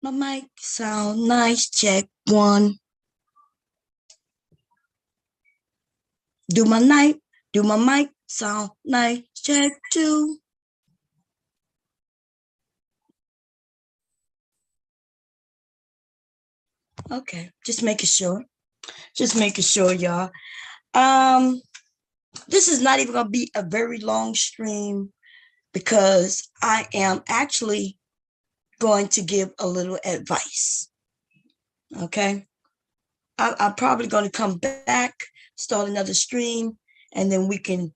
My mic sound nice. Check one. Do my mic sound nice. Check two. Okay, just making sure. Just making sure, y'all. This is not even gonna be a very long stream because I am actually going to give a little advice. Okay. I'm probably going to come back, start another stream, and then we can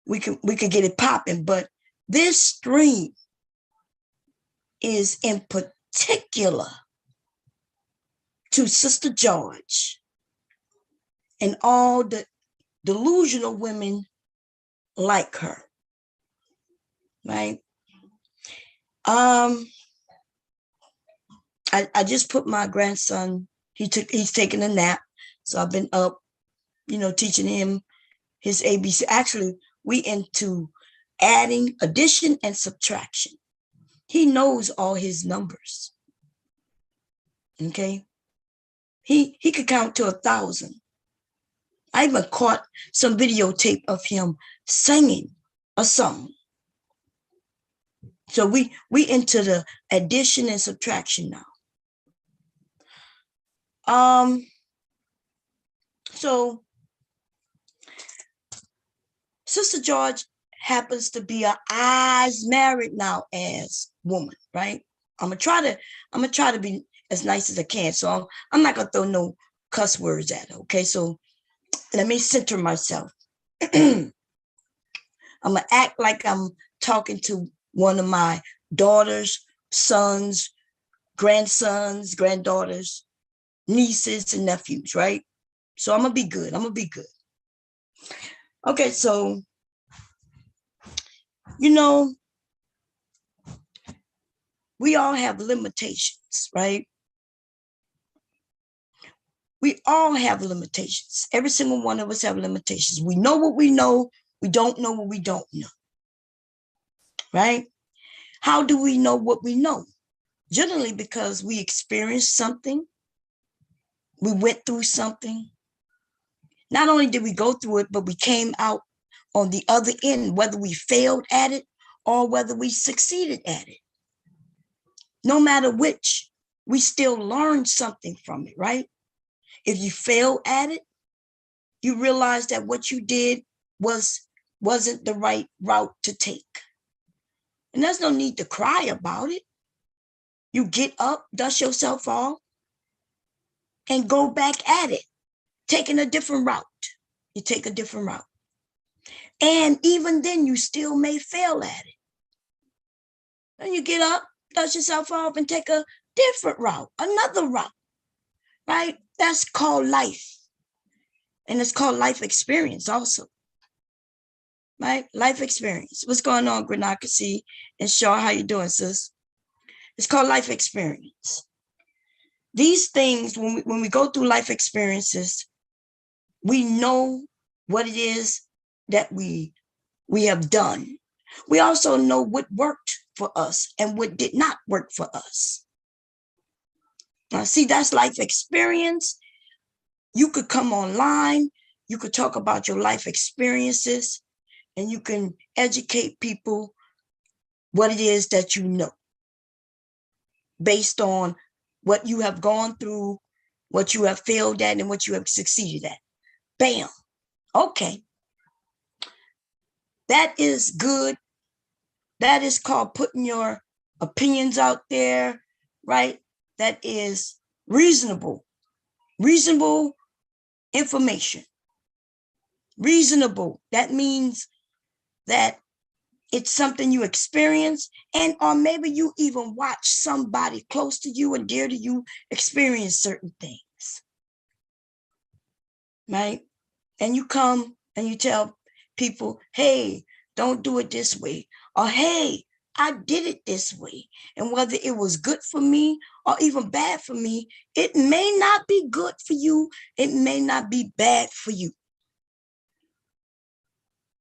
get it popping. But this stream is in particular to Sister George and all the delusional women like her. Right? I just put my grandson, he's taking a nap. So I've been up, teaching him his ABC. Actually, we into adding, addition, and subtraction. He knows all his numbers. Okay. He could count to 1,000. I even caught some videotape of him singing a song. So we into the addition and subtraction now. So Sister George happens to be as married now as woman, right? I'm gonna try to be as nice as I can. So I'm not gonna throw no cuss words at her. Okay, so let me center myself. I'm gonna act like I'm talking to one of my daughters, sons, grandsons, granddaughters, nieces, and nephews, right? So I'm gonna be good. Okay, so we all have limitations, right? We all have limitations. Every single one of us have limitations. We know what we know. We don't know what we don't know, right? How do we know what we know? Generally because we experienced something. We went through something. Not only did we go through it, but we came out on the other end, whether we failed at it or whether we succeeded at it. No matter which, we still learned something from it, right? If you fail at it, you realize that what you did wasn't the right route to take. And there's no need to cry about it. You get up, dust yourself off, and go back at it, taking a different route. You take a different route. And even then, you still may fail at it. Then you get up, dust yourself off, and take a different route, another route, right? That's called life. And it's called life experience also, right? Life experience. What's going on, Granacasi and Shaw? How you doing, sis? It's called life experience. These things, when we go through life experiences, we know what it is that we have done. We also know what worked for us and what did not work for us. Now, see, that's life experience. You could come online, you could talk about your life experiences, and you can educate people what it is that you know based on what you have gone through, what you have failed at, and what you have succeeded at. Bam. Okay. That is good. That is called putting your opinions out there, right? That is reasonable information. Reasonable. That means that it's something you experience, and or maybe you even watch somebody close to you and dear to you experience certain things, right? And you come and you tell people, hey, don't do it this way, or hey, I did it this way. And whether it was good for me or even bad for me, it may not be good for you. It may not be bad for you.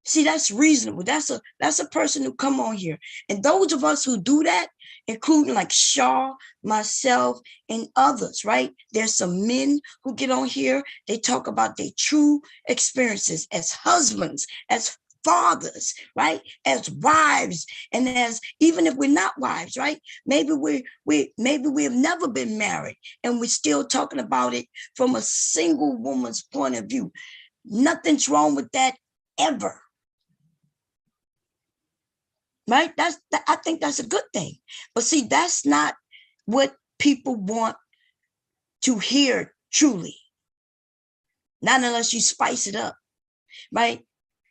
See, that's reasonable. That's a person who come on here. And those of us who do that, including like Shaw, myself, and others, right? There's some men who get on here. They talk about their true experiences as husbands, as fathers, right? As wives, and as even if we're not wives, right? Maybe we have never been married, and we're still talking about it from a single woman's point of view. Nothing's wrong with that ever. Right? I think that's a good thing. But see, that's not what people want to hear truly. Not unless you spice it up, right?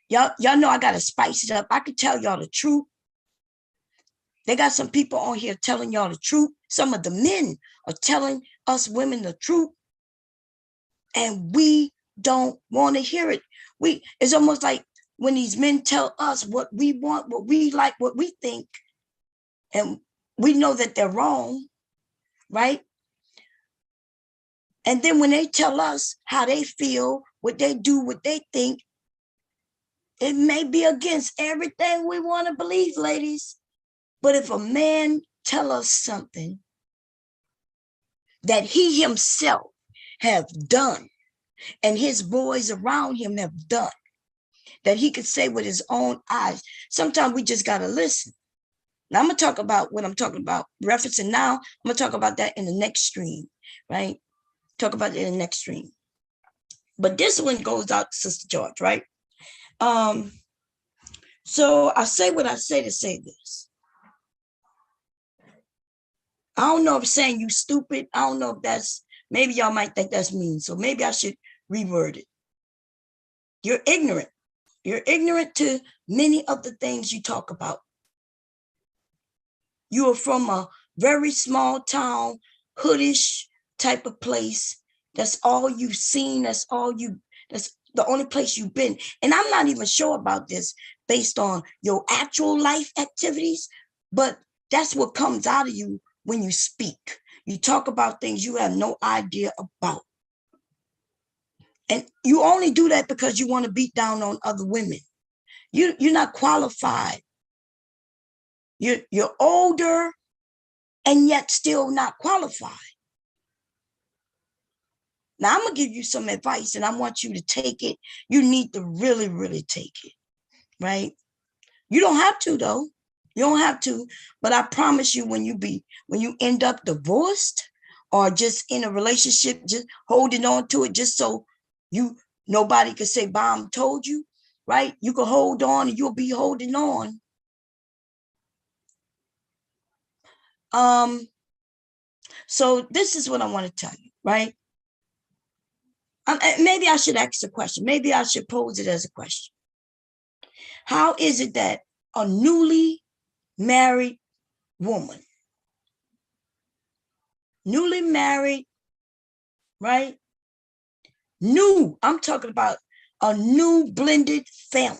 Y'all know I gotta spice it up. I could tell y'all the truth. They got some people on here telling y'all the truth. Some of the men are telling us women the truth, and we don't want to hear it. It's almost like when these men tell us what we want, what we like, what we think, and we know that they're wrong, right? And then when they tell us how they feel, what they do, what they think, it may be against everything we want to believe, ladies. But if a man tell us something that he himself have done and his boys around him have done, that he could say with his own eyes, sometimes we just got to listen. Now I'm going to talk about what I'm talking about, referencing now. I'm going to talk about that in the next stream, right? Talk about it in the next stream. But this one goes out to Sister George, right? So I say what I say to say this. I don't know if saying you stupid, I don't know if that's, maybe y'all might think that's mean. So maybe I should reword it. You're ignorant. You're ignorant to many of the things you talk about. You are from a very small town, hoodish type of place. That's all you've seen. That's the only place you've been. And I'm not even sure about this based on your actual life activities, but that's what comes out of you when you speak. You talk about things you have no idea about. And you only do that because you want to beat down on other women. You're not qualified. You're older and yet still not qualified. Now, I'm going to give you some advice, and I want you to take it. You need to really, really take it, right? You don't have to, though. You don't have to. But I promise you, when you end up divorced or just in a relationship, just holding on to it just so nobody could say, Mom told you, right? You can hold on and you'll be holding on. So this is what I want to tell you, right? Maybe I should ask a question. Maybe I should pose it as a question. How is it that a newly married woman, newly married, right? I'm talking about a new blended family,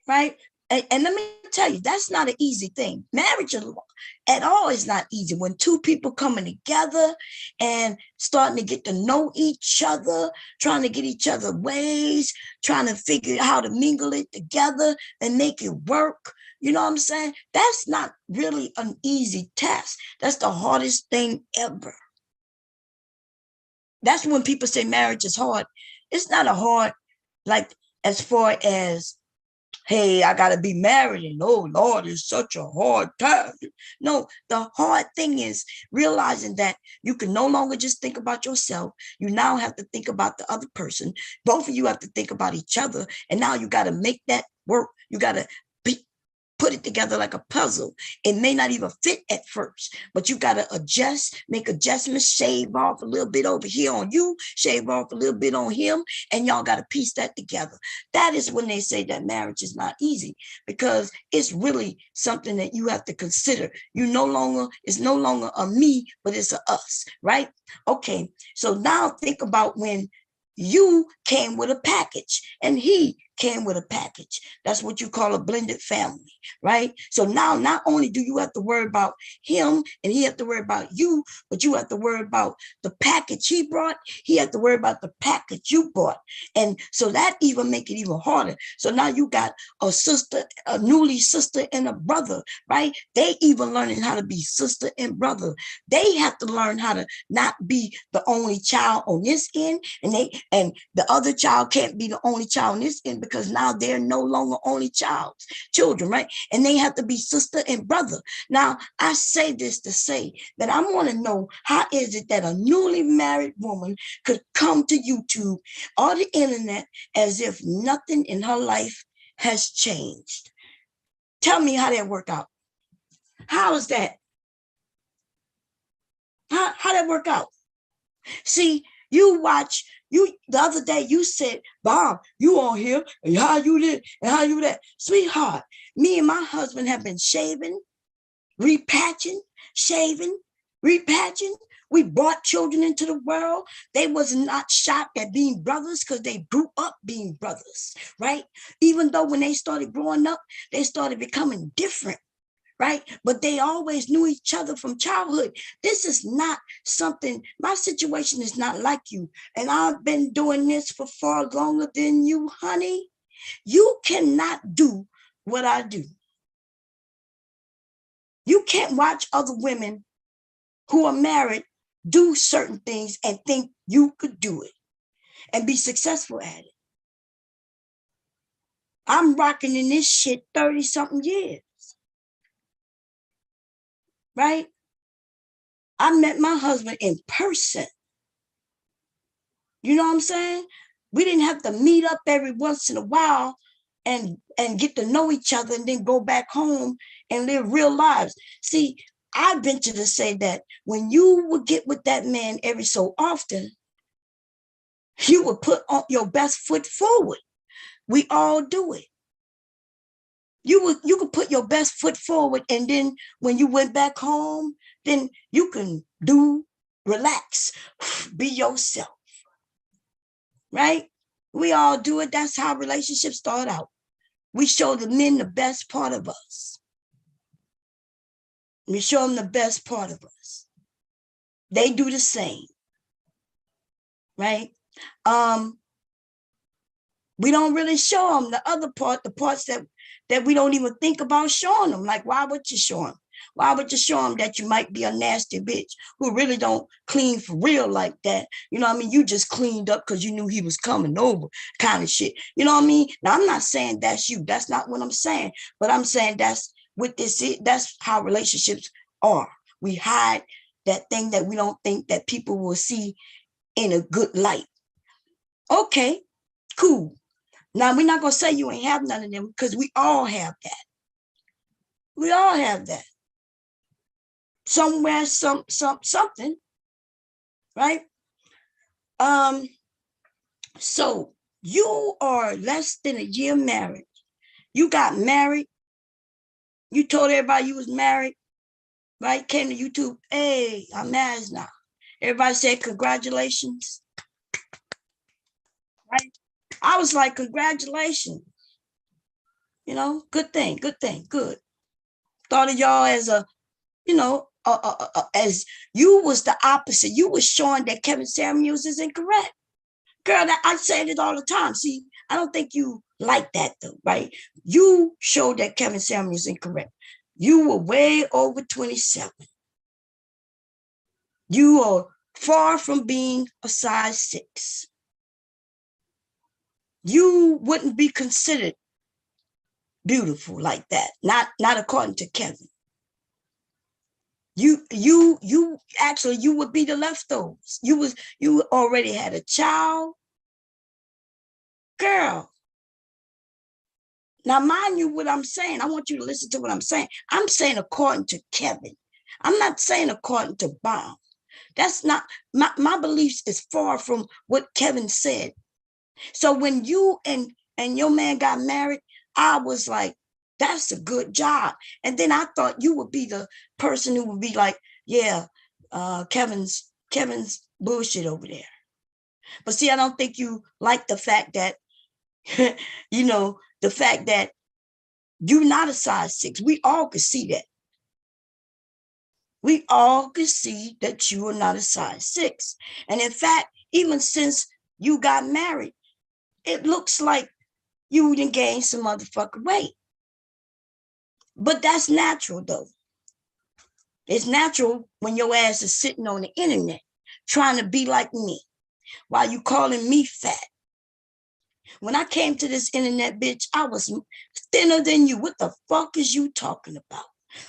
right? And let me tell you, that's not an easy thing. Marriage at all is not easy. When two people coming together and starting to get to know each other, trying to get each other ways, trying to figure out how to mingle it together and make it work. You know what I'm saying? That's not really an easy task. That's the hardest thing ever. That's when people say marriage is hard. It's not a hard, like as far as, hey, I got to be married and oh Lord, it's such a hard time. No, the hard thing is realizing that you can no longer just think about yourself. You now have to think about the other person. Both of you have to think about each other. And now you got to make that work. You got to put it together like a puzzle. It may not even fit at first, but you got to adjust, make adjustments, shave off a little bit over here on you, shave off a little bit on him, and y'all got to piece that together. That is when they say that marriage is not easy, because it's really something that you have to consider. It's no longer a me, but it's a us, right? Okay, so now think about when you came with a package and he came with a package. That's what you call a blended family, right? So now not only do you have to worry about him and he have to worry about you, but you have to worry about the package he brought. He had to worry about the package you brought. And so that even make it even harder. So now you got a sister, a newly sister and a brother, right? They even learning how to be sister and brother. They have to learn how to not be the only child on this end, and the other child can't be the only child on this end because now they're no longer only children, right? And they have to be sister and brother. Now, I say this to say that I want to know, how is it that a newly married woman could come to YouTube or the internet as if nothing in her life has changed? Tell me how that worked out. How is that? How that work out? See, you watch, the other day you said, Bob, you on here, and how you did, and how you that. Sweetheart, me and my husband have been shaving, repatching, shaving, repatching. We brought children into the world. They was not shocked at being brothers because they grew up being brothers, right? Even though when they started growing up, they started becoming different, right? But they always knew each other from childhood. This is not something, my situation is not like you. And I've been doing this for far longer than you, honey. You cannot do what I do. You can't watch other women who are married do certain things and think you could do it and be successful at it. I'm rocking in this shit 30 something years, right? I met my husband in person. You know what I'm saying? We didn't have to meet up every once in a while and get to know each other and then go back home and live real lives. See, I venture to say that when you would get with that man every so often, you would put on your best foot forward. We all do it. You could put your best foot forward, and then when you went back home, then you can relax, be yourself, right? We all do it. That's how relationships start out. We show the men the best part of us. We show them the best part of us. They do the same, right? We don't really show them the other part, the parts that we don't even think about showing them. Like, why would you show them? Why would you show them that you might be a nasty bitch who really don't clean for real like that? You know what I mean? You just cleaned up because you knew he was coming over, kind of shit. You know what I mean? Now, I'm not saying that's you. That's not what I'm saying. But I'm saying that's what this is. That's how relationships are. We hide that thing that we don't think that people will see in a good light. Okay, cool. Now, we're not going to say you ain't have none of them because we all have that. We all have that. Somewhere, something, right? So you are less than a year married. You got married. You told everybody you was married, right? Came to YouTube. Hey, I'm married now. Everybody said congratulations, right? I was like, congratulations. You know, good thing, good. Thought of y'all as a, you know, as you was the opposite. You was showing that Kevin Samuels is incorrect. Girl, I say it all the time. See, I don't think you like that though, right? You showed that Kevin Samuels is incorrect. You were way over 27. You are far from being a size 6. You wouldn't be considered beautiful like that. Not according to Kevin. You actually, you would be the leftovers. You already had a child. Girl. Now, mind you, what I'm saying, I want you to listen to what I'm saying. I'm saying according to Kevin. I'm not saying according to Bob. That's not, my beliefs is far from what Kevin said. So when you and your man got married, I was like, that's a good job. And then I thought you would be the person who would be like, yeah, Kevin's bullshit over there. But see, I don't think you like the fact that You know, the fact that you're not a size 6. We all could see that. We all could see that you are not a size 6. And in fact, even since you got married, it looks like you done gained some motherfucking weight. But that's natural, though. It's natural when your ass is sitting on the internet trying to be like me while you calling me fat. When I came to this internet, bitch, I was thinner than you. What the fuck is you talking about?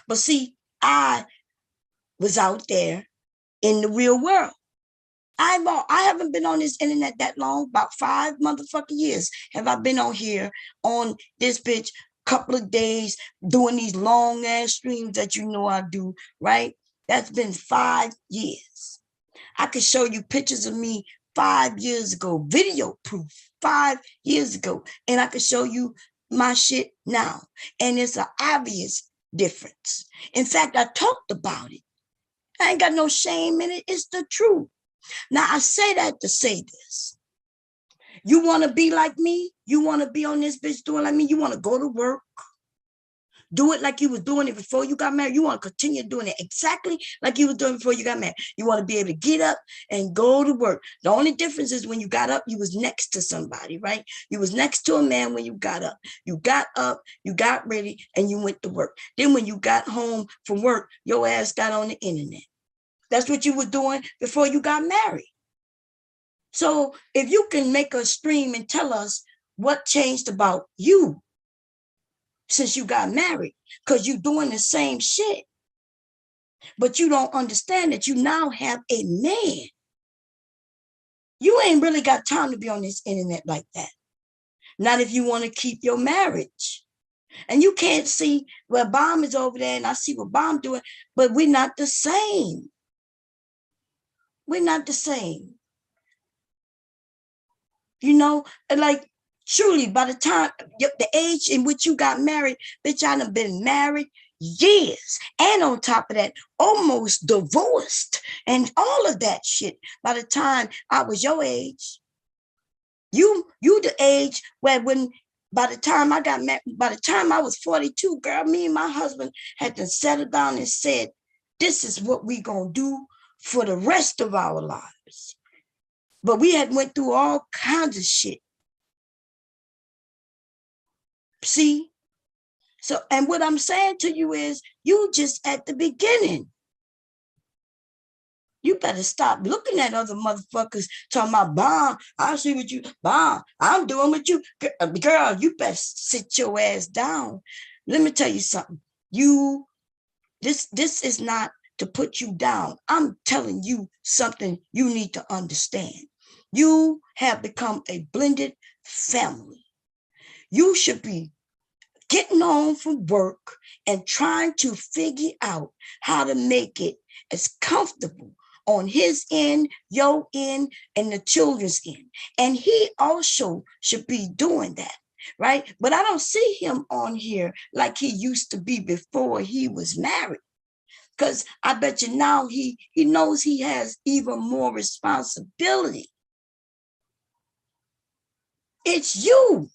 But see, I was out there in the real world. I haven't been on this internet that long, about 5 motherfucking years have I been on here on this bitch, couple of days doing these long ass streams that you know I do, right? That's been 5 years. I could show you pictures of me 5 years ago, video proof 5 years ago, and I could show you my shit now. And it's an obvious difference. In fact, I talked about it. I ain't got no shame in it. It's the truth. Now, I say that to say this. You want to be like me? You want to be on this bitch doing like me? You want to go to work? Do it like you was doing it before you got married. You want to continue doing it exactly like you was doing before you got married. You want to be able to get up and go to work. The only difference is when you got up, you was next to somebody, right? You was next to a man when you got up. You got up, you got ready, and you went to work. Then when you got home from work, your ass got on the internet. That's what you were doing before you got married. So if you can make a stream and tell us what changed about you since you got married, because you're doing the same shit, but you don't understand that you now have a man. You ain't really got time to be on this internet like that. Not if you want to keep your marriage. And you can't see, well, Bomb is over there and I see what Bomb doing, but we're not the same. We're not the same. You know, like truly, by the time the age in which you got married, bitch, I done been married years. And on top of that, almost divorced and all of that shit. By the time I was your age, you the age where by the time I got married, by the time I was 42, girl, me and my husband had to settle down and said, this is what we gonna do for the rest of our lives. But we had went through all kinds of shit. See? So, and what I'm saying to you is, you just at the beginning. You better stop looking at other motherfuckers talking about, Bomb, I see what you, Bomb, I'm doing what you, girl, you better sit your ass down. Let me tell you something. This is not to put you down. I'm telling you something you need to understand. You have become a blended family. You should be getting home from work and trying to figure out how to make it as comfortable on his end, your end, and the children's end. And he also should be doing that, right? But I don't see him on here like he used to be before he was married. Because I bet you now he knows he has even more responsibility. It's you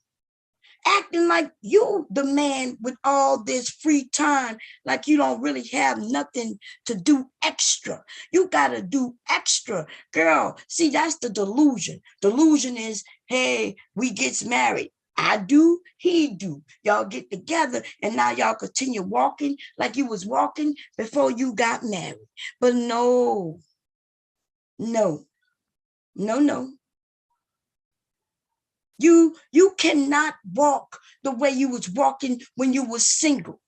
acting like you the man with all this free time, like you don't really have nothing to do extra. You got to do extra. Girl, see, that's the delusion. Delusion is, hey, we gets married. I do, he do. Y'all get together and now y'all continue walking like you was walking before you got married. But no. You cannot walk the way you was walking when you was single.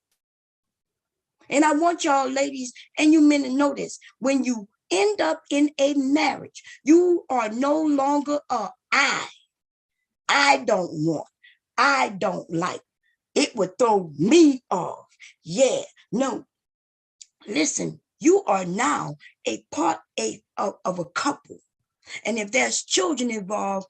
And I want y'all ladies and you men to know this. When you end up in a marriage, you are no longer a I don't want. I don't like. It would throw me off. Yeah, no. Listen, you are now a part of a couple. And if there's children involved,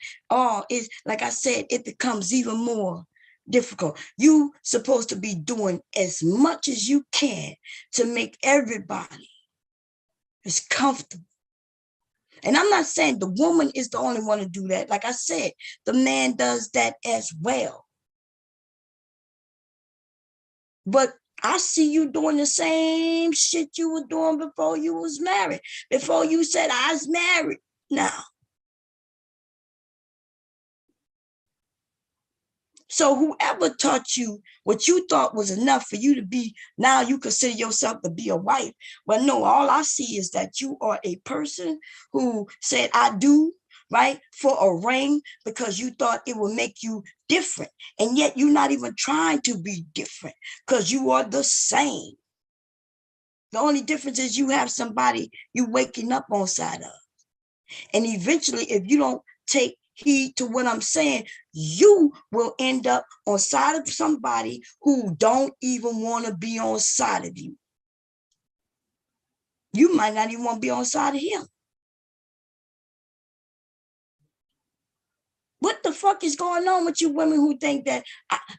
it's like I said, it becomes even more difficult. You supposed to be doing as much as you can to make everybody as comfortable. And I'm not saying the woman is the only one to do that. Like I said, the man does that as well. But I see you doing the same shit you were doing before you was married, before you said I was married now. So whoever taught you what you thought was enough for you to be, now you consider yourself to be a wife. Well, no, all I see is that you are a person who said, I do, right, for a ring because you thought it would make you different. And yet you're not even trying to be different because you are the same. The only difference is you have somebody you waking up on side of. And eventually, if you don't take heed to what I'm saying, you will end up on side of somebody who don't even want to be on side of you. You might not even want to be on side of him. What the fuck is going on with you women who think that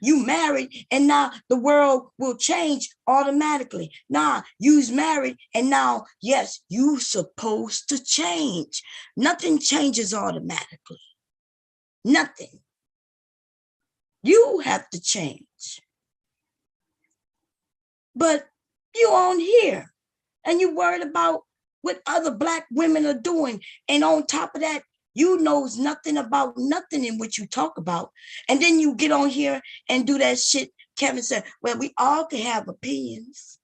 you married and now the world will change automatically? Nah, you's married and now, yes, you supposed to change. Nothing changes automatically. Nothing. You have to change. But you on here and you worried about what other Black women are doing. And on top of that, you knows nothing about nothing in what you talk about. And then you get on here and do that shit. Kevin said, well, we all can have opinions.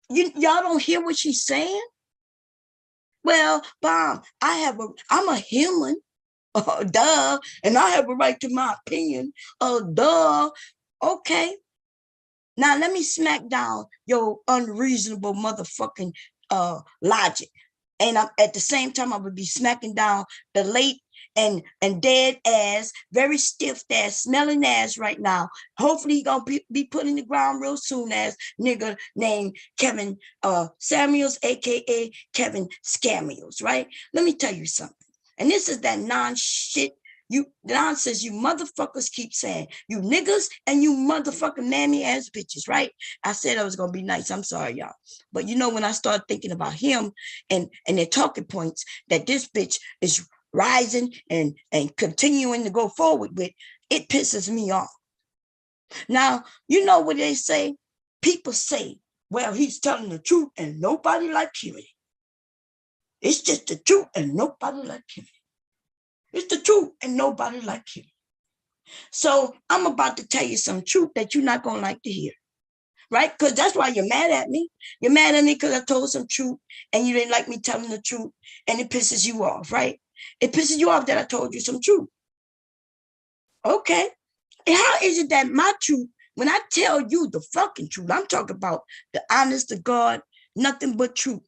Y'all don't hear what she's saying? Well, Bomb, I'm a human. Duh. And I have a right to my opinion. Duh. Okay. Now let me smack down your unreasonable motherfucking logic. And I'm at the same time I would be smacking down the late and dead ass, very stiff ass, smelling ass right now. Hopefully he gonna be put in the ground real soon ass nigga named Kevin Samuels, aka Kevin Scamiels, right? Let me tell you something. And this is that non-shit you nonsense you motherfuckers keep saying. You niggas and you motherfucking mammy ass bitches, right? I said I was gonna be nice. I'm sorry, y'all. But you know, when I start thinking about him and their talking points that this bitch is rising and continuing to go forward with, it pisses me off. Now, you know what they say? People say, well, he's telling the truth and nobody like hearing it. It's just the truth and nobody like hearing it. It's the truth and nobody like hearing it. So I'm about to tell you some truth that you're not going to like to hear. Right? Because that's why you're mad at me. You're mad at me because I told some truth and you didn't like me telling the truth and it pisses you off, right? It pisses you off that I told you some truth. Okay. And how is it that my truth, when I tell you the fucking truth, I'm talking about the honest to God, nothing but truth.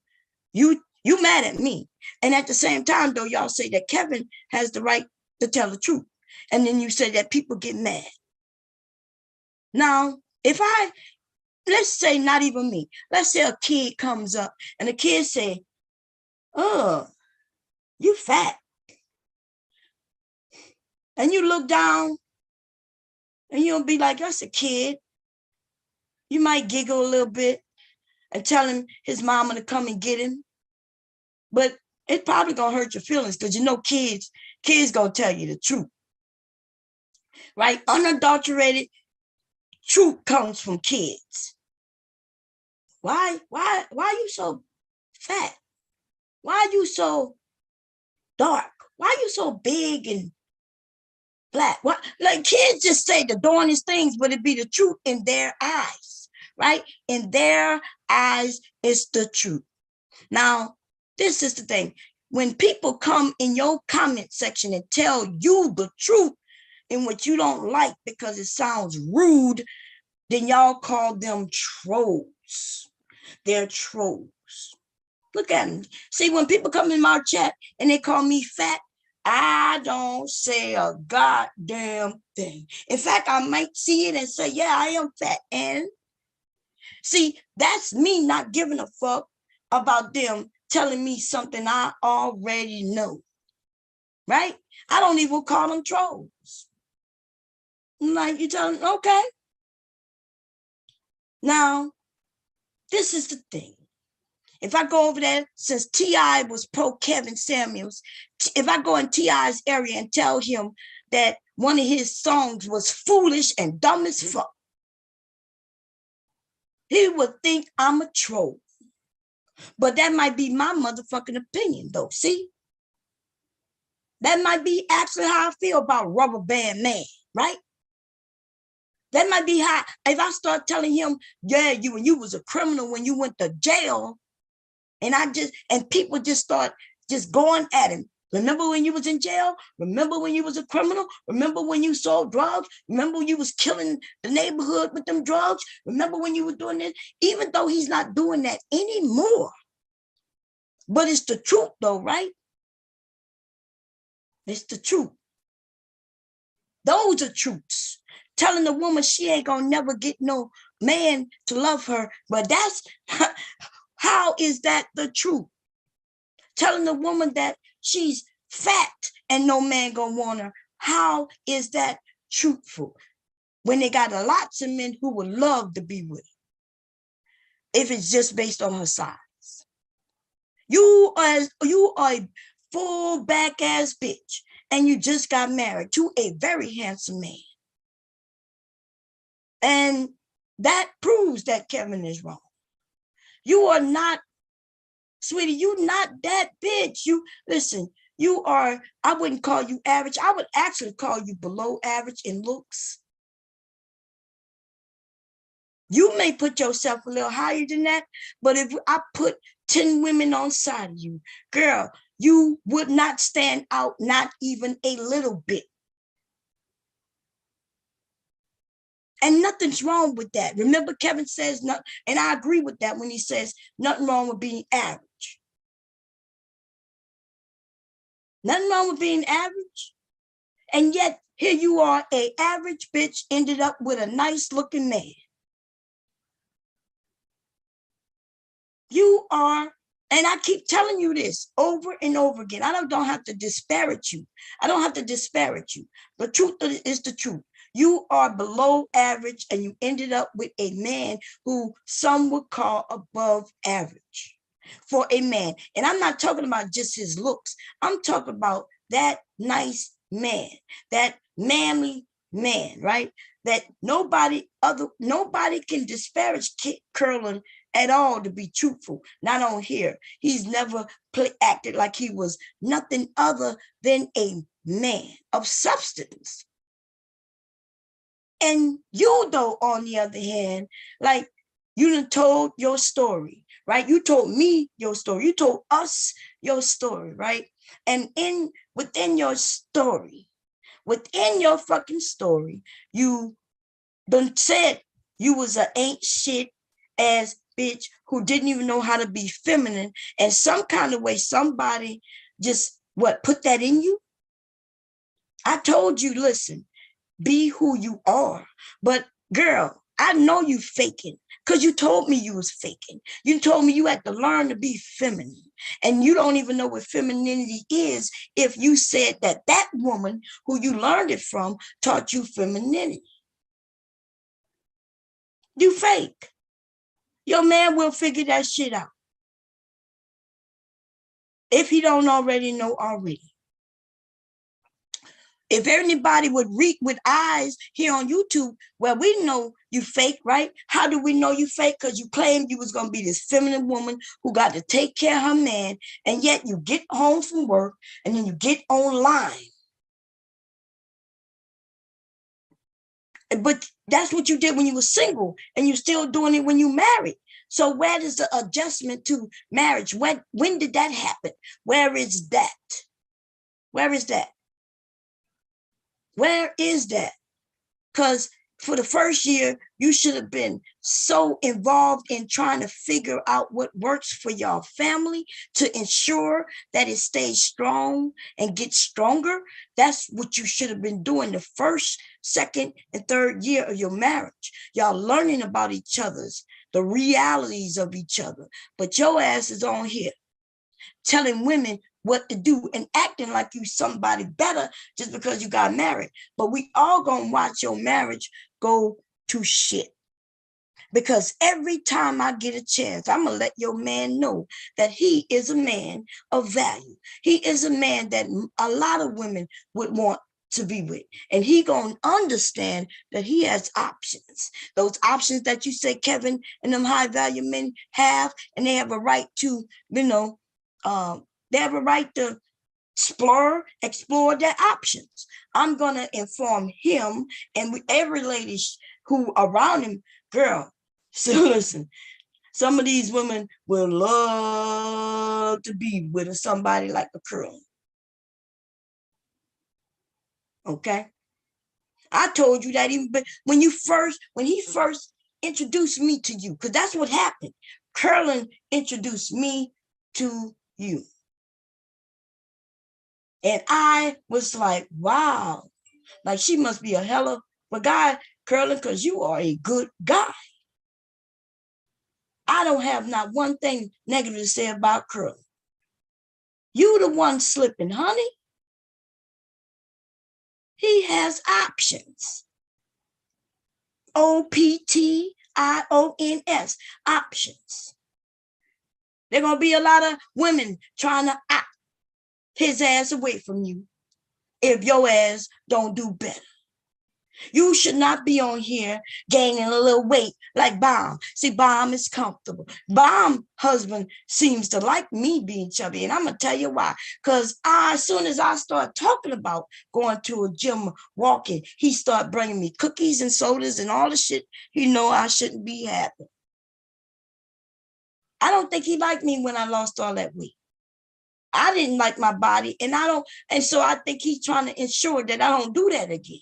You mad at me. And at the same time, though, y'all say that Kevin has the right to tell the truth. And then you say that people get mad. Now, let's say not even me, let's say a kid comes up and the kid say, oh, you fat. And you look down and you'll be like, that's a kid. You might giggle a little bit and tell him his mama to come and get him. But it's probably gonna hurt your feelings because you know kids gonna tell you the truth. Right? Unadulterated truth comes from kids. Why are you so fat? Why are you so dark? Why are you so big and black? What, like kids just say the darnest things, but it be the truth in their eyes, right? In their eyes, it's the truth. Now, this is the thing. When people come in your comment section and tell you the truth in what you don't like because it sounds rude, then y'all call them trolls. They're trolls. Look at them. See, when people come in my chat and they call me fat, I don't say a goddamn thing. In fact, I might see it and say, yeah, I am fat. And see, that's me not giving a fuck about them telling me something I already know. Right? I don't even call them trolls. Like, you tell them, okay. Now, this is the thing. If I go over there, since T.I. was pro Kevin Samuels, if I go in T.I.'s area and tell him that one of his songs was foolish and dumb as fuck, he would think I'm a troll. But that might be my motherfucking opinion, though. See? That might be actually how I feel about Rubber Band Man, right? That might be how, if I start telling him, yeah, you was a criminal when you went to jail, and people just start just going at him. Remember when you was in jail? Remember when you was a criminal? Remember when you sold drugs? Remember when you was killing the neighborhood with them drugs? Remember when you were doing this? Even though he's not doing that anymore. But it's the truth though, right? It's the truth. Those are truths. Telling a woman she ain't gonna never get no man to love her, but that's, how is that the truth? Telling a woman that she's fat and no man gonna want her, how is that truthful? When they got lots of men who would love to be with her, if it's just based on her size. You are a full back ass bitch, and you just got married to a very handsome man. And that proves that Kevin is wrong. You are not, sweetie, you not that bitch. You listen, you are, I wouldn't call you average. I would actually call you below average in looks. You may put yourself a little higher than that, but if I put 10 women on side of you, girl, you would not stand out, not even a little bit. And nothing's wrong with that. Remember, Kevin says, not, and I agree with that when he says nothing wrong with being average. Nothing wrong with being average. And yet, here you are, an average bitch ended up with a nice looking man. You are, and I keep telling you this over and over again. I don't have to disparage you. I don't have to disparage you. The truth is the truth. You are below average, and you ended up with a man who some would call above average for a man. And I'm not talking about just his looks. I'm talking about that nice man, that manly man, right? That nobody can disparage Curlin at all, to be truthful. Not on here. He's never acted like he was nothing other than a man of substance. And you, though, on the other hand, like, you done told your story, right? You told me your story. You told us your story, right? And within your story, within your fucking story, you done said you was a ain't shit ass bitch who didn't even know how to be feminine, and some kind of way somebody just put that in you. I told you, listen, be who you are. But girl, I know you faking, because you told me you was faking. You told me you had to learn to be feminine, and you don't even know what femininity is if you said that woman who you learned it from taught you femininity. You fake. Your man will figure that shit out, if he don't already know already. If anybody would read with eyes here on YouTube, well, we know you fake, right? How do we know you fake? Because you claimed you was going to be this feminine woman who got to take care of her man, and yet you get home from work and then you get online. But that's what you did when you were single, and you're still doing it when you married. So where is the adjustment to marriage? When did that happen? Where is that? Where is that? Where is that? Because for the first year, you should have been so involved in trying to figure out what works for your family to ensure that it stays strong and gets stronger. That's what you should have been doing the first, second, and third year of your marriage. Y'all learning about each other's, the realities of each other. But your ass is on here telling women what to do and acting like you somebody better just because you got married. But we all gonna watch your marriage go to shit. Because every time I get a chance, I'm going to let your man know that he is a man of value. He is a man that a lot of women would want to be with. And he going to understand that he has options. Those options that you say Kevin and them high value men have, and they have a right to, they have a right to explore their options. I'm going to inform him and every lady who around him, girl. So listen, some of these women will love to be with somebody like a Curly. Okay. I told you that even when he first introduced me to you, because that's what happened. Curlin introduced me to you. And I was like, wow, like she must be a hell of a guy, Curlin, because you are a good guy. I don't have not one thing negative to say about Curlin. You the one slipping, honey. He has options. OPTIONS, options. There gonna be a lot of women trying to opt his ass away from you if your ass don't do better. You should not be on here gaining a little weight like Bomb. See, Bomb is comfortable. Bomb husband seems to like me being chubby, and I'm gonna tell you why. Because as soon as I start talking about going to a gym, walking, he start bringing me cookies and sodas and all the shit he know I shouldn't be having. I don't think he liked me when I lost all that weight. I didn't like my body, and so I think he's trying to ensure that I don't do that again.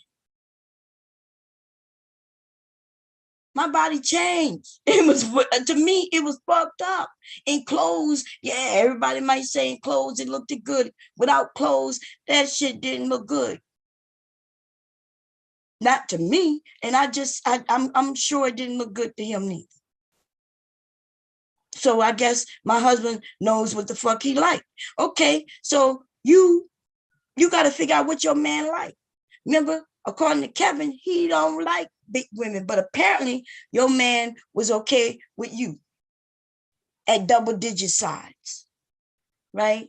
My body changed. It was, to me, it was fucked up. In clothes, yeah, everybody might say in clothes it looked good. Without clothes, that shit didn't look good. Not to me, and I'm sure it didn't look good to him neither. So I guess my husband knows what the fuck he like. Okay, so you got to figure out what your man like. Remember, according to Kevin, he don't like big women, but apparently your man was okay with you at double-digit size, right?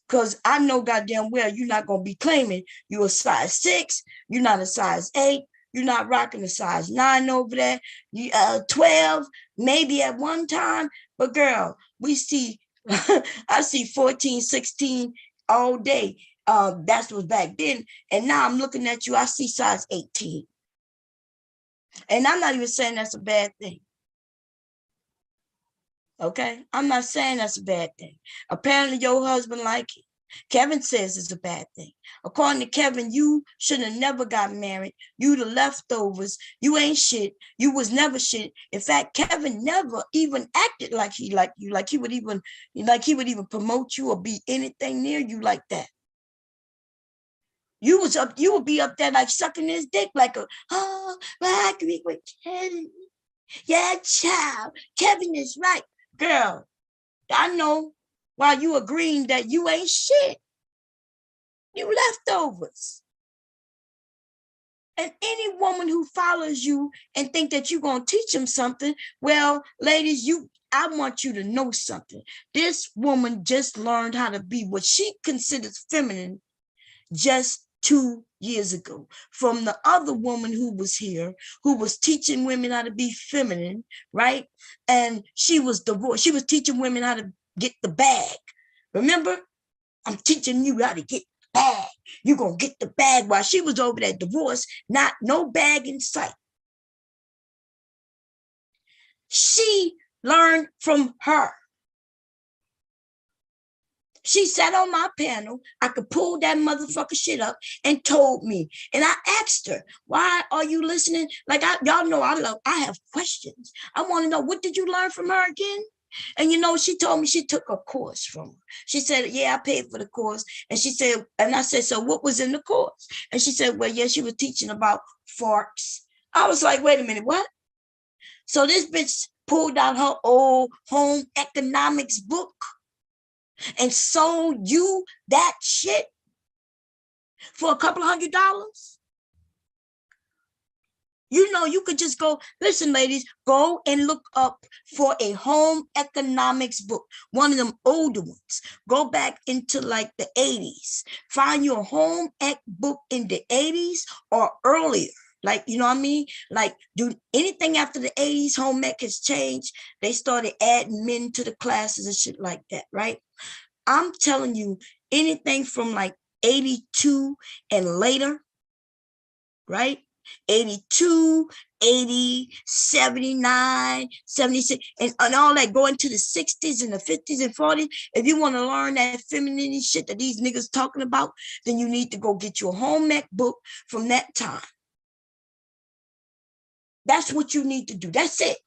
Because I know goddamn well you're not going to be claiming you're a size 6, you're not a size 8, you're not rocking a size 9 over there, 12, maybe at one time, but girl, we see, I see 14, 16 all day. That was back then, and now I'm looking at you, I see size 18. And I'm not even saying that's a bad thing. Okay, I'm not saying that's a bad thing. Apparently your husband like it. Kevin says it's a bad thing. According to Kevin, you should have never got married. You the leftovers. You ain't shit. You was never shit. In fact, Kevin never even acted like he liked you, like he would even promote you or be anything near you like that. You would be up there like sucking his dick like well, I agree with Kevin. Yeah, child. Kevin is right. Girl, I know while you agreeing that you ain't shit. You leftovers. And any woman who follows you and think that you're going to teach them something, well, ladies, I want you to know something. This woman just learned how to be what she considers feminine just 2 years ago from the other woman who was here, who was teaching women how to be feminine, right? And she was divorced. She was teaching women how to get the bag. Remember? I'm teaching you how to get the bag. You're going to get the bag while she was over that divorce, no bag in sight. She learned from her. She sat on my panel. I could pull that motherfucker shit up and told me. And I asked her, why are you listening? Like, y'all know I have questions. I want to know, what did you learn from her again? And she told me she took a course from her. She said, yeah, I paid for the course. And she said, and I said, so what was in the course? And she said, well, yeah, she was teaching about forks. I was like, wait a minute, what? So this bitch pulled out her old home economics book and sold you that shit for a couple $100? You know, you could just go, listen, ladies, go and look up for a home economics book, one of them older ones. Go back into like the 80s. Find your home ec book in the 80s or earlier. Like, you know what I mean? Like, do anything after the 80s, home ec has changed. They started adding men to the classes and shit like that, right? I'm telling you, anything from like 82 and later, right? 82, 80, 79, 76, and all that going to the 60s and the 50s and 40s. If you want to learn that femininity shit that these niggas talking about, then you need to go get your home ec book from that time. That's what you need to do. That's it.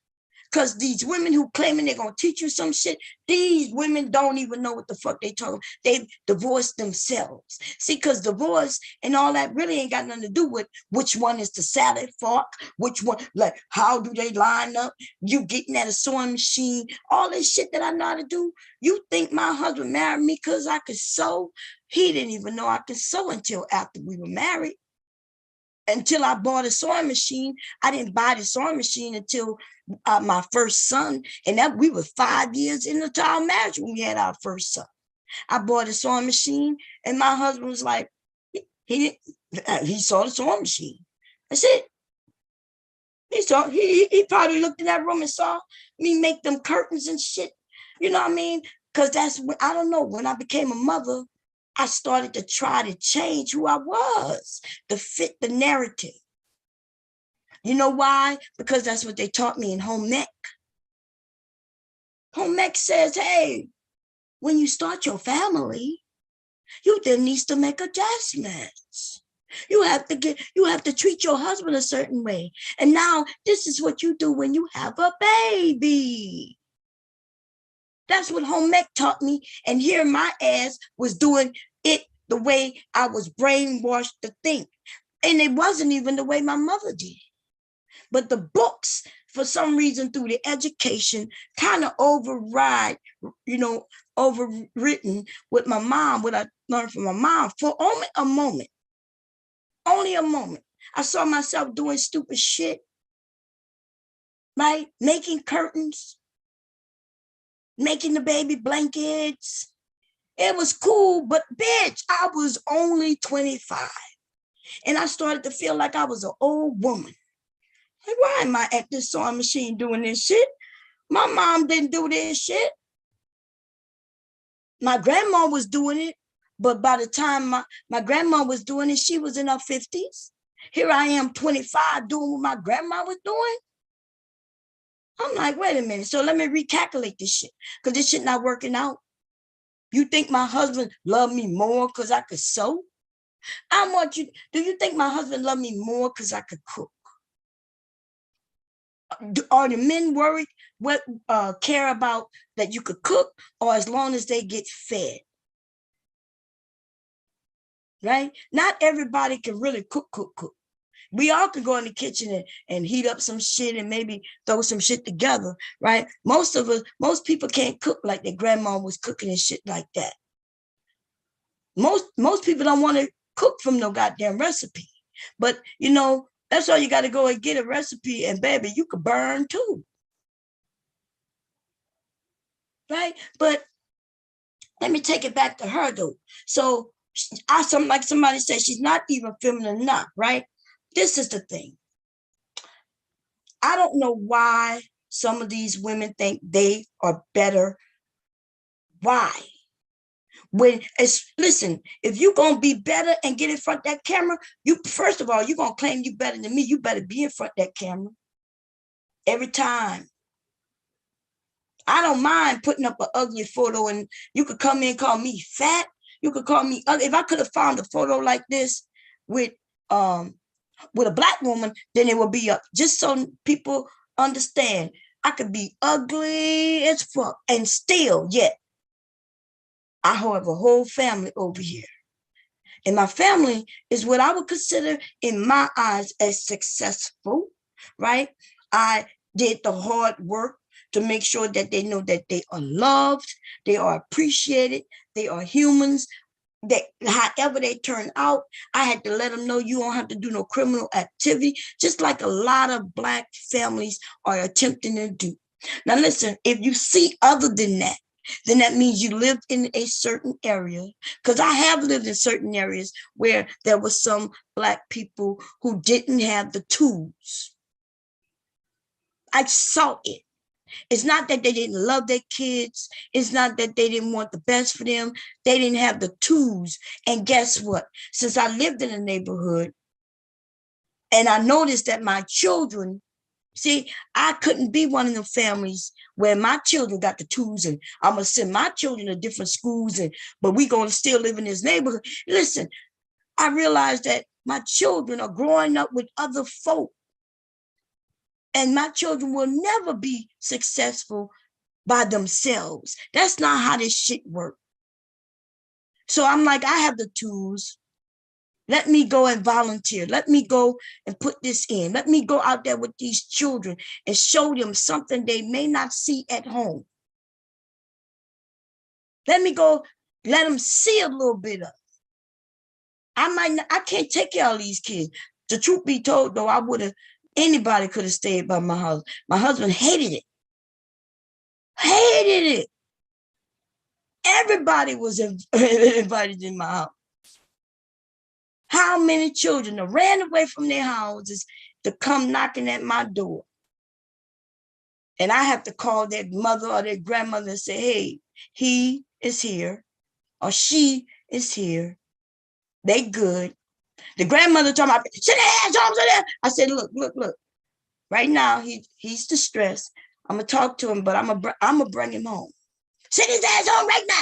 Because these women who claiming they're going to teach you some shit, these women don't even know what the fuck they talking. They divorced themselves. See, because divorce and all that really ain't got nothing to do with which one is the salad fork, which one, like, how do they line up? You getting at a sewing machine, all this shit that I know how to do. You think my husband married me because I could sew? He didn't even know I could sew until after we were married. Until I bought a sewing machine. I didn't buy the sewing machine until my first son, and that we were 5 years into our marriage when we had our first son. I bought a sewing machine, and my husband was like, he saw the sewing machine. That's it. He probably looked in that room and saw me make them curtains and shit. You know what I mean? Because that's when, I don't know, when I became a mother, I started to try to change who I was to fit the narrative. You know why? Because that's what they taught me in home ec. Home ec says, hey, when you start your family, you then needs to make adjustments. You have to treat your husband a certain way. And now this is what you do when you have a baby. That's what home ec taught me. And here my ass was doing it the way I was brainwashed to think. And it wasn't even the way my mother did. But the books, for some reason, through the education, kind of override, overwritten with my mom, what I learned from my mom for only a moment. Only a moment. I saw myself doing stupid shit, right? Making curtains, making the baby blankets. It was cool, but bitch, I was only 25. And I started to feel like I was an old woman. Like, why am I at this sewing machine doing this shit? My mom didn't do this shit. My grandma was doing it, but by the time my grandma was doing it, she was in her 50s. Here I am, 25, doing what my grandma was doing. I'm like, wait a minute. So let me recalculate this shit, because this shit not working out. You think my husband loved me more because I could sew? Do you think my husband loved me more because I could cook? Are the men worried care about that you could cook, or as long as they get fed? Right? Not everybody can really cook. We all can go in the kitchen and heat up some shit and maybe throw some shit together, right? Most people can't cook like their grandma was cooking and shit like that. Most people don't want to cook from no goddamn recipe. But, that's all you got to go and get a recipe, and baby, you could burn too. Right? But let me take it back to her though. So like somebody said, she's not even feminine enough, right? This is the thing. I don't know why some of these women think they are better. Why? Listen, if you're gonna be better and get in front of that camera, first of all, you're gonna claim you better than me. You better be in front of that camera every time. I don't mind putting up an ugly photo, and you could come in and call me fat. You could call me ugly. If I could have found a photo like this with a black woman, then it would be up. Just so people understand, I could be ugly as fuck and still, yet I have a whole family over here. And my family is what I would consider, in my eyes, as successful, right? I did the hard work to make sure that they know that they are loved, they are appreciated, they are humans, that however they turn out, I had to let them know you don't have to do no criminal activity, just like a lot of Black families are attempting to do. Now, listen, if you see other than that, then that means you lived in a certain area. Because I have lived in certain areas where there was some Black people who didn't have the tools. I saw it. It's not that they didn't love their kids. It's not that they didn't want the best for them. They didn't have the tools. And guess what? Since I lived in a neighborhood and I noticed that my children, see, I couldn't be one of the families where my children got the tools and I'm going to send my children to different schools, but we're going to still live in this neighborhood. Listen, I realized that my children are growing up with other folk. And my children will never be successful by themselves. That's not how this shit works. So I'm like, I have the tools. Let me go and volunteer. Let me go and put this in. Let me go out there with these children and show them something they may not see at home. Let me go, let them see a little bit of. I can't take care of these kids. The truth be told, though, anybody could have stayed by my house. My husband hated it. Hated it. Everybody was invited in my house. How many children have ran away from their houses to come knocking at my door? And I have to call their mother or their grandmother and say, hey, he is here or she is here. They good. The grandmother told me, sit there. I said, look. Right now, he's distressed. I'm going to talk to him, but I'm gonna bring him home. Sit his ass home right now.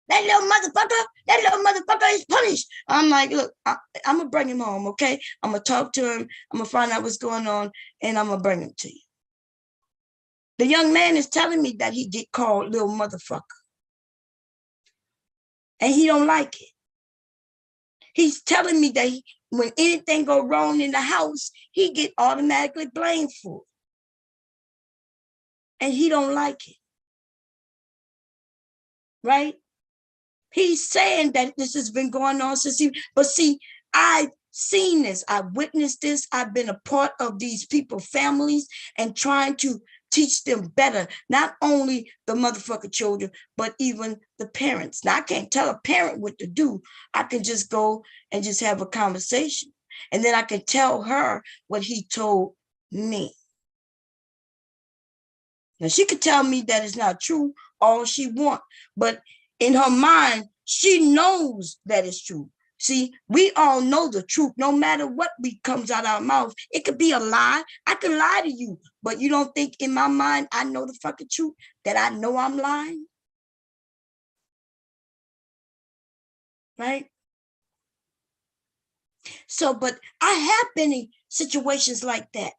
That little motherfucker is punished. I'm like, look, I'm going to bring him home, okay? I'm going to talk to him. I'm going to find out what's going on, and I'm going to bring him to you. The young man is telling me that he get called little motherfucker. And he don't like it. He's telling me that when anything go wrong in the house, he get automatically blamed for it. And he don't like it. Right? He's saying that this has been going on since but see, I've seen this, I've witnessed this, I've been a part of these people's families and trying to teach them better, not only the motherfucking children, but even the parents. Now, I can't tell a parent what to do. I can just go and just have a conversation. And then I can tell her what he told me. Now, she could tell me that it's not true all she wants, but in her mind, she knows that it's true. See, we all know the truth. No matter what comes out of our mouth, it could be a lie. I can lie to you, but you don't think in my mind I know the fucking truth, that I know I'm lying? Right? So, but I have been in situations like that.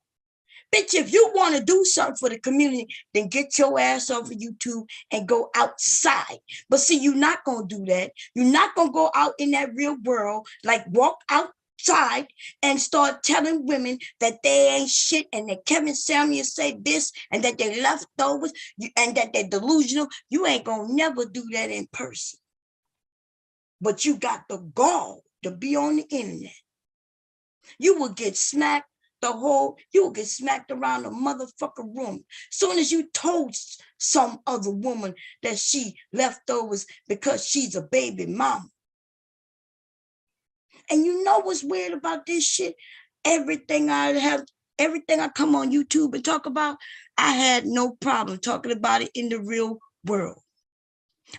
Bitch, if you want to do something for the community, then get your ass over YouTube and go outside. But see, you're not going to do that. You're not going to go out in that real world, like walk outside and start telling women that they ain't shit and that Kevin Samuel say this and that they leftovers and that they're delusional. You ain't going to never do that in person. But you got the gall to be on the internet. You will get smacked. You will get smacked around the motherfucking room. Soon as you told some other woman that she leftovers because she's a baby mama. And you know what's weird about this shit? Everything I come on YouTube and talk about, I had no problem talking about it in the real world.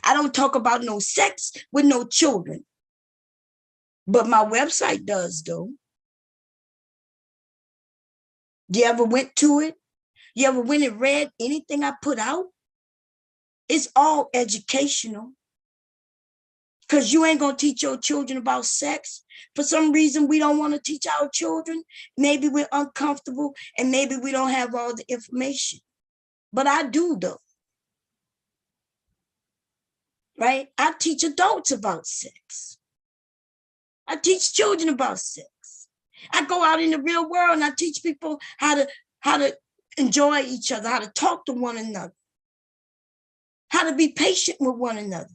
I don't talk about no sex with no children. But my website does, though. You ever went to it? You ever went and read anything I put out? It's all educational. Because you ain't going to teach your children about sex. For some reason, we don't want to teach our children. Maybe we're uncomfortable and maybe we don't have all the information. But I do, though. Right? I teach adults about sex. I teach children about sex. I go out in the real world and I teach people how to enjoy each other, how to talk to one another, how to be patient with one another.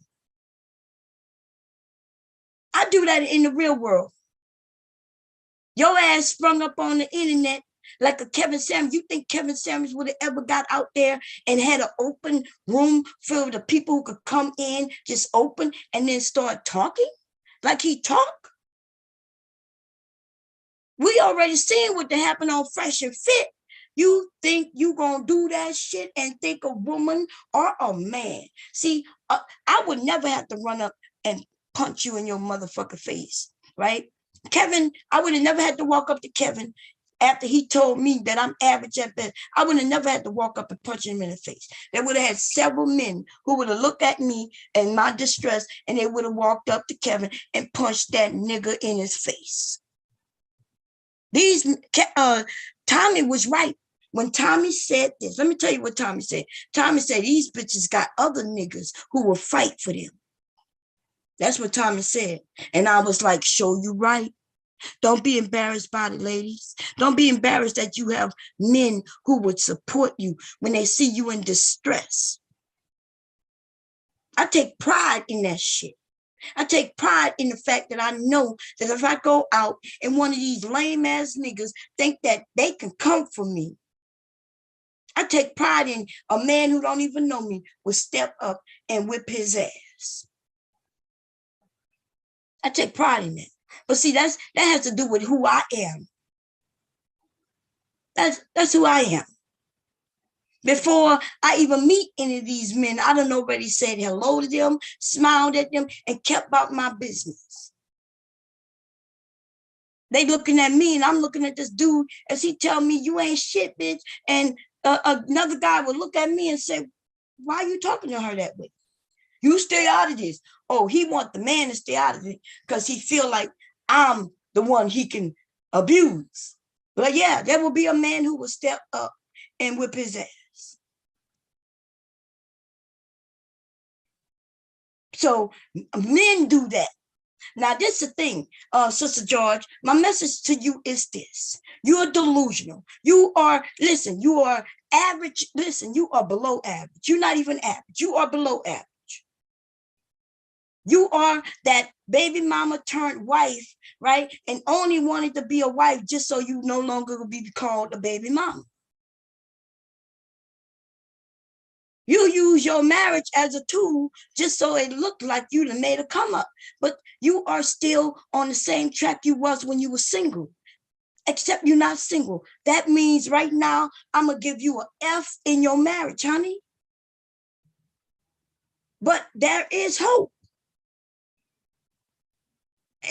I do that in the real world. Your ass sprung up on the internet like a Kevin Samuels. You think Kevin Samuels would have ever got out there and had an open room filled with people who could come in, just open, and then start talking like he talk? We already seen what happened on Fresh and Fit. You think you gonna do that shit and think a woman or a man? See, I would never have to run up and punch you in your motherfucking face, right? Kevin, I would have never had to walk up to Kevin after he told me that I'm average at best. I would have never had to walk up and punch him in the face. There would have had several men who would have looked at me in my distress, and they would have walked up to Kevin and punched that nigga in his face. Tommy was right when Tommy said this. Let me tell you what Tommy said. Tommy said these bitches got other niggas who will fight for them. That's what Tommy said. And I was like, show you right. Don't be embarrassed by it, ladies. Don't be embarrassed that you have men who would support you when they see you in distress. I take pride in that shit. I take pride in the fact that I know that if I go out and one of these lame ass niggas think that they can come for me, I take pride in a man who don't even know me will step up and whip his ass. I take pride in that. But see, that has to do with who I am. That's who I am. Before I even meet any of these men, I done already said hello to them, smiled at them, and kept about my business. They looking at me, and I'm looking at this dude as he tell me, you ain't shit, bitch. And another guy would look at me and say, why are you talking to her that way? You stay out of this. Oh, he want the man to stay out of it because he feel like I'm the one he can abuse. But yeah, there will be a man who will step up and whip his ass. So men do that. Now, this is the thing, Sister George, my message to you is this. You're delusional. You are, listen, you are average. Listen, you are below average. You're not even average. You are below average. You are that baby mama turned wife, right? And only wanted to be a wife just so you no longer will be called a baby mama. You use your marriage as a tool just so it looked like you done made a come up. But you are still on the same track you was when you were single, except you're not single. That means right now, I'm going to give you an F in your marriage, honey. But there is hope.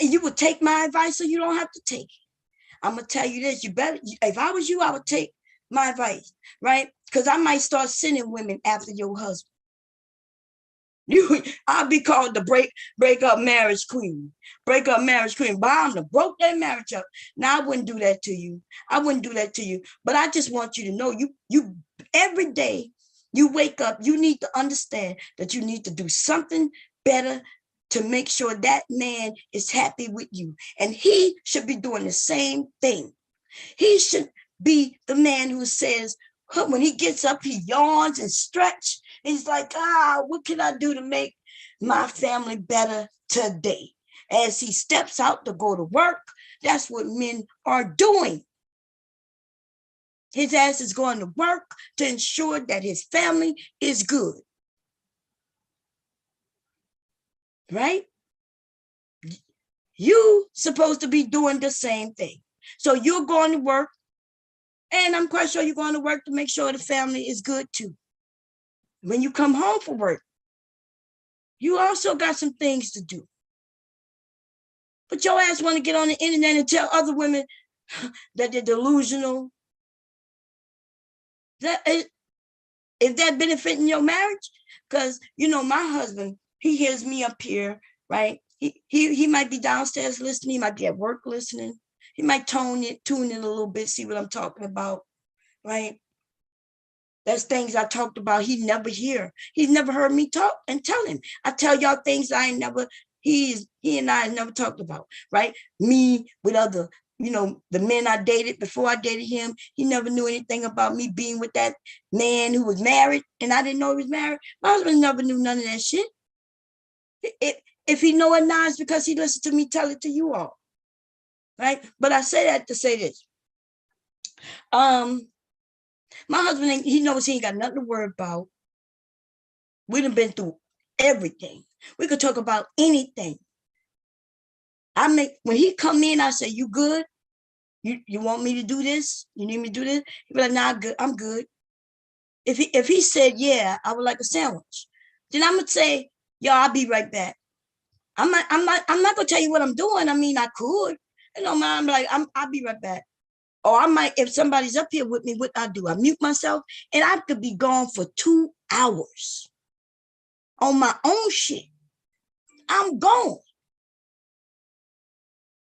And you would take my advice so you don't have to take it. I'm going to tell you this. You better, if I was you, I would take my advice, right? Because I might start sending women after your husband. I'll be called the break up marriage queen. Break up marriage queen. But I'm gonna broke that marriage up. Now, I wouldn't do that to you. I wouldn't do that to you. But I just want you to know, you every day you wake up, you need to understand that you need to do something better to make sure that man is happy with you. And he should be doing the same thing. He should be the man who says, when he gets up, he yawns and stretches. He's like, what can I do to make my family better today? As he steps out to go to work, that's what men are doing. His ass is going to work to ensure that his family is good. Right? You supposed to be doing the same thing. So you're going to work, and I'm quite sure you're going to work to make sure the family is good too. When you come home from work, you also got some things to do. But your ass want to get on the internet and tell other women that they're delusional. Is that benefiting your marriage? Because, my husband, he hears me up here, right? He might be downstairs listening. He might be at work listening. He might tune in a little bit, see what I'm talking about, right? That's things I talked about he never hear. He's never heard me talk and tell him. I tell y'all things I ain't never, he and I never talked about, right? Me with other, the men I dated before I dated him, he never knew anything about me being with that man who was married, and I didn't know he was married. My husband never knew none of that shit. If he know it now, it's because he listened to me tell it to you all. Right? But I say that to say this. My husband, he knows he ain't got nothing to worry about. We done been through everything. We could talk about anything. When he come in, I say, you good? You want me to do this? You need me to do this? He be like, nah, I'm good. If he said, yeah, I would like a sandwich, then I'm gonna say, yo, I'll be right back. I'm not gonna tell you what I'm doing. I mean, I could. I'm like, I'll be right back. Or I might, if somebody's up here with me, what I do, I mute myself, and I could be gone for 2 hours on my own shit. I'm gone.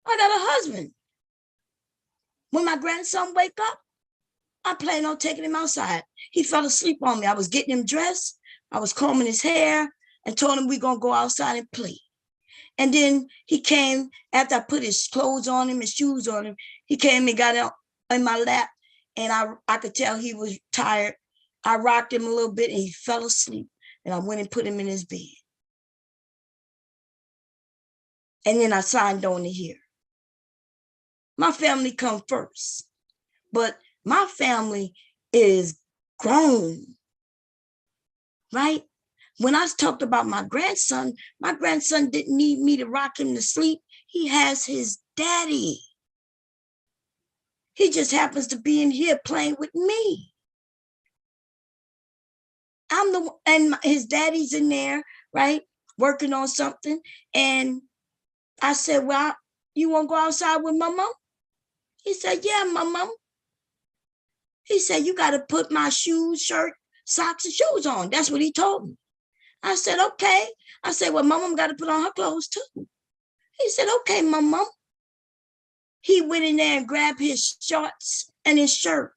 I got a husband. When my grandson wake up, I plan on taking him outside. He fell asleep on me. I was getting him dressed. I was combing his hair and told him we're going to go outside and play. And then he came after I put his clothes on him, his shoes on him. He came and got out in my lap, and I could tell he was tired. I rocked him a little bit, and he fell asleep. And I went and put him in his bed. And then I signed on to here. My family come first, but my family is grown, right? When I talked about my grandson didn't need me to rock him to sleep. He has his daddy. He just happens to be in here playing with me. And his daddy's in there, right? Working on something. And I said, well, you want to go outside with my mom? He said, yeah, my mom. He said, you got to put my shoes, shirt, socks, and shoes on. That's what he told me. I said, okay. I said, well, my mom got to put on her clothes too. He said, okay, my mom. He went in there and grabbed his shorts and his shirt.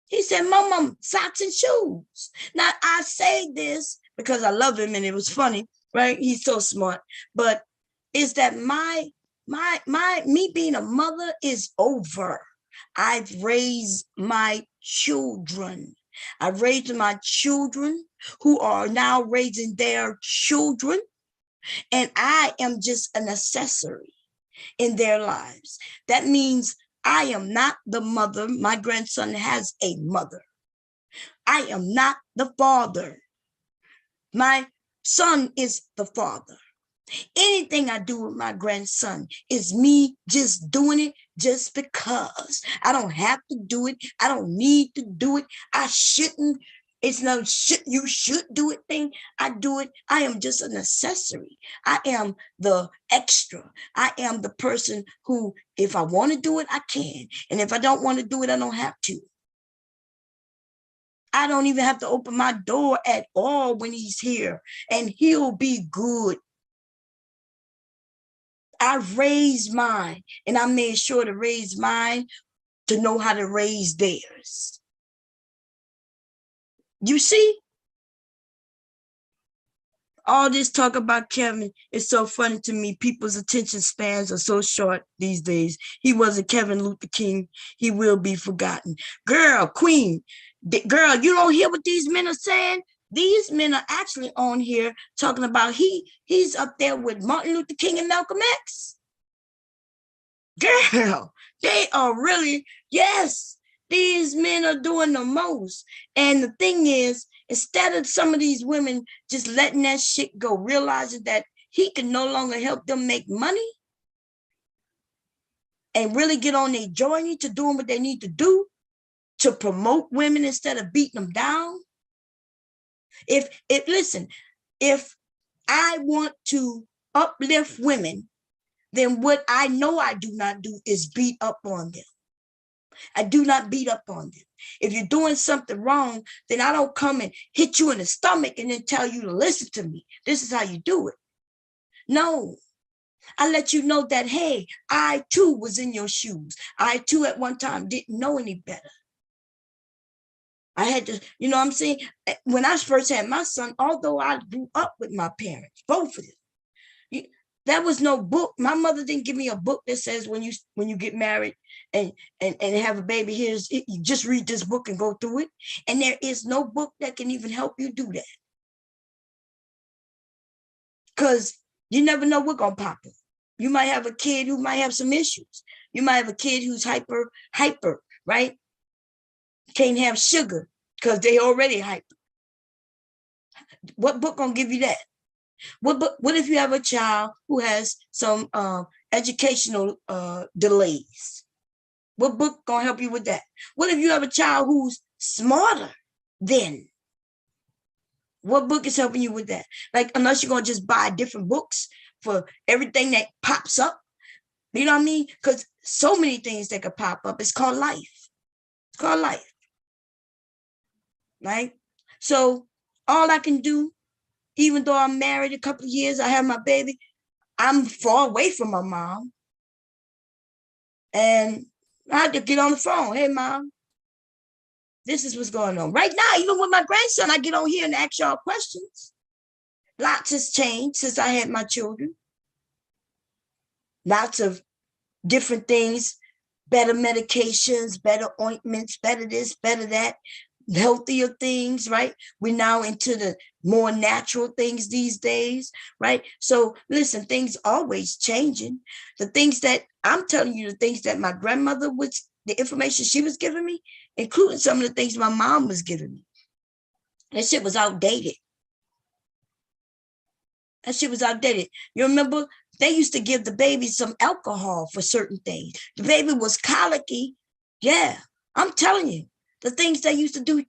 He said, mom, socks and shoes. Now, I say this because I love him and it was funny, right? He's so smart. But is that me being a mother is over. I've raised my children. I've raised my children who are now raising their children. And I am just an accessory in their lives. That means I am not the mother. My grandson has a mother. I am not the father. My son is the father. Anything I do with my grandson is me just doing it just because. I don't have to do it. I don't need to do it. I shouldn't. It's no you should do it thing. I do it. I am just an accessory. I am the extra. I am the person who, if I want to do it, I can. And if I don't want to do it, I don't have to. I don't even have to open my door at all when he's here, and he'll be good. I raised mine, and I made sure to raise mine to know how to raise theirs. You see? All this talk about Kevin is so funny to me. People's attention spans are so short these days. He wasn't Kevin Luther King. He will be forgotten. Girl, queen, girl, you don't hear what these men are saying? These men are actually on here talking about he's up there with Martin Luther King and Malcolm X. Girl, they are really, yes, these men are doing the most. And the thing is, instead of some of these women just letting that shit go, realizing that he can no longer help them make money and really get on their journey to doing what they need to do to promote women instead of beating them down. Listen, if I want to uplift women, then what I know I do not do is beat up on them. I do not beat up on them. If you're doing something wrong, then I don't come and hit you in the stomach and then tell you to listen to me. This is how you do it. No, I let you know that, hey, I too was in your shoes. I too at one time didn't know any better. I had to, you know what I'm saying? When I first had my son, although I grew up with my parents, both of them, there was no book. My mother didn't give me a book that says when you get married and have a baby, you just read this book and go through it. And there is no book that can even help you do that. because you never know what's going to pop up. You might have a kid who might have some issues. You might have a kid who's hyper, right? Can't have sugar because they already hyper. What book gonna give you that? What if you have a child who has some educational delays? What book gonna help you with that? What if you have a child who's smarter than? What book is helping you with that? Like, unless you're gonna just buy different books for everything that pops up. You know what I mean? Because so many things that could pop up. It's called life. It's called life. Right? So all I can do, even though I'm married a couple of years, I have my baby, I'm far away from my mom. And I had to get on the phone. Hey, Mom, this is what's going on. Right now, even with my grandson, I get on here and ask y'all questions. Lots has changed since I had my children. Lots of different things, better medications, better ointments, better this, better that, healthier things, right? We're now into the more natural things these days, right? So listen, things always changing. The things that I'm telling you, the things that my grandmother was, the information she was giving me, including some of the things my mom was giving me. That shit was outdated. That shit was outdated. You remember they used to give the baby some alcohol for certain things. The baby was colicky. Yeah, I'm telling you, the things they used to do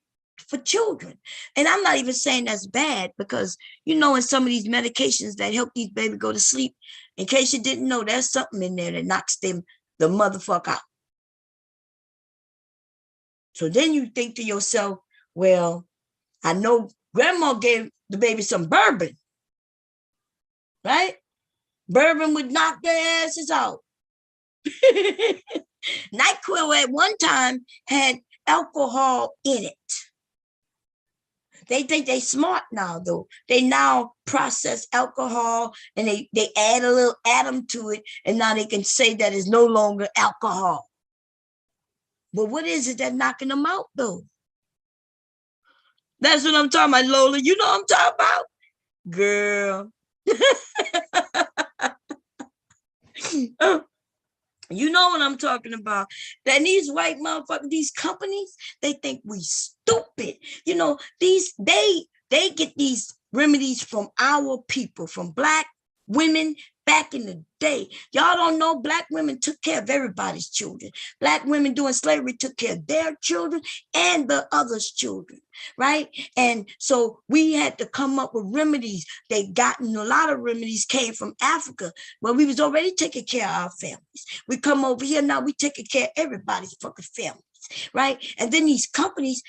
for children. And I'm not even saying that's bad because, you know, in some of these medications that help these babies go to sleep, in case you didn't know, there's something in there that knocks them the motherfucker out. So then you think to yourself, well, I know grandma gave the baby some bourbon, right? Bourbon would knock their asses out. NyQuil at one time had alcohol in it. They think they smart now, though. They now process alcohol and they add a little atom to it, and now they can say that it's no longer alcohol. But what is it that's knocking them out, though? That's what I'm talking about, Lola. You know what I'm talking about? Girl. You know what I'm talking about. That these white motherfuckers, these companies, they think we stupid. You know, they get these remedies from our people, from Black women back in the day. Y'all don't know Black women took care of everybody's children. Black women during slavery took care of their children and the others' children, right? And so we had to come up with remedies. They gotten a lot of remedies came from Africa, where we was already taking care of our families. We come over here now, we taking care of everybody's fucking families. Right. And then these companies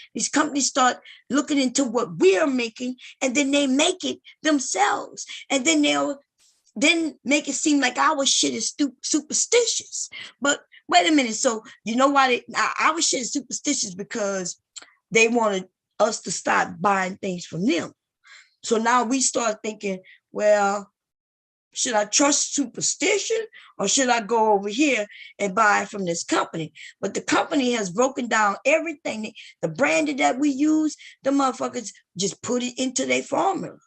start looking into what we're making, and then they make it themselves. And then they'll make it seem like our shit is superstitious. But wait a minute. So you know why our shit is superstitious? Because they wanted us to start buying things from them. So now we start thinking, well, should I trust superstition or should I go over here and buy from this company? But the company has broken down everything. The branding that we use, the motherfuckers just put it into their formula.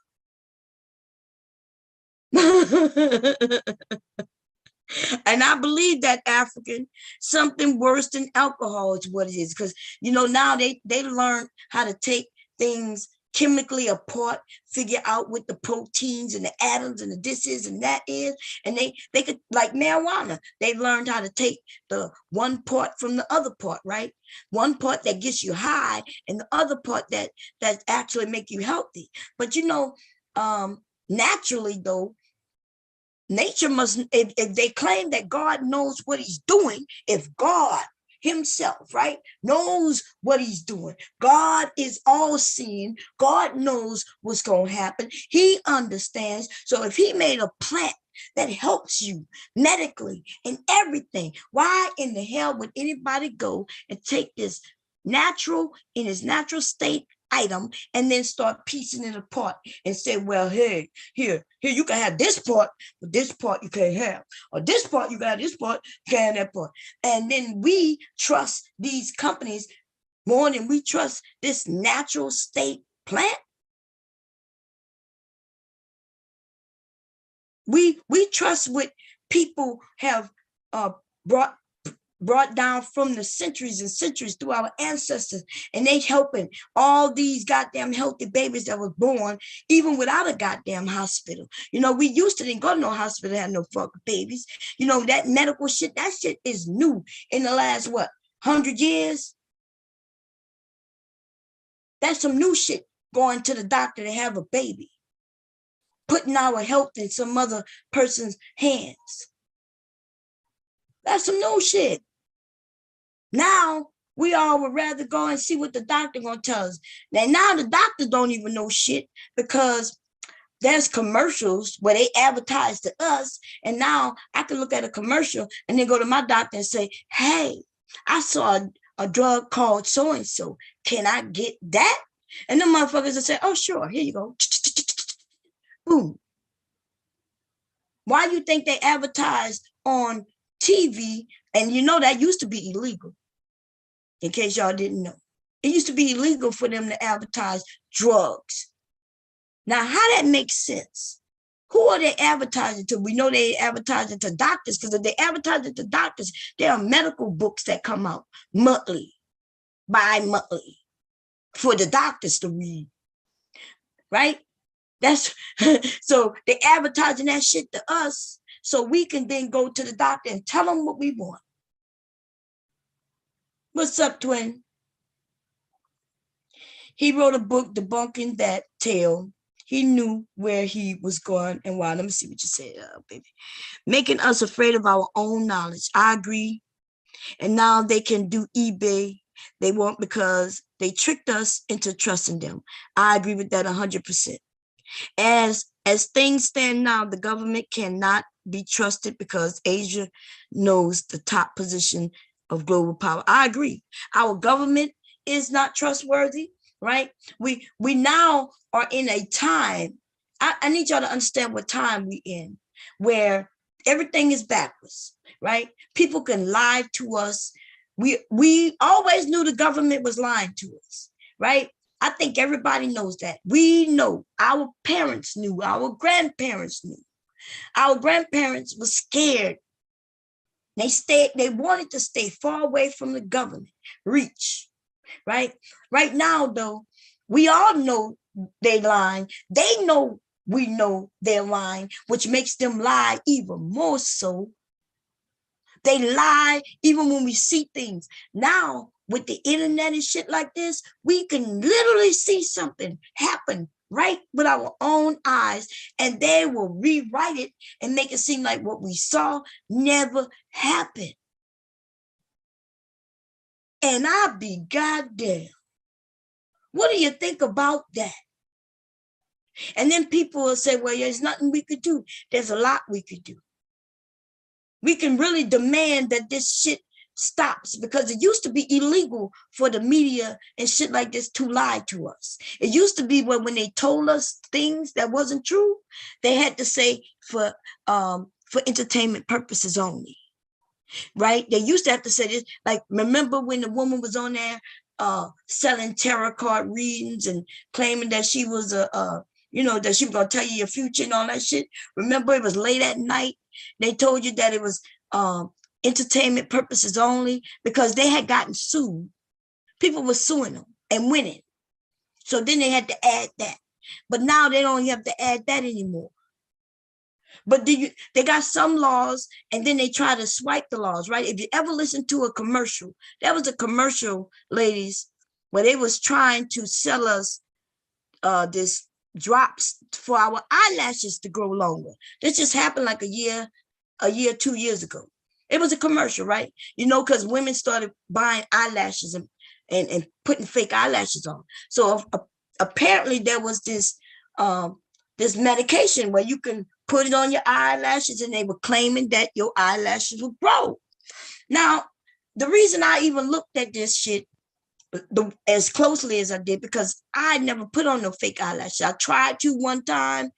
And I believe that, African, something worse than alcohol is what it is. Because, you know, now they learn how to take things chemically apart, figure out what the proteins and the atoms and the this is and that is. And they could, like marijuana, they learned how to take the one part from the other part, right? One part that gets you high and the other part that actually make you healthy. But, you know, naturally, though, nature must, if they claim that God knows what he's doing, if God himself, right, knows what he's doing, God is all seeing, God knows what's going to happen, he understands. So if he made a plant that helps you medically and everything, why in the hell would anybody go and take this natural, in its natural state item and then start piecing it apart and say, well, hey, here, you can have this part, but this part you can't have. Or this part, you got this part, you can't have that part. And then we trust these companies more than we trust this natural state plant. We trust what people have brought down from the centuries and centuries through our ancestors, and they helping all these goddamn healthy babies that was born even without a goddamn hospital. We used to didn't go to no hospital, have no fucking babies. That medical shit, that shit is new in the last 100 years. That's some new shit, going to the doctor to have a baby, putting our health in some other person's hands. That's some new shit. Now we all would rather go and see what the doctor gonna tell us. Now the doctors don't even know shit, because there's commercials where they advertise to us, and now I can look at a commercial and then go to my doctor and say, hey, I saw a drug called so and so. Can I get that? And the motherfuckers will say, oh sure, here you go. Boom. Why you think they advertise on TV? And that used to be illegal. In case y'all didn't know, it used to be illegal for them to advertise drugs. Now, how that makes sense? Who are they advertising to? We know they advertising to doctors, because if they advertising to doctors, there are medical books that come out monthly, bi-monthly, for the doctors to read, right? That's so they advertising that shit to us, so we can then go to the doctor and tell them what we want. What's up, twin? He wrote a book debunking that tale. He knew where he was going and why. Let me see what you said, baby. Making us afraid of our own knowledge. I agree. And now they can do eBay. They won't, because they tricked us into trusting them. I agree with that 100%. As things stand now, the government cannot be trusted, because Asia knows the top position of global power. I agree. Our government is not trustworthy, right? We now are in a time, I need y'all to understand what time we in, where everything is backwards, right? People can lie to us. We always knew the government was lying to us, right? I think everybody knows that. We know, our parents knew, our grandparents knew. Our grandparents were scared. They wanted to stay far away from the government reach, right? Right now, though, we all know they're lying. They know we know they're lying, which makes them lie even more so. They lie even when we see things. Now, with the internet and shit like this, we can literally see something happen right with our own eyes, and they will rewrite it and make it seem like what we saw never happened. And I'll be goddamn. What do you think about that? And then people will say, well, there's nothing we could do. There's a lot we could do. We can really demand that this shit stops, because it used to be illegal for the media and shit like this to lie to us. It used to be when they told us things that wasn't true, they had to say for entertainment purposes only, right? They used to have to say this, like, remember when the woman was on there selling tarot card readings and claiming that she was that she was gonna tell you your future and all that shit? Remember, it was late at night. They told you that it was entertainment purposes only, because they had gotten sued. People were suing them and winning. So then they had to add that. But now they don't have to add that anymore. But they got some laws, and then they try to swipe the laws, right? If you ever listen to a commercial, that was a commercial, ladies, where they was trying to sell us this drops for our eyelashes to grow longer. This just happened like a year, 2 years ago. It was a commercial, right? Because women started buying eyelashes and putting fake eyelashes on. So apparently there was this medication where you can put it on your eyelashes, and they were claiming that your eyelashes would grow. Now, the reason I even looked at this shit as closely as I did, because I never put on no fake eyelashes. I tried to one time,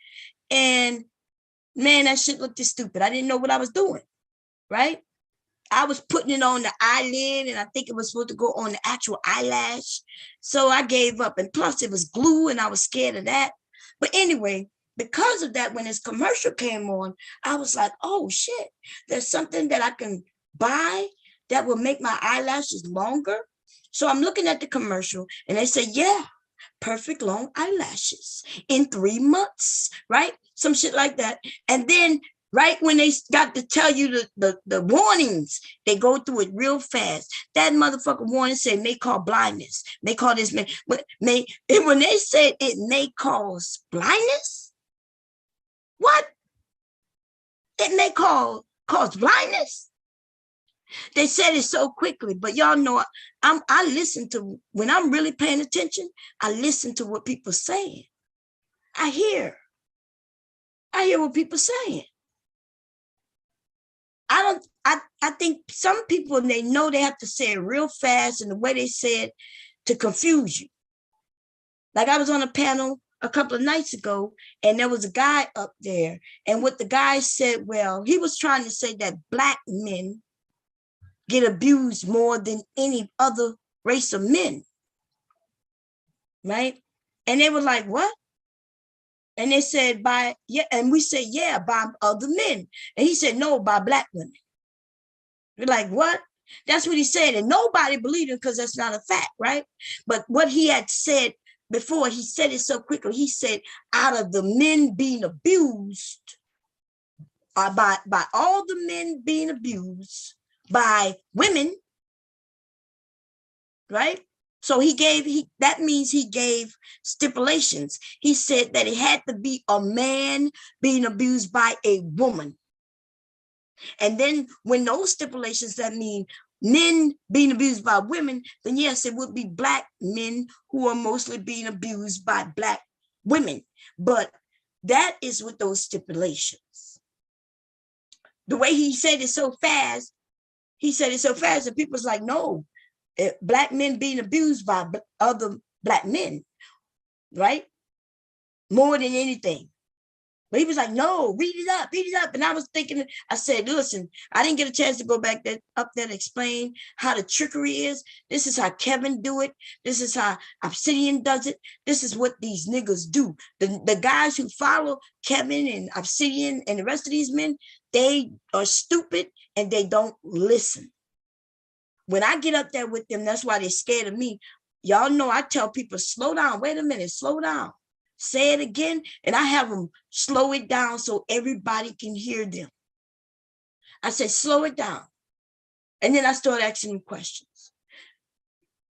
and man, that shit looked stupid. I didn't know what I was doing, right? I was putting it on the eyelid, and I think it was supposed to go on the actual eyelash. So I gave up, and plus it was glue, and I was scared of that. But anyway, because of that, when this commercial came on, I was like, oh shit, there's something that I can buy that will make my eyelashes longer. So I'm looking at the commercial and they say, yeah, perfect long eyelashes in 3 months, right? Some shit like that. And then right when they got to tell you the warnings, they go through it real fast. That motherfucker warning said may cause blindness, may cause this, may when they said it may cause blindness, what? It may cause blindness. They said it so quickly, but y'all know I listen to, when I'm really paying attention, I listen to what people saying. I hear what people saying. I think some people, they know they have to say it real fast, and the way they say it to confuse you. Like I was on a panel a couple of nights ago, and there was a guy up there, and what the guy said, well, he was trying to say that Black men get abused more than any other race of men, right? And they were like, what? And they said, by, yeah, and we said, yeah, by other men. And he said, no, by Black women. We're like, what? That's what he said. And nobody believed him because that's not a fact, right? But what he had said before, he said it so quickly. He said, out of the men being abused, by all the men being abused by women, right? So that means he gave stipulations. He said that it had to be a man being abused by a woman. And then when those stipulations, that mean men being abused by women, then yes, it would be Black men who are mostly being abused by Black women. But that is with those stipulations. The way he said it so fast, that people's like, no, Black men being abused by other Black men, right? More than anything. But he was like, no, read it up. And I was thinking, I said, listen, I didn't get a chance to go back up there to explain how the trickery is. This is how Kevin do it. This is how Obsidian does it. This is what these niggas do. The guys who follow Kevin and Obsidian and the rest of these men, they are stupid and they don't listen. When I get up there with them, that's why they're scared of me. Y'all know I tell people, slow down, wait a minute, slow down. Say it again, and I have them slow it down so everybody can hear them. I said, slow it down. And then I started asking them questions.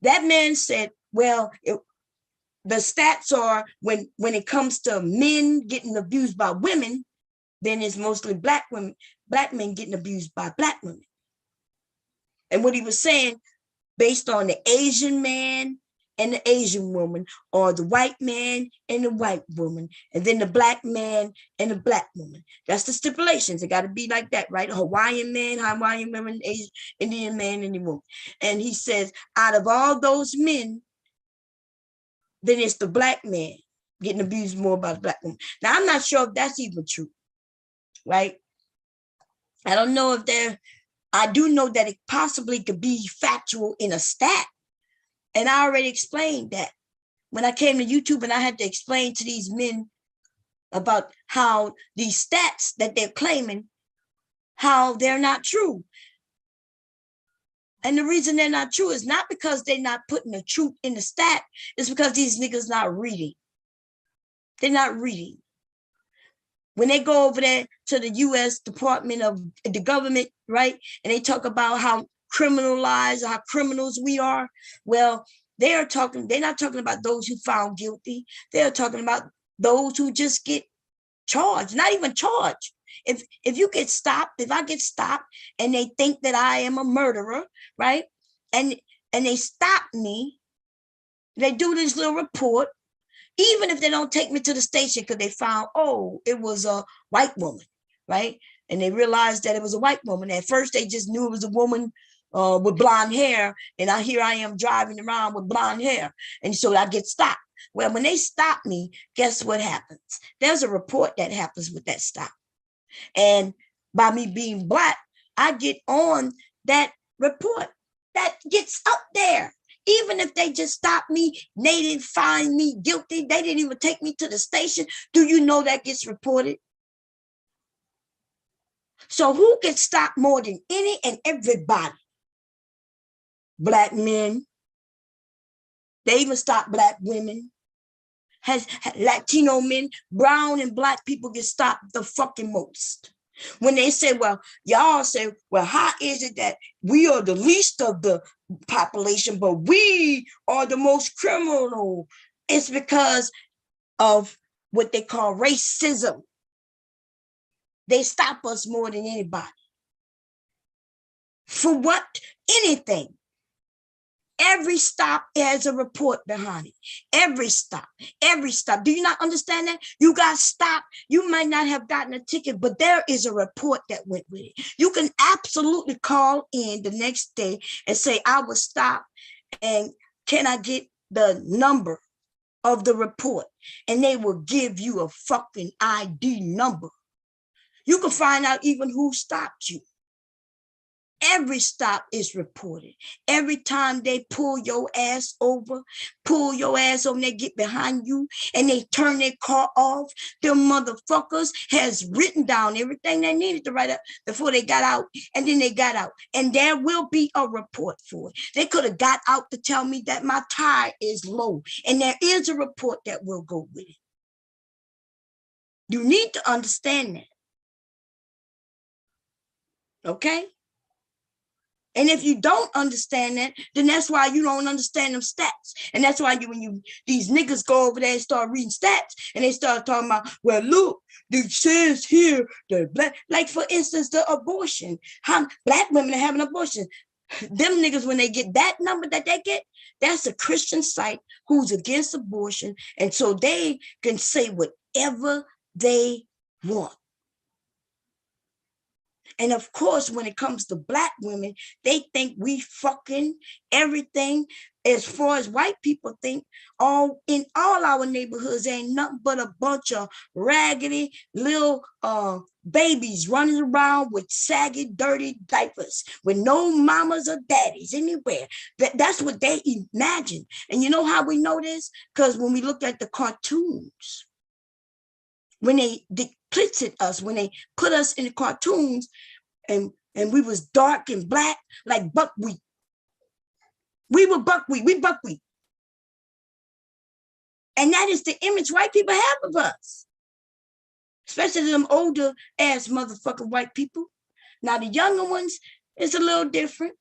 That man said, well, the stats are when it comes to men getting abused by women, then it's mostly Black men getting abused by Black women. And what he was saying, based on the Asian man and the Asian woman, or the white man and the white woman, and then the Black man and the Black woman. That's the stipulations. It got to be like that, right? Hawaiian man, Hawaiian woman, Asian, Indian man, Indian woman. And he says, out of all those men, then it's the Black man getting abused more by the Black woman. Now, I'm not sure if that's even true, right? I don't know if I do know that it possibly could be factual in a stat. And I already explained that when I came to YouTube, and I had to explain to these men about how these stats that they're claiming, how they're not true. And the reason they're not true is not because they're not putting the truth in the stat, it's because these niggas not reading. They're not reading. When they go over there to the U.S. Department of the government, right, and they talk about how criminalized or how criminals we are, well, they're not talking about those who found guilty. They're talking about those who just get charged, not even charged. If you get stopped, if I get stopped and they think that I am a murderer, right, and they stop me, they do this little report, even if they don't take me to the station because they found, oh, it was a white woman, right? And they realized that it was a white woman. At first, they just knew it was a woman with blonde hair. And here I am driving around with blonde hair. And so I get stopped. Well, when they stop me, guess what happens? There's a report that happens with that stop. And by me being Black, I get on that report. That gets up there. Even if they just stopped me, they didn't find me guilty, they didn't even take me to the station, do you know that gets reported? So who gets stopped more than any and everybody? Black men. They even stop Black women. Has Latino men, brown and Black people get stopped the fucking most. When they say, well, y'all say, well, how is it that we are the least of the population, but we are the most criminal? It's because of what they call racism. They stop us more than anybody. For what? Anything. Every stop has a report behind it. Every stop, every stop. Do you not understand that? You got stopped. You might not have gotten a ticket, but there is a report that went with it. You can absolutely call in the next day and say, I was stopped, and can I get the number of the report? And they will give you a fucking ID number. You can find out even who stopped you. Every stop is reported. Every time they pull your ass over, they get behind you and they turn their car off, them motherfuckers has written down everything they needed to write up before they got out, and then they got out. And there will be a report for it. They could have got out to tell me that my tire is low, and there is a report that will go with it. You need to understand that. Okay? And if you don't understand that, then that's why you don't understand them stats. And that's why these niggas go over there and start reading stats, and they start talking about, well, look, it says here that Black, like for instance, the abortion, how Black women are having abortion. Them niggas, when they get that number that they get, that's a Christian site who's against abortion. And so they can say whatever they want. And of course, when it comes to Black women, they think we fucking everything. As far as white people think, in all our neighborhoods ain't nothing but a bunch of raggedy little babies running around with saggy, dirty diapers with no mamas or daddies anywhere. That's what they imagine. And you know how we know this? Because when we look at the cartoons, when they depicted us, when they put us in the cartoons, and we was dark and Black like buckwheat. We were buckwheat. We buckwheat. And that is the image white people have of us. Especially them older ass motherfucking white people. Now the younger ones, it's a little different.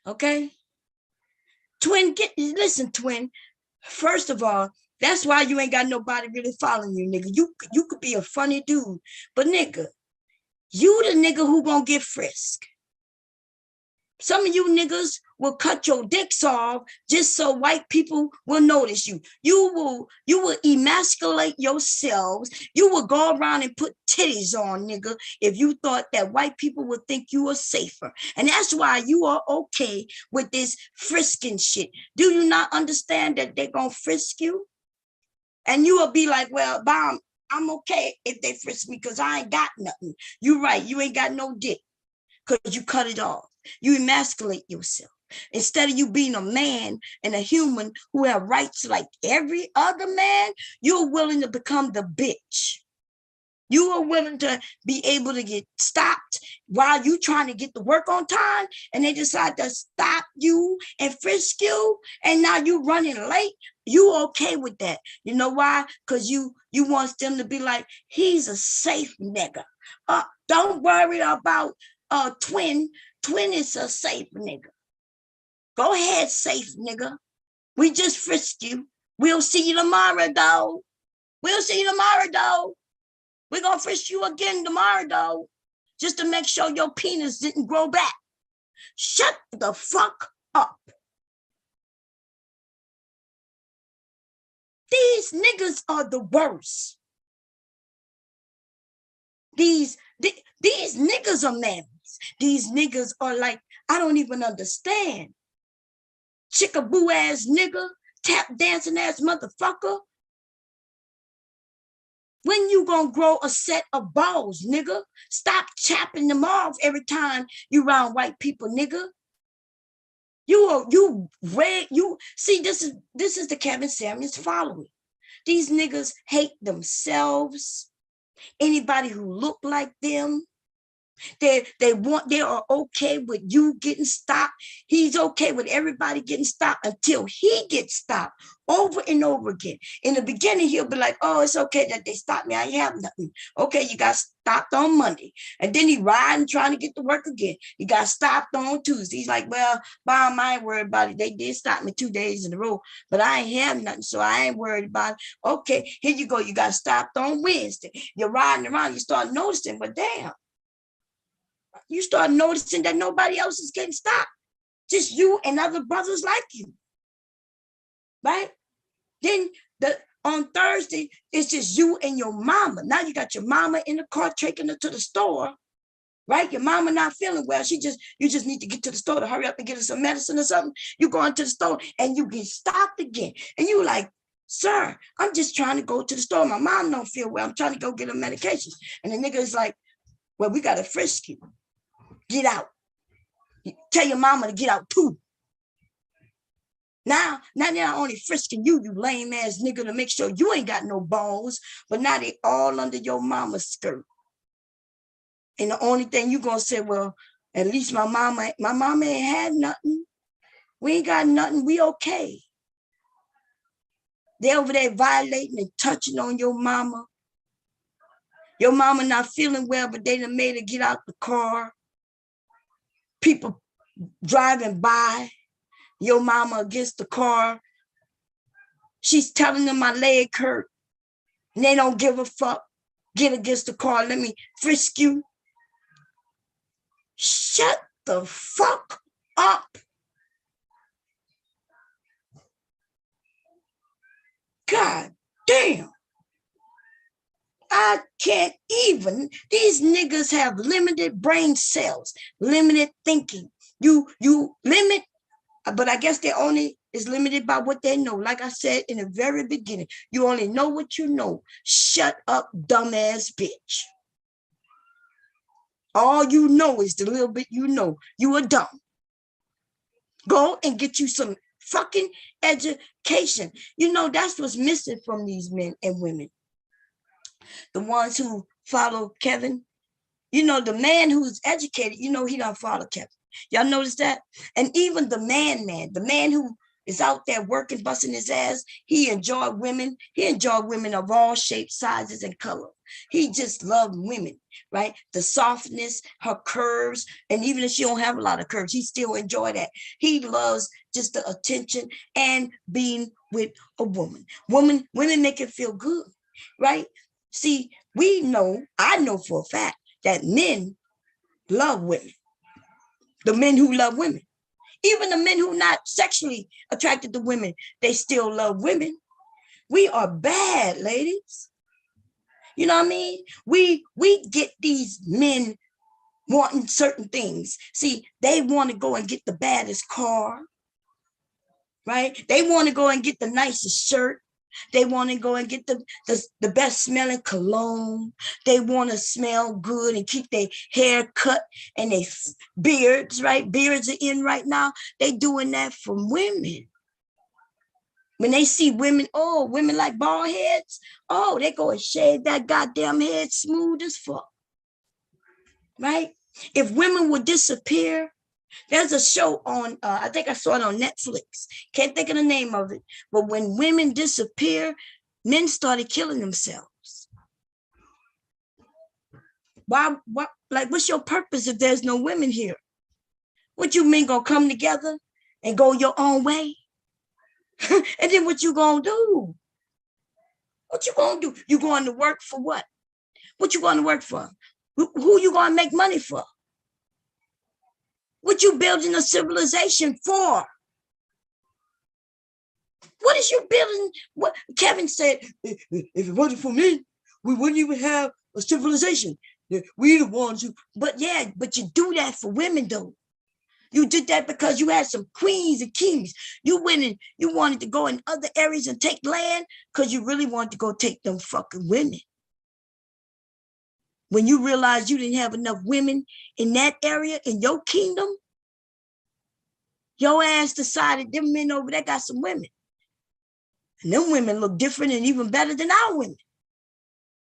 Okay? Twin, listen, twin. First of all, that's why you ain't got nobody really following you, nigga. You could be a funny dude, but nigga, you the nigga who gonna get frisked. Some of you niggas will cut your dicks off just so white people will notice you. You will emasculate yourselves. You will go around and put titties on, nigga, if you thought that white people would think you were safer. And that's why you are okay with this frisking shit. Do you not understand that they're gonna frisk you? And you will be like, well, Bomb, I'm okay if they frisk me because I ain't got nothing. You right, you ain't got no dick because you cut it off. You emasculate yourself. Instead of you being a man and a human who have rights like every other man, you're willing to become the bitch. You are willing to be able to get stopped while you trying to get to work on time, and they decide to stop you and frisk you, and now you running late. You okay with that? You know why? Because you want them to be like, he's a safe nigga. Don't worry about Twin. Twin is a safe nigga. Go ahead, safe nigga. We just frisked you. We'll see you tomorrow, though. We'll see you tomorrow, though. We're going to frisk you again tomorrow, though, just to make sure your penis didn't grow back. Shut the fuck up. These niggas are the worst. These niggas are mammies. These niggas are like, I don't even understand. Chickaboo ass nigga, tap dancing ass motherfucker. When you gonna grow a set of balls, nigga? Stop chopping them off every time you around white people, nigga. You see, this is the Kevin Samuels following. These niggas hate themselves. Anybody who look like them. They are okay with you getting stopped. He's okay with everybody getting stopped until he gets stopped over and over again. In the beginning, he'll be like, oh, it's okay that they stopped me. I ain't have nothing. Okay, you got stopped on Monday. And then he riding, trying to get to work again. He got stopped on Tuesday. He's like, well, Mom, I ain't worried about it. They did stop me 2 days in a row, but I ain't have nothing, so I ain't worried about it. Okay, here you go. You got stopped on Wednesday. You're riding around. You start noticing, but damn. You start noticing that nobody else is getting stopped. Just you and other brothers like you. Right? Then on Thursday, it's just you and your mama. Now you got your mama in the car taking her to the store. Right? Your mama not feeling well. You just need to get to the store to hurry up and get her some medicine or something. You go into the store and you get stopped again. And you like, sir, I'm just trying to go to the store. My mom don't feel well. I'm trying to go get her medications. And the nigga is like, well, we got to frisk you. Get out. Tell your mama to get out too. Now they're not only frisking you, you lame ass nigga, to make sure you ain't got no balls, but now they all under your mama's skirt. And the only thing you gonna say, well, at least my mama ain't had nothing. We ain't got nothing. We okay. They over there violating and touching on your mama. Your mama not feeling well, but they done made her get out the car. People driving by, your mama against the car. She's telling them my leg hurt. And they don't give a fuck. Get against the car. Let me frisk you. Shut the fuck up. God damn. I can't even. These niggas have limited brain cells, limited thinking. You limit, but I guess they only is limited by what they know. Like I said in the very beginning, you only know what you know. Shut up, dumbass bitch. All you know is the little bit you know. You are dumb. Go and get you some fucking education. You know, that's what's missing from these men and women. The ones who follow Kevin. You know, the man who's educated, you know, he don't follow Kevin. Y'all notice that? And even the man who is out there working, busting his ass, he enjoy women. He enjoy women of all shapes, sizes, and color. He just loved women, right? The softness, her curves, and even if she don't have a lot of curves, he still enjoy that. He loves just the attention and being with a woman. Women make it feel good, right? See, I know for a fact that men love women. The men who love women. Even the men who not sexually attracted to women, they still love women. We are bad, ladies. You know what I mean? We get these men wanting certain things. See, they want to go and get the baddest car, right? They want to go and get the nicest shirt. They want to go and get the best smelling cologne. They want to smell good and keep their hair cut and their beards, right? Beards are in right now. They doing that for women. When they see women, oh, women like bald heads, oh, they go and shave that goddamn head smooth as fuck, right? If women would disappear, there's a show on, I think I saw it on Netflix. Can't think of the name of it. But when women disappear, men started killing themselves. Why? Like, what's your purpose if there's no women here? What you mean gonna come together and go your own way? And then what you gonna do? What you gonna do? You going to work for what? What you going to work for? Who you gonna make money for? What you building a civilization for? What is you building? What Kevin said, if it wasn't for me, we wouldn't even have a civilization. We the ones who, but you do that for women though. You did that because you had some queens and kings. You went and you wanted to go in other areas and take land because you really wanted to go take them fucking women. When you realize you didn't have enough women in that area, in your kingdom, your ass decided them men over there got some women. And them women look different and even better than our women.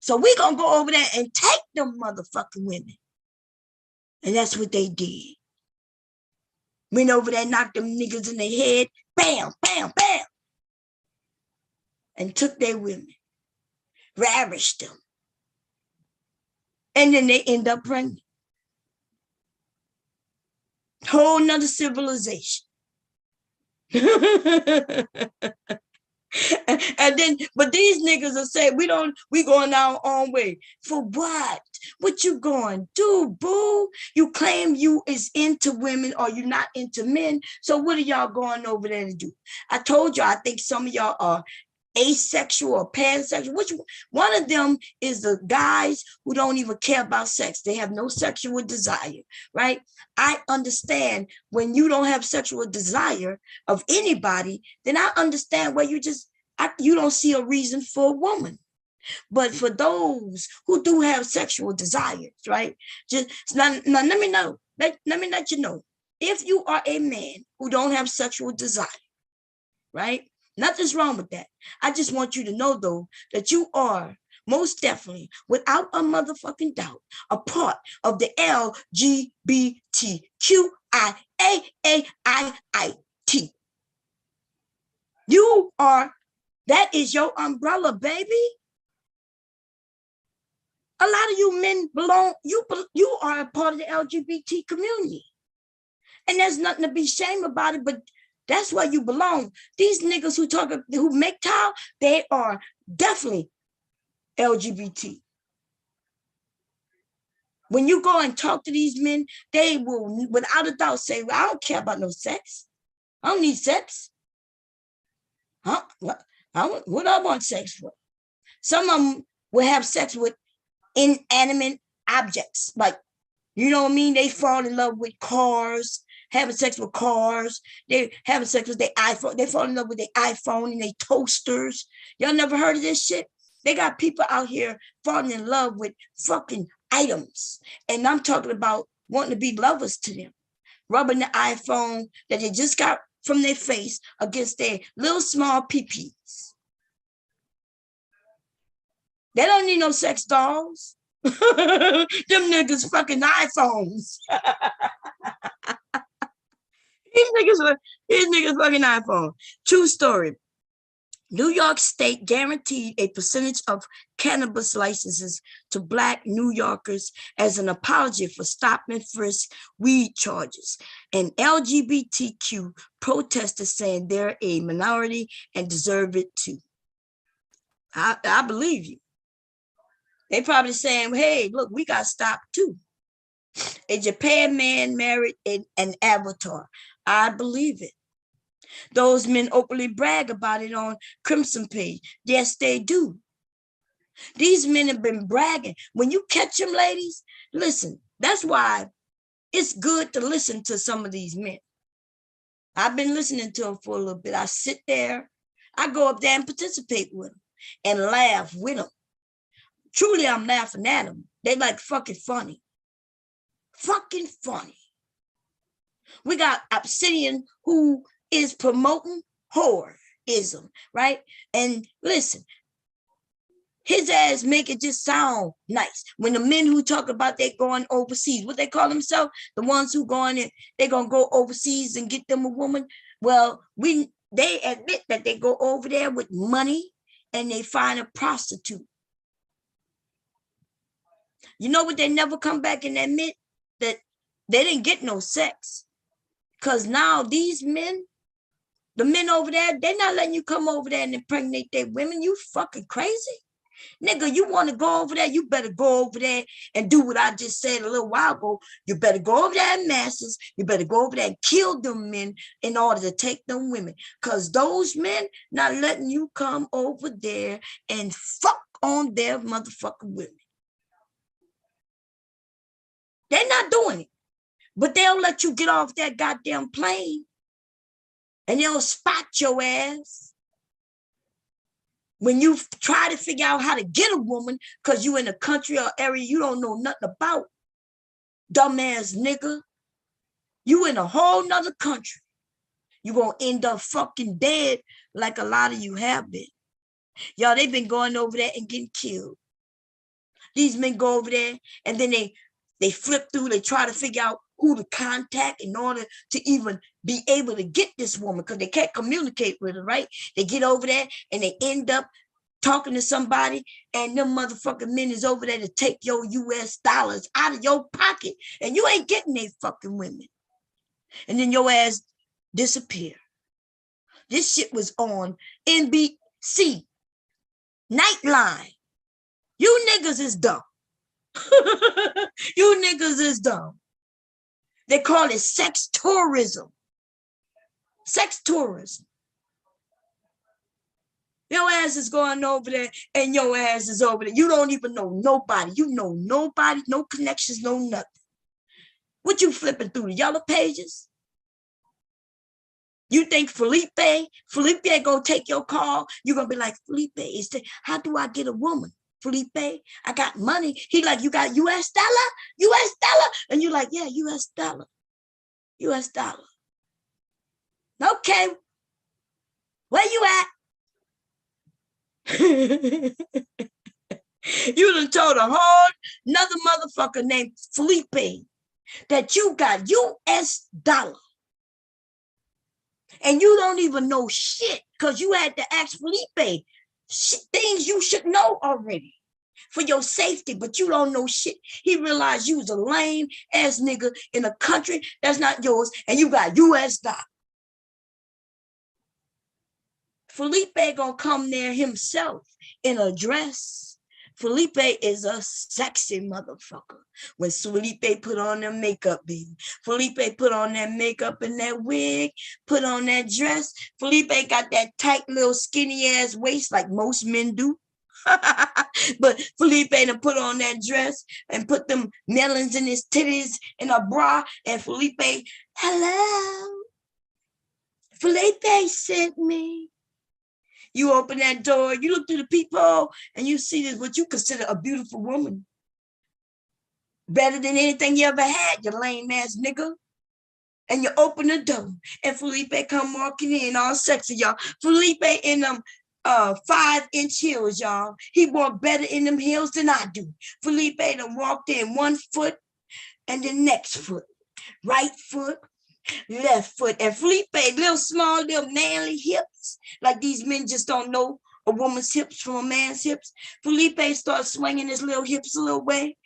So we gonna go over there and take them motherfucking women. And that's what they did. Went over there, knocked them niggas in the head, bam, bam, bam. And took their women, ravished them. And then they end up pregnant. Whole nother civilization. And then, but these niggas will say, we going our own way. For what? What you going to do, boo? You claim you is into women or you not into men. So what are y'all going over there to do? I told you, I think some of y'all are asexual or pansexual. Which one of them is the guys who don't even care about sex. They have no sexual desire, right? I understand when you don't have sexual desire of anybody, then I understand where you don't see a reason for a woman. But for those who do have sexual desires, right? Just now let me know. Let me let you know. If you are a man who don't have sexual desire, right? Nothing's wrong with that. I just want you to know, though, that you are most definitely, without a motherfucking doubt, a part of the LGBTQIAAIIT. You are, that is your umbrella, baby. A lot of you men belong, you are a part of the LGBT community. And there's nothing to be ashamed about it, but that's where you belong. These niggas who make tile, they are definitely LGBT. When you go and talk to these men, they will, without a doubt, say, well, I don't care about no sex. I don't need sex. Huh? What I want sex for? Some of them will have sex with inanimate objects. Like, you know what I mean? They fall in love with cars, having sex with cars. They having sex with their iPhone. They fall in love with their iPhone and their toasters. Y'all never heard of this shit? They got people out here falling in love with fucking items. And I'm talking about wanting to be lovers to them. Rubbing the iPhone that they just got from their face against their little small peepees. They don't need no sex dolls. Them niggas fucking iPhones. These niggas fucking iPhone. True story. New York State guaranteed a percentage of cannabis licenses to Black New Yorkers as an apology for stop and frisk weed charges. And LGBTQ protesters saying they're a minority and deserve it too. I believe you. They probably saying, hey, look, we got stopped too. A Japan man married an avatar. I believe it. Those men openly brag about it on Crimson Page. Yes, they do. These men have been bragging. When you catch them, ladies, listen, that's why it's good to listen to some of these men. I've been listening to them for a little bit. I sit there, I go up there and participate with them and laugh with them. Truly, I'm laughing at them. They like fucking funny. Fucking funny. We got Obsidian who is promoting whoreism, right? And listen, his ass make it just sound nice. When the men who talk about they going overseas, what they call themselves, the ones who going in, they gonna go overseas and get them a woman. Well, they admit that they go over there with money and they find a prostitute. You know what? They never come back and admit that they didn't get no sex. Because now these men, the men over there, they're not letting you come over there and impregnate their women. You fucking crazy. Nigga, you want to go over there, you better go over there and do what I just said a little while ago. You better go over there in masses. You better go over there and kill them men in order to take them women. Because those men not letting you come over there and fuck on their motherfucking women. They're not doing it. But they'll let you get off that goddamn plane and they'll spot your ass. When you try to figure out how to get a woman because you in a country or area you don't know nothing about, dumbass nigga, you in a whole nother country. You're going to end up fucking dead like a lot of you have been. Y'all, they've been going over there and getting killed. These men go over there and then they flip through, they try to figure out who to contact in order to even be able to get this woman because they can't communicate with her, right? They get over there and they end up talking to somebody and them motherfucking men is over there to take your US dollars out of your pocket and you ain't getting they fucking women. And then your ass disappear. This shit was on NBC, Nightline. You niggas is dumb. You niggas is dumb. They call it sex tourism. Sex tourism. Your ass is going over there and your ass is over there. You don't even know nobody. You know nobody, no connections, no nothing. What you flipping through, the yellow pages? You think Felipe gonna take your call? You're gonna be like, Felipe, how do I get a woman? Felipe, I got money. He like, you got US dollar? US dollar? And you like, yeah, US dollar. US dollar. Okay. Where you at? You done told a whole another motherfucker named Felipe that you got US dollar. And you don't even know shit because you had to ask Felipe things you should know already for your safety, but you don't know shit. He realized you was a lame ass nigga in a country that's not yours and you got US dollar. Felipe gonna come there himself in a dress. Felipe is a sexy motherfucker. When Felipe put on that makeup, baby. Felipe put on that makeup and that wig, put on that dress. Felipe got that tight little skinny ass waist like most men do. But Felipe done put on that dress and put them melons in his titties in a bra. And Felipe, hello. Felipe sent me. You open that door, you look through the peephole, and you see this, what you consider a beautiful woman. Better than anything you ever had, you lame ass nigga. And you open the door, and Felipe come walking in all sexy, y'all. Felipe in them 5-inch heels, y'all. He walked better in them heels than I do. Felipe done walked in 1 foot and the next foot. Right foot, left foot. And Felipe, little small, little manly hips. Like these men just don't know a woman's hips from a man's hips. Felipe starts swinging his little hips a little way,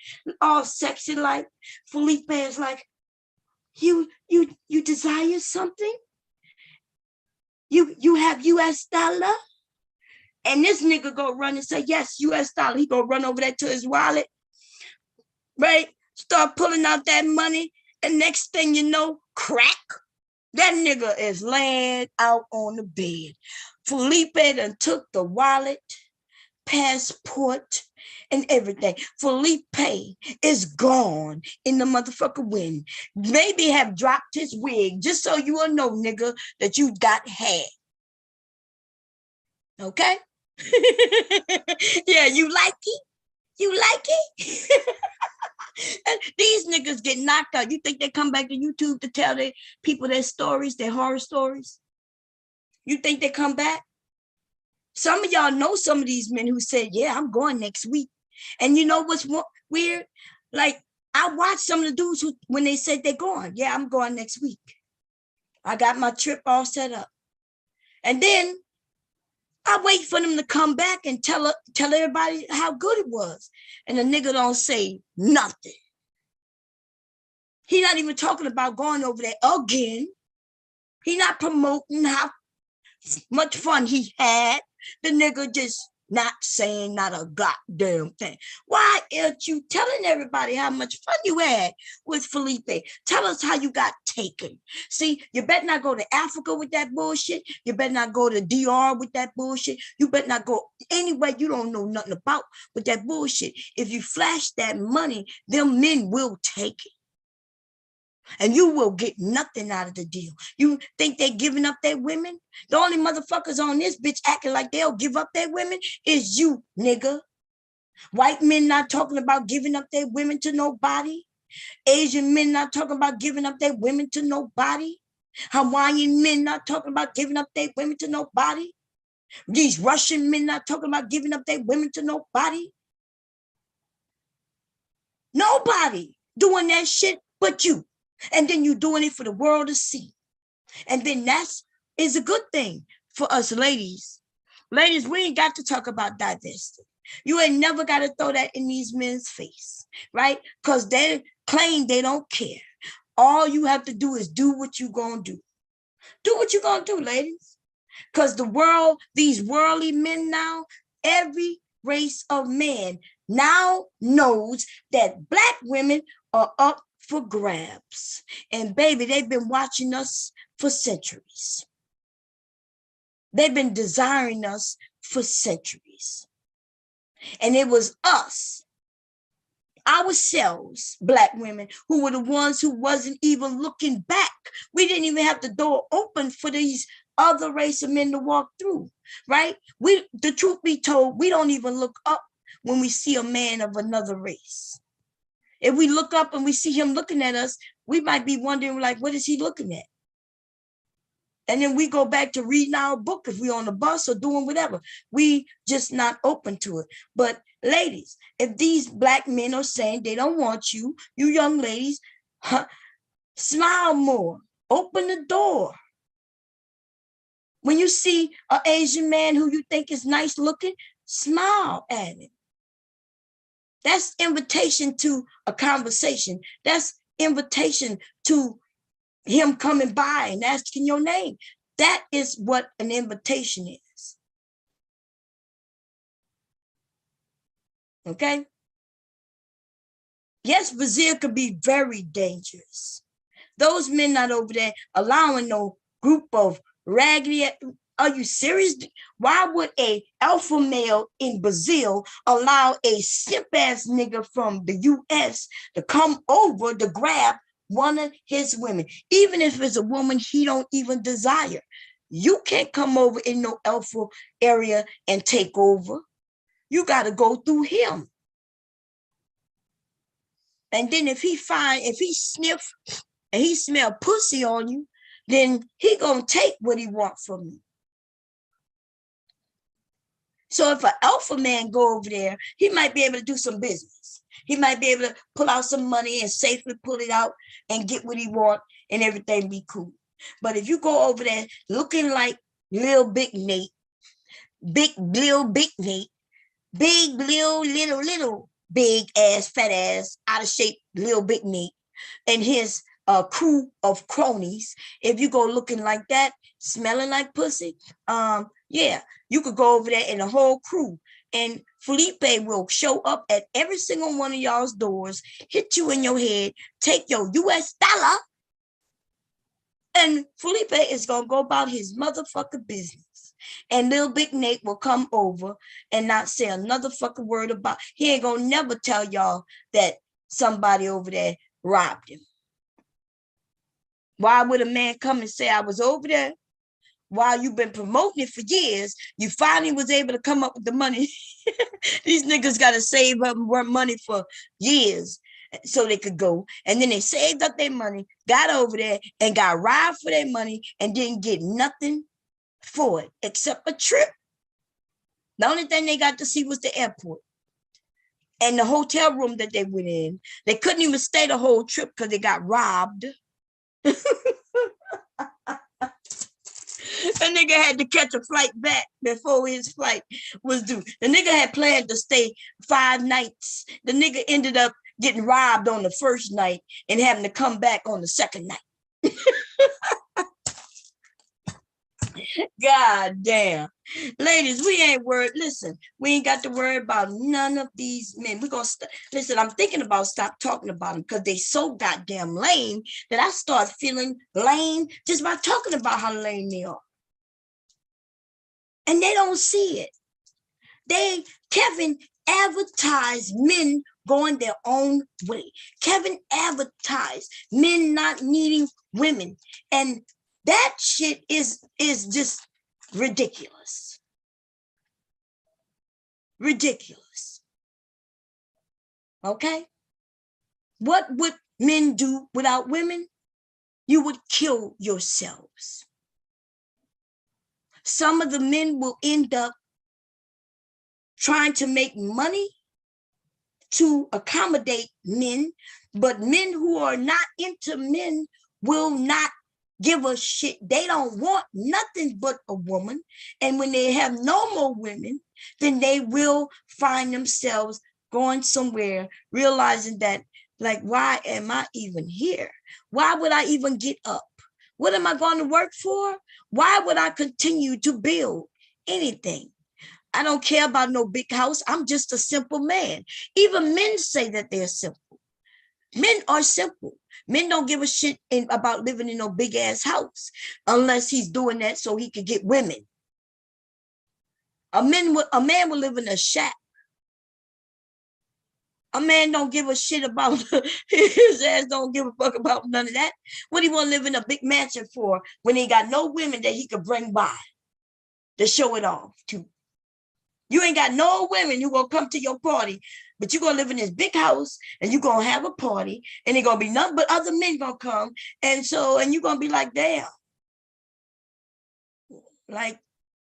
all sexy like. Felipe is like, you desire something? You have US dollar? And this nigga go run and say, yes, US dollar. He go run over there to his wallet, right? Start pulling out that money. And next thing you know, crack. That nigga is laying out on the bed. Felipe done took the wallet, passport, and everything. Felipe is gone in the motherfucker wind. Maybe have dropped his wig just so you will know, nigga, that you got hair. Okay? Yeah, you like it? You like it? These niggas get knocked out. You think they come back to YouTube to tell their people their stories, their horror stories? You think they come back? Some of y'all know some of these men who said, yeah, I'm going next week. And you know what's weird? Like, I watched some of the dudes who, when they said they're going, yeah, I'm going next week. I got my trip all set up. And then I wait for them to come back and tell everybody how good it was. And the nigga don't say nothing. He not even talking about going over there again. He not promoting how much fun he had. The nigga just not saying not a goddamn thing. Why aren't you telling everybody how much fun you had with Felipe? Tell us how you got taken. See, you better not go to Africa with that bullshit. You better not go to DR with that bullshit. You better not go anywhere you don't know nothing about with that bullshit. If you flash that money, them men will take it. And you will get nothing out of the deal. You think they're giving up their women? The only motherfuckers on this bitch acting like they'll give up their women is you, nigga. White men not talking about giving up their women to nobody. Asian men not talking about giving up their women to nobody. Hawaiian men not talking about giving up their women to nobody. These Russian men not talking about giving up their women to nobody. Nobody doing that shit but you. And then you doing it for the world to see. And then is a good thing for us ladies. Ladies, we ain't got to talk about diversity. You ain't never got to throw that in these men's face, right? Because they claim they don't care. All you have to do is do what you gonna do. Do what you gonna do, ladies. Because the world, these worldly men now, every race of man now knows that Black women are up for grabs. And baby, they've been watching us for centuries. They've been desiring us for centuries. And it was us, ourselves, Black women, who were the ones who wasn't even looking back. We didn't even have the door open for these other race of men to walk through, right? The truth be told, we don't even look up when we see a man of another race. If we look up and we see him looking at us, we might be wondering, like, what is he looking at? And then we go back to reading our book if we're on the bus or doing whatever. We just not open to it. But ladies, if these Black men are saying they don't want you, you young ladies, smile more, open the door. When you see an Asian man who you think is nice looking, smile at him. That's invitation to a conversation. That's invitation to him coming by and asking your name. That is what an invitation is. Okay? Yes, Brazil could be very dangerous. Those men not over there allowing no group of raggedy. Are you serious? Why would a alpha male in Brazil allow a simp ass nigga from the US to come over to grab one of his women, even if it's a woman he don't even desire? You can't come over in no alpha area and take over. You got to go through him. And then if he sniff and he smell pussy on you, then he gonna take what he want from you. So if an alpha man go over there, he might be able to do some business. He might be able to pull out some money and safely pull it out and get what he want and everything be cool. But if you go over there looking like Lil Big Nate, big Lil Big Nate, big little big ass, fat ass, out of shape Lil Big Nate, and his crew of cronies, if you go looking like that, smelling like pussy, yeah, you could go over there in a whole crew, and Felipe will show up at every single one of y'all's doors, hit you in your head, take your US dollar, and Felipe is gonna go about his motherfucking business. And Lil Big Nate will come over and not say another fucking word about. He ain't gonna never tell y'all that somebody over there robbed him. Why would a man come and say, I was over there while you've been promoting it for years? You finally was able to come up with the money. These niggas got to save up money for years so they could go. And then they saved up their money, got over there and got robbed for their money and didn't get nothing for it except a trip. The only thing they got to see was the airport and the hotel room that they went in. They couldn't even stay the whole trip because they got robbed. The nigga had to catch a flight back before his flight was due. The nigga had planned to stay 5 nights. The nigga ended up getting robbed on the first night and having to come back on the second night. God damn. Ladies, we ain't worried. Listen, we ain't got to worry about none of these men. We're going to listen, I'm thinking about stop talking about them because they so goddamn lame that I start feeling lame just by talking about how lame they are. And they don't see it. Kevin advertised men going their own way. Kevin advertised men not needing women. And that shit is just ridiculous. Ridiculous. Okay? What would men do without women? You would kill yourselves. Some of the men will end up trying to make money to accommodate men, but men who are not into men will not give a shit. They don't want nothing but a woman. And when they have no more women, then they will find themselves going somewhere, realizing that, like, why am I even here? Why would I even get up? What am I going to work for? Why would I continue to build anything? I don't care about no big house. I'm just a simple man. Even men say that they're simple. Men are simple. Men don't give a shit about living in no big ass house unless he's doing that so he could get women. A man will live in a shack. A man don't give a shit about his ass. Don't give a fuck about none of that. What he want to live in a big mansion for when he got no women that he could bring by to show it off to? You ain't got no women who gonna come to your party, but you're gonna live in this big house and you're gonna have a party and it gonna be nothing but other men gonna come. And you're gonna be like, damn, like,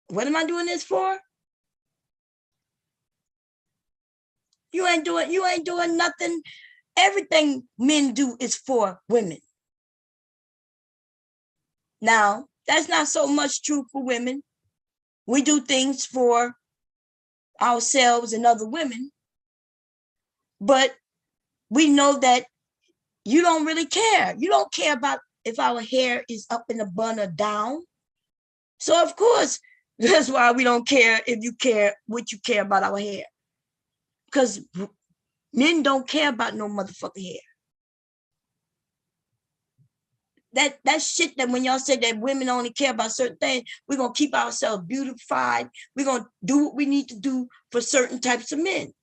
what am I doing this for? You ain't doing nothing. Everything men do is for women. Now, that's not so much true for women. We do things for ourselves and other women, but we know that you don't really care. You don't care about if our hair is up in a bun or down. So of course, that's why we don't care if you care what you care about our hair. Because men don't care about no motherfucking hair. That shit that when y'all say that women only care about certain things, we're going to keep ourselves beautified. We're going to do what we need to do for certain types of men.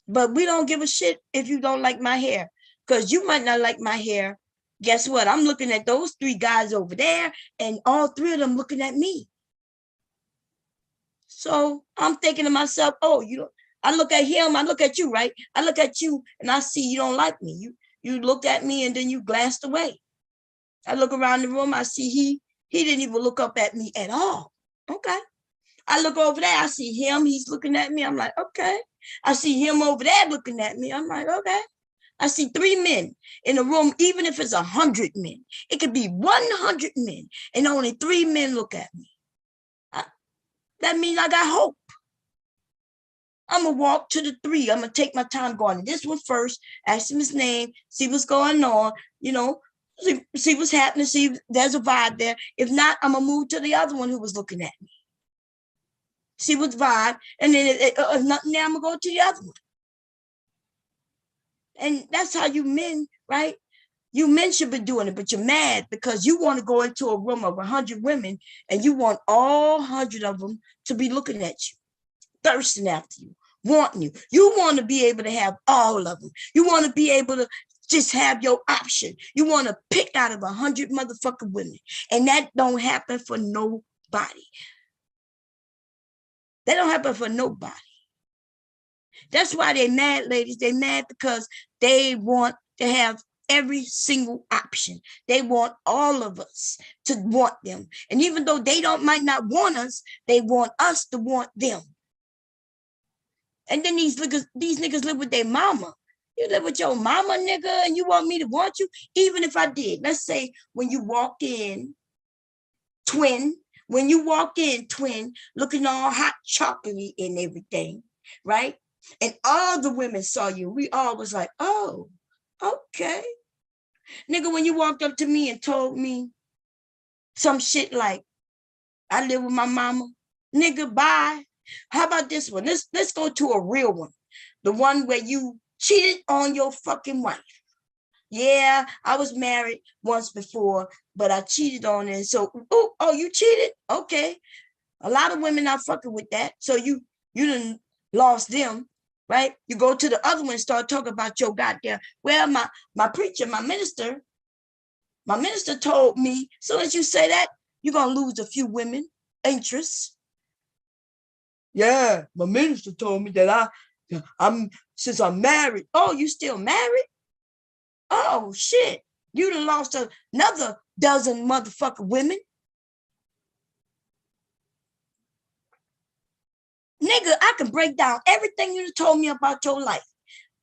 But we don't give a shit if you don't like my hair, because you might not like my hair. Guess what? I'm looking at those three guys over there, and all three of them looking at me. So I'm thinking to myself, oh, I look at him, I look at you, right? I look at you, and I see you don't like me. You look at me, and then you glanced away. I look around the room, I see he didn't even look up at me at all. Okay. I look over there, I see him, he's looking at me. I'm like, okay. I see him over there looking at me. I'm like, okay. I see 3 men in a room, even if it's 100 men. It could be 100 men, and only 3 men look at me. That means I got hope. I'm going to walk to the 3. I'm going to take my time going to this one first, ask him his name, see what's going on, see what's happening, see if there's a vibe there. If not, I'm going to move to the other one who was looking at me. See what's vibe, and then if nothing there, I'm going to go to the other one. And that's how you men, right? You men should be doing it, but you're mad because you want to go into a room of 100 women and you want all 100 of them to be looking at you, thirsting after you, wanting you. You want to be able to have all of them. You want to be able to just have your option. You want to pick out of 100 motherfucking women. And that don't happen for nobody. That don't happen for nobody. That's why they're mad, ladies. They're mad because they want to have every single option. They want all of us to want them. And even though they might not want us, they want us to want them. And then these niggas live with their mama. You live with your mama, nigga, and you want me to want you? Even if I did. Let's say when you walked in, twin, looking all hot chocolatey and everything, right? And all the women saw you. We all was like, oh, okay. Nigga, when you walked up to me and told me some shit like, I live with my mama, nigga, bye. How about this one? Let's go to a real one. The one where you cheated on your fucking wife. Yeah, I was married once before, but I cheated on her. So, oh, you cheated? Okay. A lot of women not fucking with that. So you didn't lost them, right? You go to the other one and start talking about your goddamn, well, my preacher, my minister told me, as soon as you say that, you're going to lose a few women interests. Yeah, my minister told me that since I'm married. Oh, you still married? Oh, shit. You done lost another dozen motherfucking women. Nigga, I can break down everything you told me about your life.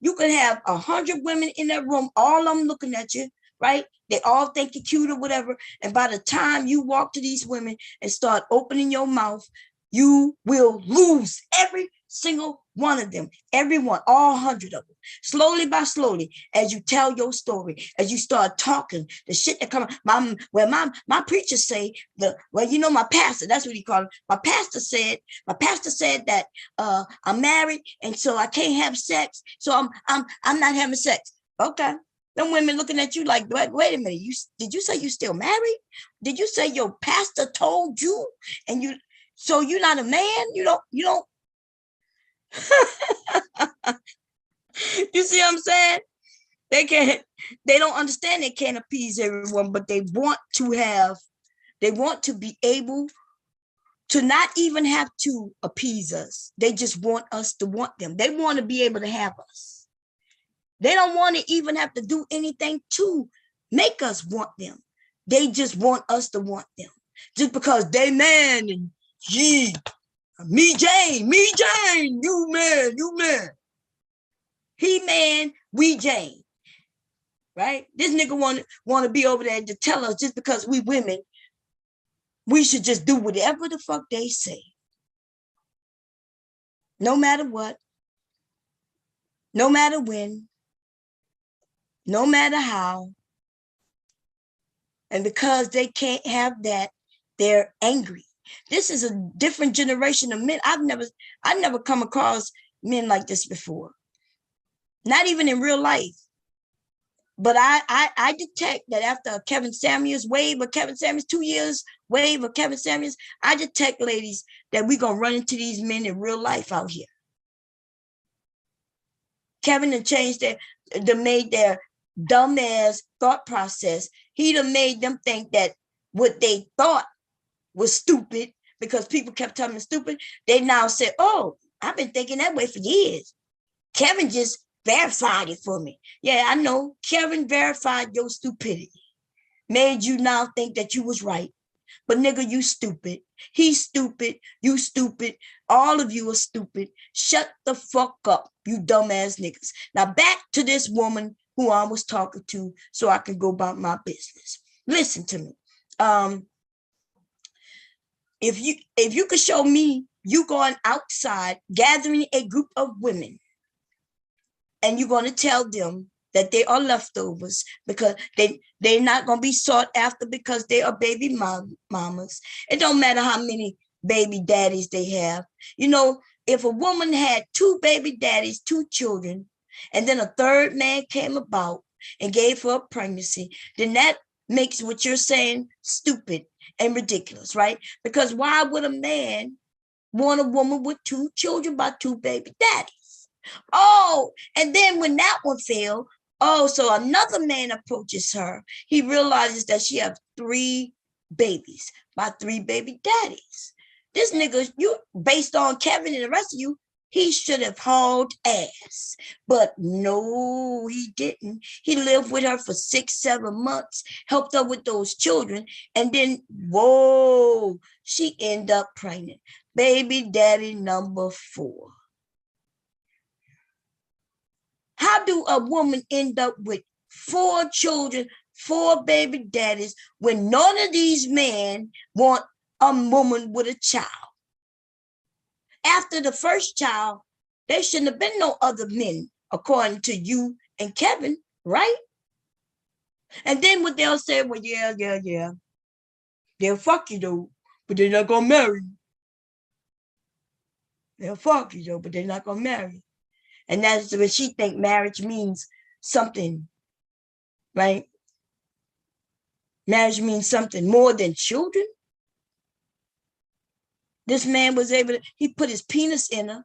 You could have 100 women in that room, all of them looking at you, right? They all think you're cute or whatever. And by the time you walk to these women and start opening your mouth, you will lose every single one of them, everyone, all 100 of them. Slowly by slowly, as you tell your story, as you start talking, the shit that come, my preacher say, my pastor, that's what he called it. My pastor said that I'm married and so I can't have sex. So I'm not having sex. Okay. Them women looking at you like, wait a minute, did you say you still married? Did you say your pastor told you? And so you're not a man? You don't you see what I'm saying? They don't understand they can't appease everyone, but they want to be able to not even have to appease us. They just want us to want them. They want to be able to have us. They don't want to even have to do anything to make us want them. They just want us to want them. Just because they man and me Jane, you man. He man, we Jane. Right? This nigga want to be over there to tell us just because we women, we should just do whatever the fuck they say. No matter what, no matter when, no matter how. And because they can't have that, they're angry. This is a different generation of men. I've never come across men like this before. Not even in real life. But I detect that after Kevin Samuels wave of Kevin Samuels, 2 years wave of Kevin Samuels, I detect, ladies, that we're going to run into these men in real life out here. Kevin had changed made their dumbass thought process. He'd have made them think that what they thought was stupid because people kept telling them stupid. They now said, oh, I've been thinking that way for years. Kevin just verified it for me. Yeah, I know. Kevin verified your stupidity. Made you now think that you was right. But nigga, you stupid. He's stupid. You stupid. All of you are stupid. Shut the fuck up, you dumbass niggas. Now back to this woman who I was talking to so I can go about my business. Listen to me. If you could show me you going outside gathering a group of women and you're going to tell them that they are leftovers because they're not going to be sought after because they are baby mamas. It don't matter how many baby daddies they have. You know, if a woman had 2 baby daddies, 2 children, and then a third man came about and gave her a pregnancy, then that makes what you're saying stupid and ridiculous, right? Because why would a man want a woman with 2 children by 2 baby daddies? Oh, and then when that one failed, so another man approaches her. He realizes that she has 3 babies by 3 baby daddies. This nigga, you based on Kevin and the rest of you, he should have hauled ass. But no, he didn't. He lived with her for 6-7 months, helped her with those children, and then, whoa, she ended up pregnant. Baby daddy number 4. How do a woman end up with 4 children, 4 baby daddies, when none of these men want a woman with a child? After the first child, there shouldn't have been no other men, according to you and Kevin, right? And then what they'll say, well, yeah. They'll fuck you though, but they're not gonna marry you. They'll fuck you though, but they're not gonna marry you. And that's what she think marriage means something, right? Marriage means something more than children. This man was able to, he put his penis in her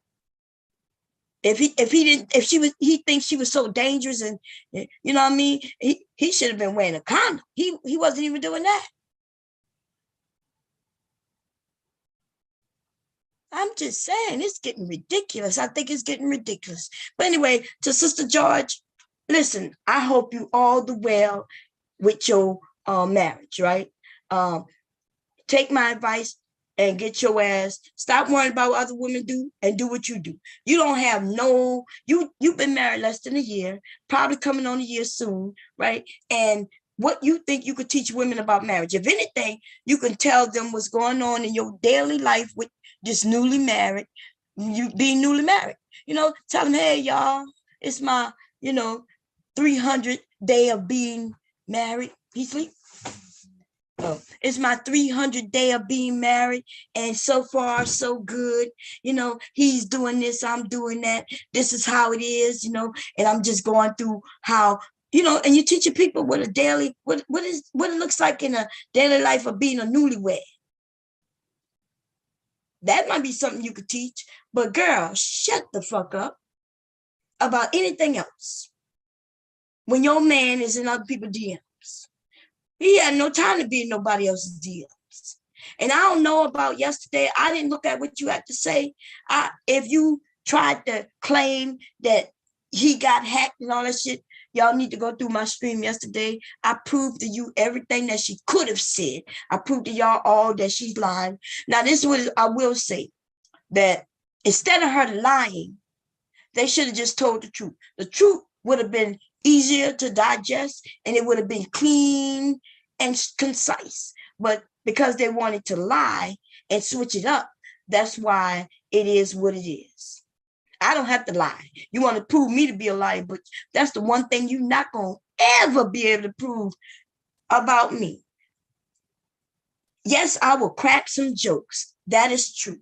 If he thinks she was so dangerous, and you know what I mean, he should have been wearing a condom. He wasn't even doing that. I'm just saying, it's getting ridiculous. I think it's getting ridiculous. But anyway, to Sister George, listen, I hope you all the well with your marriage, right? Um, Take my advice and get your ass. Stop worrying about what other women do and do what you do. You don't have you've been married less than a year, probably coming on a year soon, right? And what you think you could teach women about marriage? If anything, you can tell them what's going on in your daily life with just newly married, you being newly married. Tell them, hey, y'all, it's my, 300 day of being married. He sleep. Oh, it's my 300 day of being married, and so far so good. He's doing this, I'm doing that. This is how it is, and I'm just going through how, and you teaching people what it looks like in a daily life of being a newlywed. That might be something you could teach, but girl, shut the fuck up about anything else. When your man is in other people's DMs, he had no time to be in nobody else's DMs. And I don't know about yesterday. I didn't look at what you had to say. If you tried to claim that he got hacked and all that shit, y'all need to go through my stream yesterday. I proved to you everything that she could have said. I proved to y'all all that she's lying. Now, this is what I will say, that instead of her lying, they should have just told the truth. The truth would have been easier to digest, and it would have been clean and concise. But because they wanted to lie and switch it up, that's why it is what it is. I don't have to lie. You want to prove me to be a liar, but that's the one thing you're not going to ever be able to prove about me. Yes, I will crack some jokes. That is true.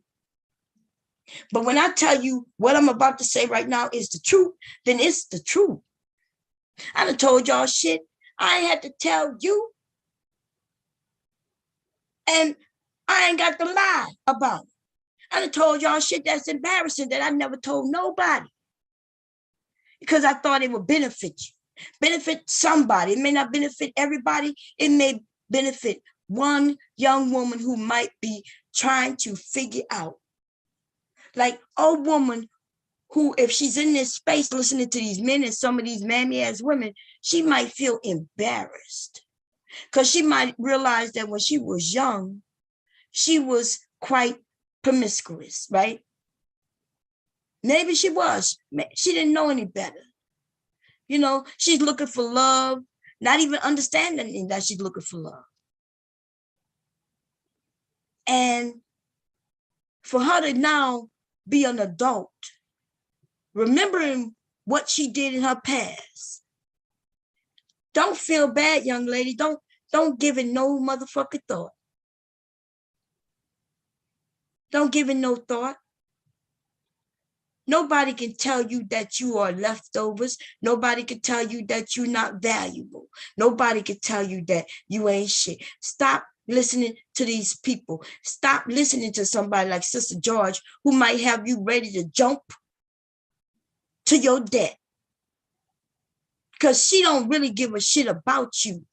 But when I tell you what I'm about to say right now is the truth, then it's the truth. I done told y'all shit I had to tell you, and I ain't got to lie about it. I done told y'all shit that's embarrassing that I never told nobody, because I thought it would benefit you, benefit somebody. It may not benefit everybody. It may benefit one young woman who might be trying to figure out, like a woman who, if she's in this space listening to these men and some of these mammy ass women, she might feel embarrassed, because she might realize that when she was young, she was quite promiscuous, right? Maybe she was. She didn't know any better. She's looking for love, not even understanding that she's looking for love. And for her to now be an adult, remembering what she did in her past, don't feel bad, young lady. Don't give it no motherfucking thought. Don't give it no thought. Nobody can tell you that you are leftovers. Nobody can tell you that you're not valuable. Nobody can tell you that you ain't shit. Stop listening to these people. Stop listening to somebody like Sister George, who might have you ready to jump to your death, because she don't really give a shit about you.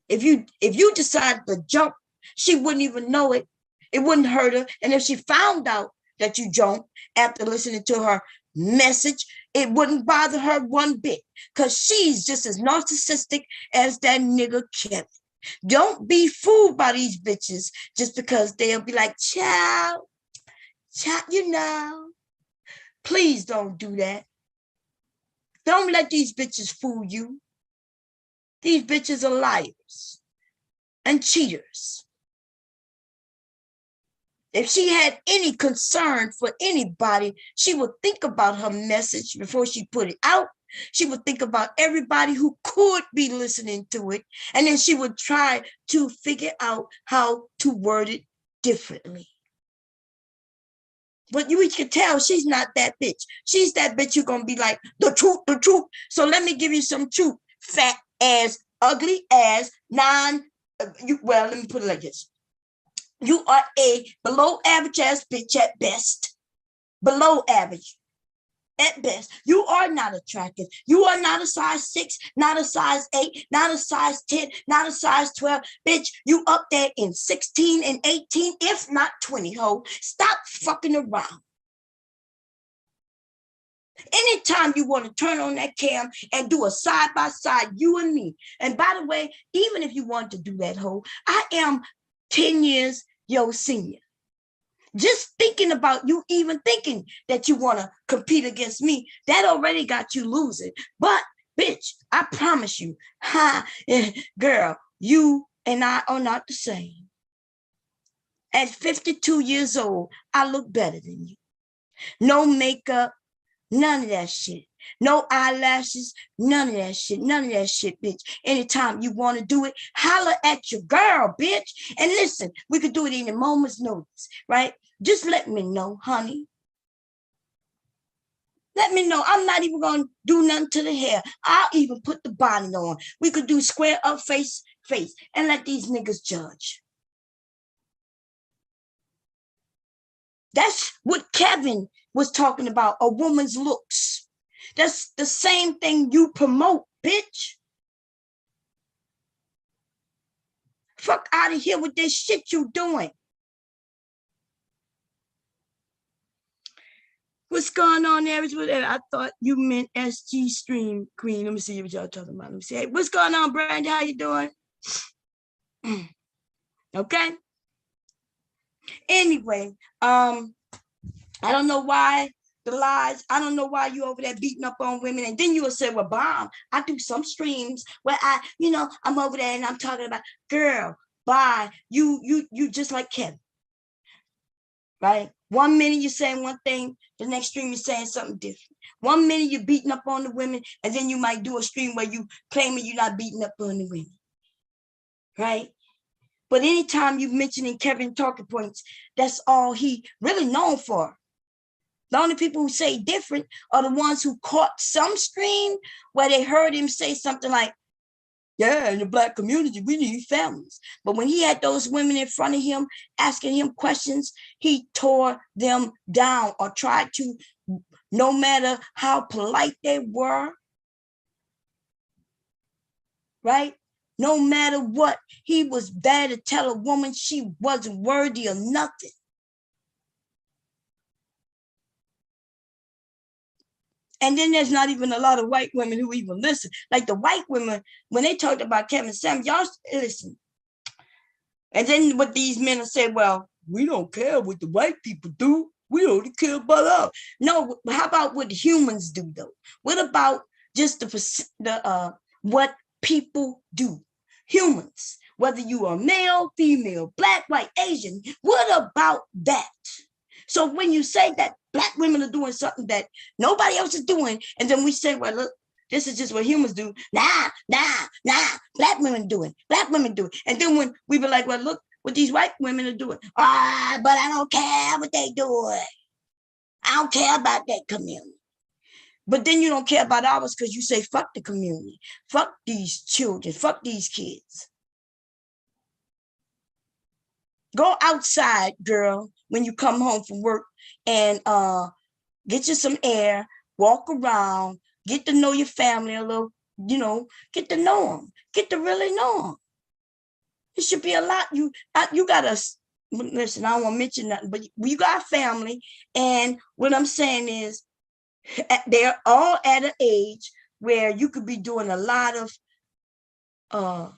If you decide to jump, she wouldn't even know it. It wouldn't hurt her. And if she found out that you jumped after listening to her message, it wouldn't bother her one bit, because she's just as narcissistic as that nigga Kevin. Don't be fooled by these bitches just because they'll be like, child, please don't do that. Don't let these bitches fool you. These bitches are liars and cheaters. If she had any concern for anybody, she would think about her message before she put it out. She would think about everybody who could be listening to it, and then she would try to figure out how to word it differently. But you can tell she's not that bitch. She's that bitch you're going to be like, the truth, the truth. So let me give you some truth. Fat ass, ugly ass, let me put it like this. You are a below average ass bitch at best. below average at best. You are not attractive. You are not a size 6, not a size 8, not a size 10, not a size 12. Bitch, you up there in 16 and 18, if not 20, ho. Stop fucking around. Anytime you want to turn on that cam and do a side-by-side, you and me. And by the way, even if you want to do that, ho, I am 10 years your senior. Just thinking about you even thinking that you want to compete against me, that already got you losing. But, bitch, I promise you, girl, you and I are not the same. At 52 years old, I look better than you. No makeup, none of that shit. No eyelashes, none of that shit. None of that shit, bitch. Anytime you want to do it, holler at your girl, bitch. And listen, we could do it in a moment's notice, right? Just let me know, honey. Let me know. I'm not even going to do nothing to the hair. I'll even put the bonnet on. We could do square up face, and let these niggas judge. That's what Kevin was talking about, a woman's looks. That's the same thing you promote, bitch. Fuck out of here with this shit you doing. What's going on there? I thought you meant SG Stream Queen. Let me see what y'all talking about. Let me see. Hey, what's going on, Brandy? How you doing? Okay. Anyway, I don't know why the lies. I don't know why you over there beating up on women. And then you will say, well, Bomb, I do some streams where I'm over there and I'm talking about, girl, bye. You just like Kevin. Right? 1 minute you're saying one thing, the next stream you're saying something different. 1 minute you're beating up on the women, and then you might do a stream where you claiming you're not beating up on the women. Right? But anytime you mentioning Kevin talking points, that's all he really known for. The only people who say different are the ones who caught some stream where they heard him say something like, yeah, in the Black community, we need families. But when he had those women in front of him asking him questions, he tore them down or tried to, no matter how polite they were, right? No matter what, he was there to tell a woman she wasn't worthy of nothing. And then there's not even a lot of white women who even listen. Like the white women, when they talked about Kevin Sam, y'all listen. And then what these men will say, well, we don't care what the white people do. We only care about us. No, how about what humans do, though? What about just what people do? Humans, whether you are male, female, black, white, Asian, what about that? So when you say that Black women are doing something that nobody else is doing, and then we say, well, look, this is just what humans do. Nah, Black women do it. Black women do it. And then when we be like, well, look what these white women are doing. But I don't care what they doing. I don't care about that community. But then you don't care about ours because you say, fuck the community. Fuck these children. Fuck these kids. Go outside, girl, when you come home from work and get you some air, walk around, get to know your family a little, get to know them, get to really know them. It should be a lot. You got us. Listen, I don't want to mention nothing, but you got family. And what I'm saying is they're all at an age where you could be doing a lot of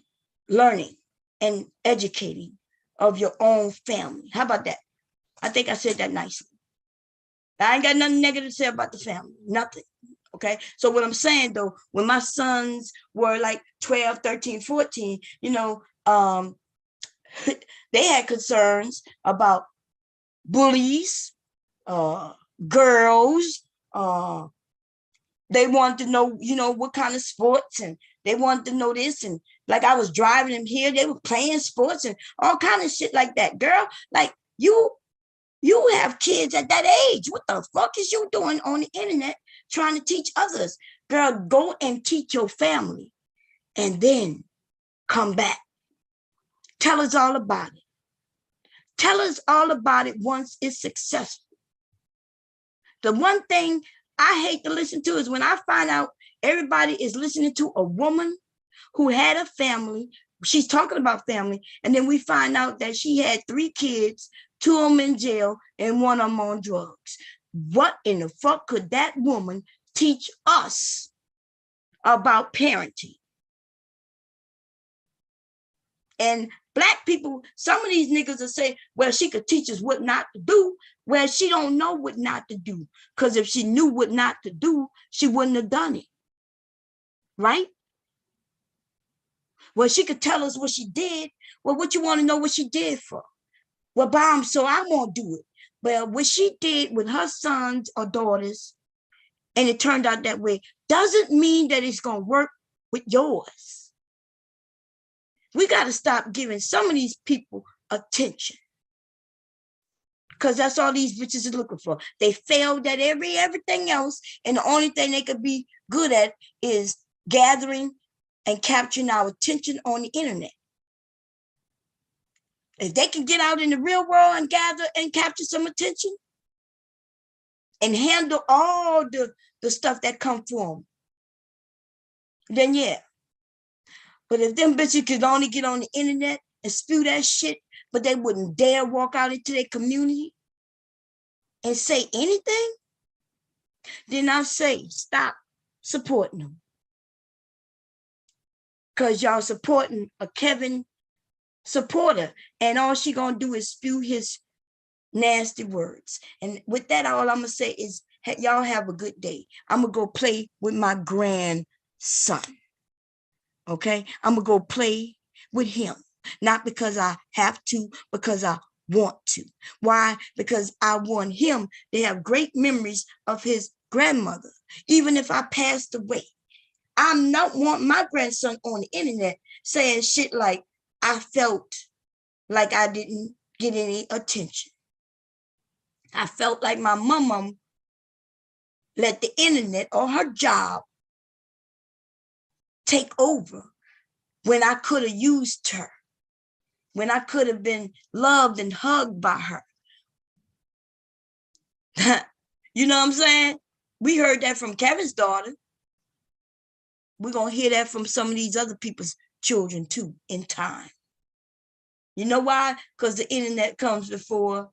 learning and educating of your own family. How about that? I think I said that nicely. I ain't got nothing negative to say about the family. Nothing. Okay. So what I'm saying though, when my sons were like 12, 13, 14, they had concerns about bullies, girls. They wanted to know, what kind of sports, and they wanted to know this. And like I was driving them here, they were playing sports and all kind of shit like that. Girl, like you have kids at that age. What the fuck is you doing on the internet trying to teach others? Girl, go and teach your family and then come back. Tell us all about it. Tell us all about it once it's successful. The one thing I hate to listen to is when I find out everybody is listening to a woman who had a family. She's talking about family. And then we find out that she had 3 kids, 2 of them in jail and 1 of them on drugs. What in the fuck could that woman teach us about parenting? And Black people, some of these niggas will say, well, she could teach us what not to do. Well, she don't know what not to do. Because if she knew what not to do, she wouldn't have done it. Right? Well, she could tell us what she did. Well, what you want to know what she did for? Well, Bomb, so I won't do it. Well, what she did with her sons or daughters, and it turned out that way, doesn't mean that it's going to work with yours. We got to stop giving some of these people attention. Because that's all these bitches are looking for. They failed at everything else, and the only thing they could be good at is gathering and capturing our attention on the internet. If they can get out in the real world and gather and capture some attention and handle all the stuff that come for them, then yeah. But if them bitches could only get on the internet and spew that shit, but they wouldn't dare walk out into their community and say anything, then I say stop supporting them. Because y'all supporting a Kevin supporter, and all she gonna do is spew his nasty words. And with that, all I'm gonna say is, y'all have a good day. I'm gonna go play with my grandson. Okay, I'm gonna go play with him, not because I have to, because I want to. Why? Because I want him to have great memories of his grandmother, even if I passed away. I'm not want my grandson on the internet saying shit like, I felt like I didn't get any attention. I felt like my mama let the internet or her job take over when I could have used her, when I could have been loved and hugged by her. You know what I'm saying? We heard that from Kevin's daughter. We're going to hear that from some of these other people's children too in time. You know why? Because the internet comes before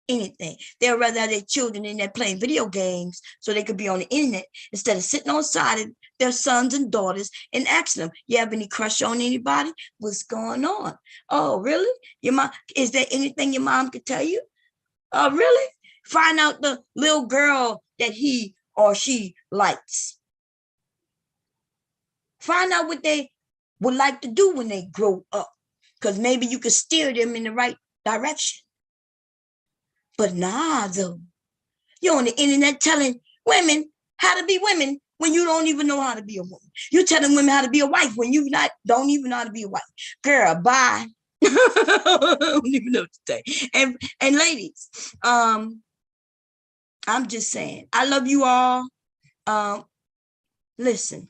anything. They'd rather have their children in there playing video games so they could be on the internet instead of sitting on the side of their sons and daughters and asking them, you have any crush on anybody? What's going on? Oh, really? Your mom, is there anything your mom could tell you? Oh, really? Find out the little girl that he or she likes. Find out what they would like to do when they grow up, because maybe you could steer them in the right direction. But nah, though. You're on the internet telling women how to be women when you don't even know how to be a woman. You're telling women how to be a wife when you don't even know how to be a wife. Girl, bye. I don't even know what to say. And ladies, I'm just saying, I love you all. Listen,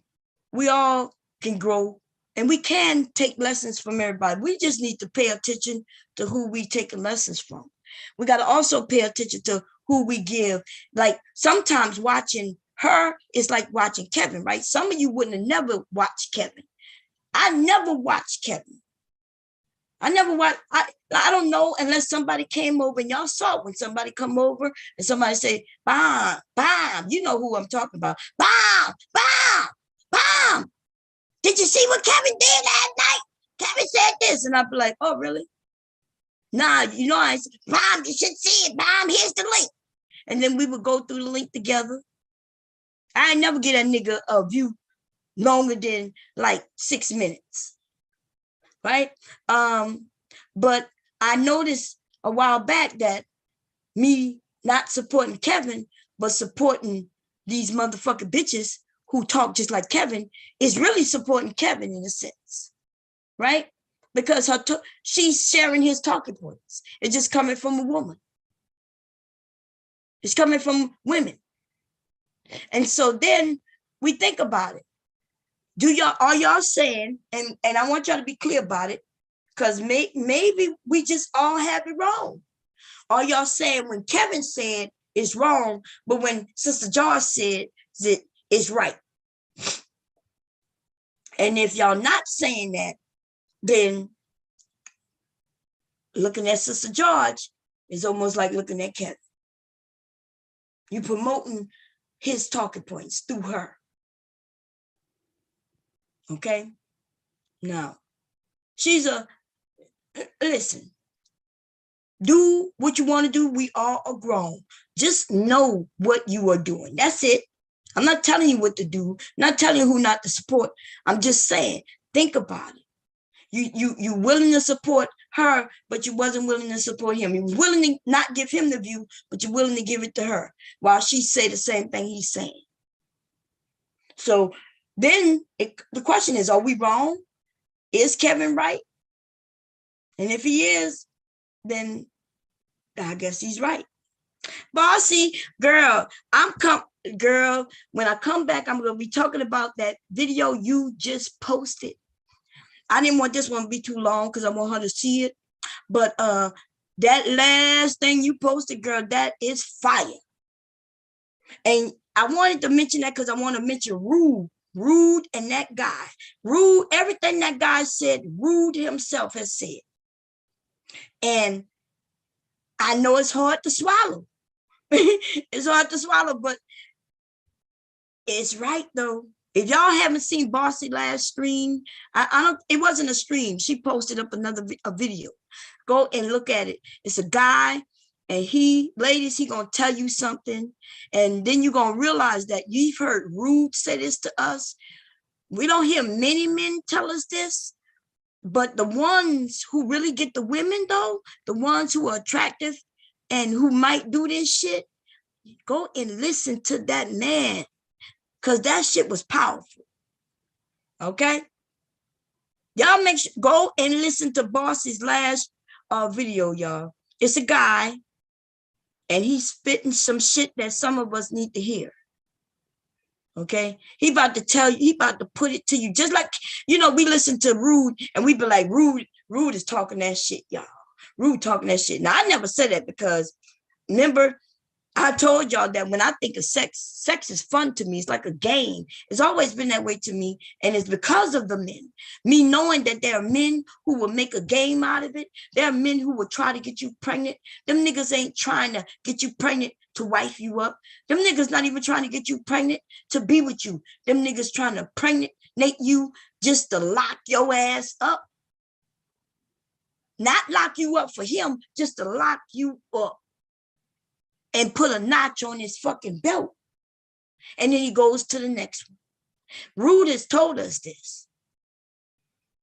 we all can grow and we can take lessons from everybody. We just need to pay attention to who we taking lessons from. We got to also pay attention to who we give. Like sometimes watching her is like watching Kevin, right? Some of you wouldn't have never watched Kevin. I never watched Kevin. I never watched, I don't know unless somebody came over, and y'all saw it when somebody come over and somebody say, Bomb, Bomb, you know who I'm talking about. Bomb, Bomb, Bomb. Did you see what Kevin did last night? Kevin said this. And I'd be like, oh, really? Nah, you know, I said, Bomb, you should see it. Bomb, here's the link. And then we would go through the link together. I ain't never get a nigga a view longer than like 6 minutes. Right? But I noticed a while back that me not supporting Kevin, but supporting these motherfucking bitches who talk just like Kevin is really supporting Kevin in a sense, right? Because she's sharing his talking points. It's just coming from a woman. It's coming from women. And so then we think about it. Are y'all saying, and I want y'all to be clear about it, because maybe we just all have it wrong. Are y'all saying when Kevin said it's wrong. But when Sister George said that it's right. And if y'all not saying that, then looking at Sister George is almost like looking at Kevin. You promoting his talking points through her. Okay? Now, listen, do what you want to do. We all are grown. Just know what you are doing. That's it. I'm not telling you what to do. I'm not telling you who not to support. I'm just saying, think about it. You willing to support her, but you wasn't willing to support him. You willing to not give him the view, but you're willing to give it to her while she say the same thing he's saying. So then the question is, are we wrong? Is Kevin right? And if he is, then I guess he's right. Bossy, girl, girl, when I come back, I'm going to be talking about that video you just posted. I didn't want this one to be too long because I want her to see it. But that last thing you posted, girl, that is fire. And I wanted to mention that because I want to mention Rude and that guy. Rude, everything that guy said, Rude himself has said. And I know it's hard to swallow. It's hard to swallow, but it's right though. If y'all haven't seen Bossy last stream, it wasn't a stream. She posted up a video. Go and look at it. It's a guy, and ladies, he gonna tell you something, and then you're gonna realize that you've heard Rude say this to us. We don't hear many men tell us this, but the ones who really get the women though, the ones who are attractive and who might do this shit, go and listen to that man. Because that shit was powerful. Okay? Y'all go and listen to Bossy's last video, y'all. It's a guy, and he's spitting some shit that some of us need to hear. Okay? He about to tell you, he about to put it to you. Just like, we listen to Rude, and we be like, Rude is talking that shit, y'all. Rude talking that shit. Now, I never said that because, remember, I told y'all that when I think of sex is fun to me. It's like a game. It's always been that way to me. And it's because of the men. Me knowing that there are men who will make a game out of it. There are men who will try to get you pregnant. Them niggas ain't trying to get you pregnant to wife you up. Them niggas not even trying to get you pregnant to be with you. Them niggas trying to pregnant you just to lock your ass up. Not lock you up for him, just to lock you up. And put a notch on his fucking belt. And then he goes to the next one. Rude has told us this.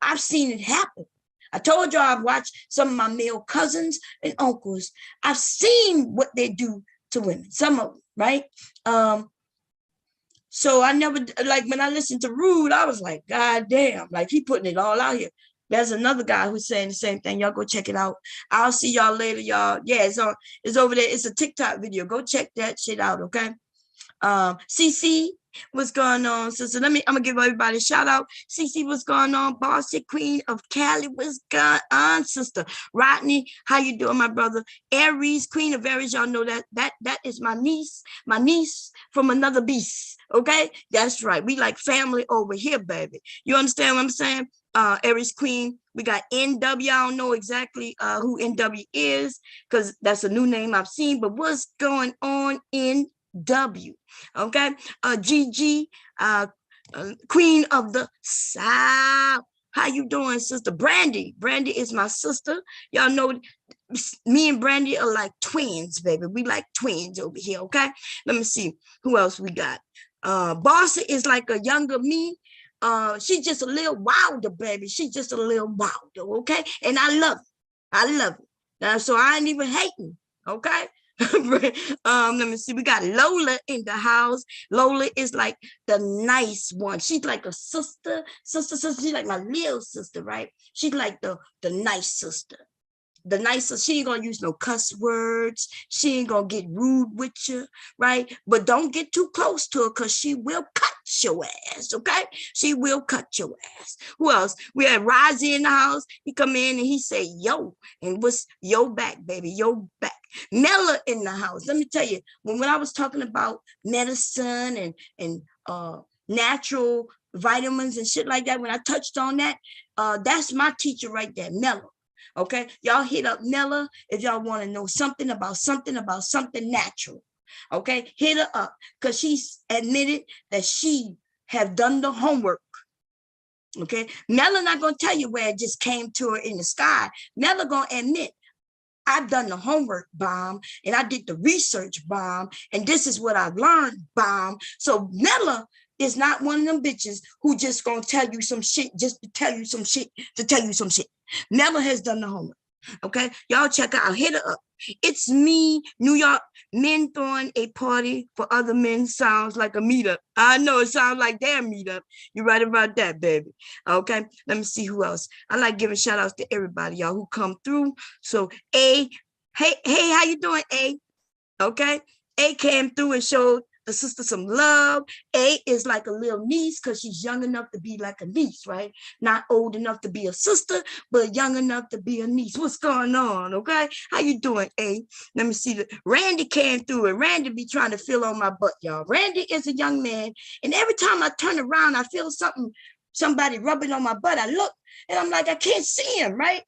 I've seen it happen. I told y'all I've watched some of my male cousins and uncles. I've seen what they do to women, some of them, right? So I never, like when I listened to Rude, I was like, God damn, like he putting it all out here. There's another guy who's saying the same thing. Y'all go check it out. I'll see y'all later, y'all. Yeah, it's over there. It's a TikTok video. Go check that shit out, okay? CC, what's going on, sister? I'm gonna give everybody a shout out. CC, what's going on? Bossy Queen of Cali, what's going on, sister? Rodney, how you doing, my brother? Aries, Queen of Aries, y'all know that is my niece from another beast, okay? That's right. We like family over here, baby. You understand what I'm saying? Aries Queen, we got NW. I don't know exactly who NW is because that's a new name I've seen, but what's going on in W? Okay, GG, Queen of the South. How you doing, sister? Brandy is my sister. Y'all know me and Brandy are like twins, baby. We like twins over here. Okay, let me see who else we got. Bossy is like a younger me. She's just a little wilder, baby. She's just a little wilder, okay? And I love it. So I ain't even hating, okay? Let me see. We got Lola in the house. Lola is like the nice one. She's like a sister. She's like my little sister, right? She's like the nice sister. The nicest, she ain't gonna use no cuss words. She ain't gonna get rude with you, right? But don't get too close to her because she will cut your ass, okay? She will cut your ass. Who else? We had Rozzy in the house. He come in and he say, yo, and what's yo back, baby, yo back. Mela in the house. Let me tell you, when I was talking about medicine and natural vitamins and shit like that, when I touched on that, that's my teacher right there, Mela. Okay, y'all hit up Mela if y'all want to know something about something natural. Okay, hit her up because she's admitted that she have done the homework. Okay, Mela not gonna tell you where it just came to her in the sky. Mela gonna admit, I've done the homework, bomb, and I did the research, bomb, and this is what I've learned, bomb. So Mela is not one of them bitches who just gonna tell you some shit just to tell you some shit to tell you some shit. Mela has done the homework. Okay, y'all check her out. Hit her up. It's me, New York. Men throwing a party for other men sounds like a meetup. I know it sounds like their meetup. You're right about that, baby. Okay, let me see who else. I like giving shout outs to everybody, y'all, who come through. So A, hey, how you doing, A? Okay, A came through and showed the sister some love. A is like a little niece because she's young enough to be like a niece, right? Not old enough to be a sister, but young enough to be a niece. What's going on, okay? How you doing, A? Let me see. Randy came through, and Randy be trying to fill on my butt, y'all. Randy is a young man, and every time I turn around, I feel somebody rubbing on my butt. I look, and I'm like, I can't see him, right?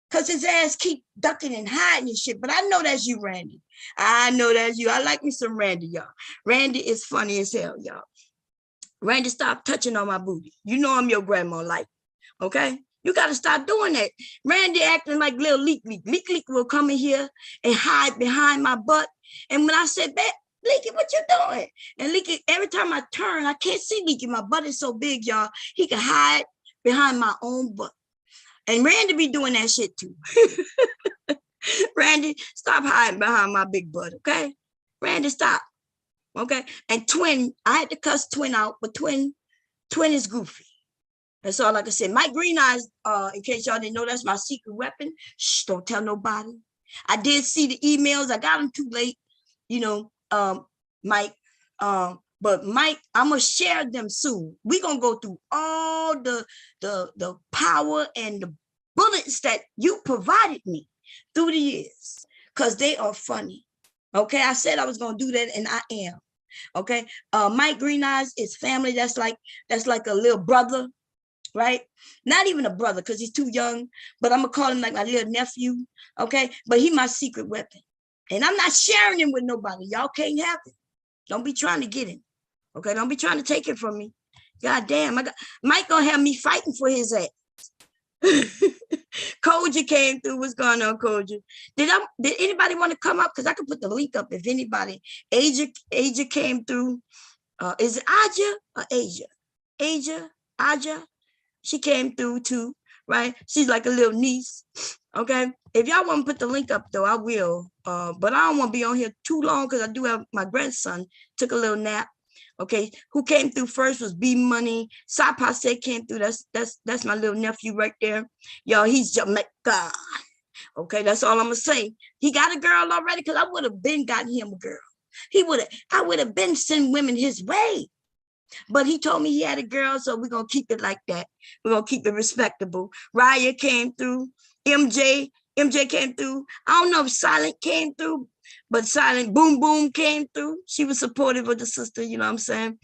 Because his ass keep ducking and hiding and shit. But I know that's you, Randy. I know that's you. I like me some Randy, y'all. Randy is funny as hell, y'all. Randy, stop touching on my booty. You know I'm your grandma, like, okay? You got to stop doing that. Randy acting like little Leak. Leak will come in here and hide behind my butt. And when I said, Leaky, what you doing? And Leaky, every time I turn, I can't see Leaky. My butt is so big, y'all. He can hide behind my own butt. And Randy be doing that shit too. Randy, stop hiding behind my big butt, okay? Randy, stop, okay? And Twin, I had to cuss Twin out, but Twin is goofy. That's all I can say. Mike Green Eyes, in case y'all didn't know, that's my secret weapon. Shh, don't tell nobody. I did see the emails. I got them too late, you know, Mike. But Mike, I'm gonna share them soon. We're gonna go through all the power and the bullets that you provided me through the years, because they are funny. Okay, I said I was gonna do that, and I am. Okay, Mike Green Eyes is family. That's like a little brother, right? Not even a brother because he's too young, but I'm gonna call him like my little nephew. Okay, but he my secret weapon, and I'm not sharing him with nobody. Y'all can't have it. Don't be trying to get him. Okay, don't be trying to take it from me. God damn, Mike gonna have me fighting for his ass. Koja came through. What's going on, Koja? Did anybody want to come up? Because I can put the link up if anybody. Aja came through. Is it Aja or Aja? Aja. She came through too, right? She's like a little niece. Okay. If y'all want to put the link up though, I will. But I don't want to be on here too long because I do have my grandson took a little nap. Okay, who came through first was B Money. Sapa said came through. That's my little nephew right there. Y'all, he's Jamaica. Okay, that's all I'm gonna say. He got a girl already because I would have been gotten him a girl. I would have been sending women his way. But he told me he had a girl, so we're gonna keep it like that. We're gonna keep it respectable. Raya came through. MJ came through. I don't know if Silent came through, but Silent Boom came through. She was supportive of the sister, you know what I'm saying?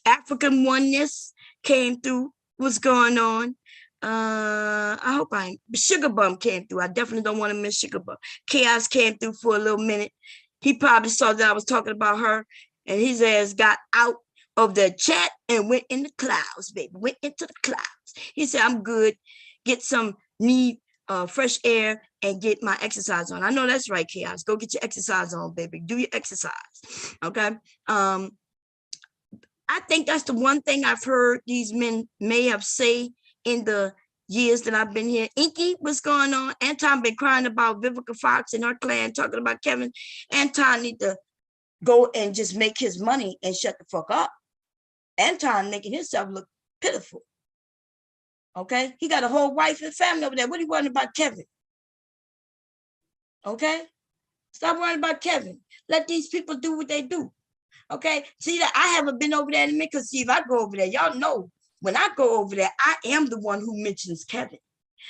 African Oneness came through. What's going on? I hope Sugar Bum came through. I definitely don't want to miss Sugar Bum. Chaos came through for a little minute. He probably saw that I was talking about her, and his ass got out of the chat and went in the clouds, baby. Went into the clouds. He said, I'm good. Get some fresh air and get my exercise on. I know that's right, Chaos. Go get your exercise on, baby. Do your exercise. Okay. I think that's the one thing I've heard these men may have say in the years that I've been here. Inky, what's going on? Anton been crying about Vivica Fox and her clan, talking about Kevin. Anton need to go and just make his money and shut the fuck up. Anton making himself look pitiful. Okay, he got a whole wife and family over there. What are you worrying about Kevin? Okay, stop worrying about Kevin. Let these people do what they do. Okay. See that I haven't been over there in a minute, because see, if I go over there, y'all know when I go over there, I am the one who mentions Kevin.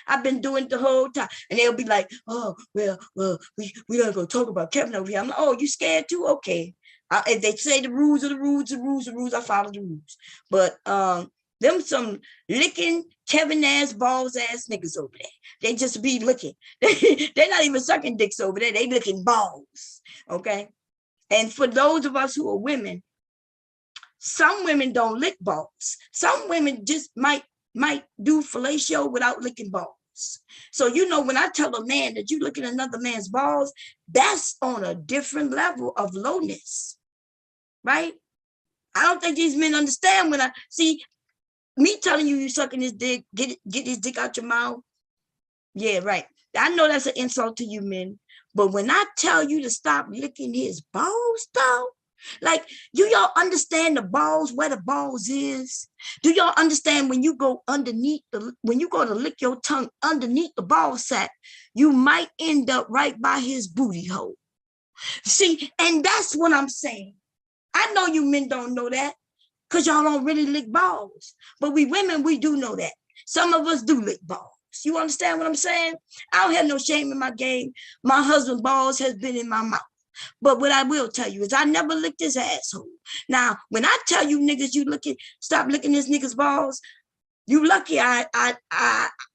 I've been doing it the whole time. And they'll be like, oh, well, we're not going to talk about Kevin over here. I'm like, oh, you scared too? Okay. If they say the rules are the rules, I follow the rules. But them some licking Kevin ass, balls ass niggas over there. They just be licking. They're not even sucking dicks over there. They licking balls. Okay. And for those of us who are women, some women don't lick balls. Some women just might do fellatio without licking balls. So, you know, when I tell a man that you licking another man's balls, that's on a different level of lowness, right? I don't think these men understand when I see me telling you sucking his dick, get his dick out your mouth. Yeah, right. I know that's an insult to you men, but when I tell you to stop licking his balls, though, like, do y'all understand the balls, where the balls is? Do y'all understand when you go underneath when you go to lick your tongue underneath the ball sack, you might end up right by his booty hole. See, and that's what I'm saying. I know you men don't know that because y'all don't really lick balls, but we women, we do know that. Some of us do lick balls. You understand what I'm saying? I don't have no shame in my game. My husband's balls has been in my mouth. But what I will tell you is I never licked his asshole. Now, when I tell you niggas, you stop licking this nigga's balls, you lucky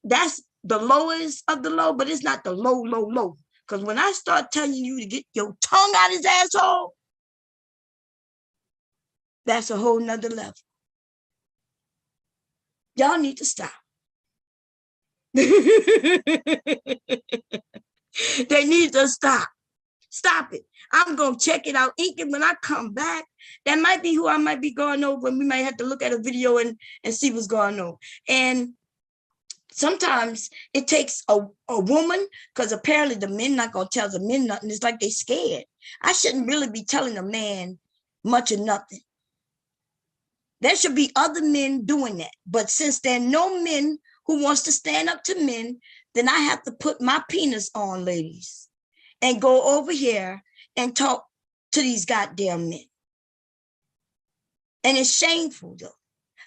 that's the lowest of the low, but it's not the low. Because when I start telling you to get your tongue out his asshole, that's a whole nother level. Y'all need to stop. They need to stop. Stop it. I'm going to check it out. And when I come back, that might be who I might be going over. And we might have to look at a video and see what's going on. And sometimes it takes a woman, because apparently the men not going to tell the men nothing. It's like they scared. I shouldn't really be telling a man much of nothing. There should be other men doing that. But since there are no men who wants to stand up to men, then I have to put my penis on, ladies, and go over here and talk to these goddamn men. And it's shameful, though,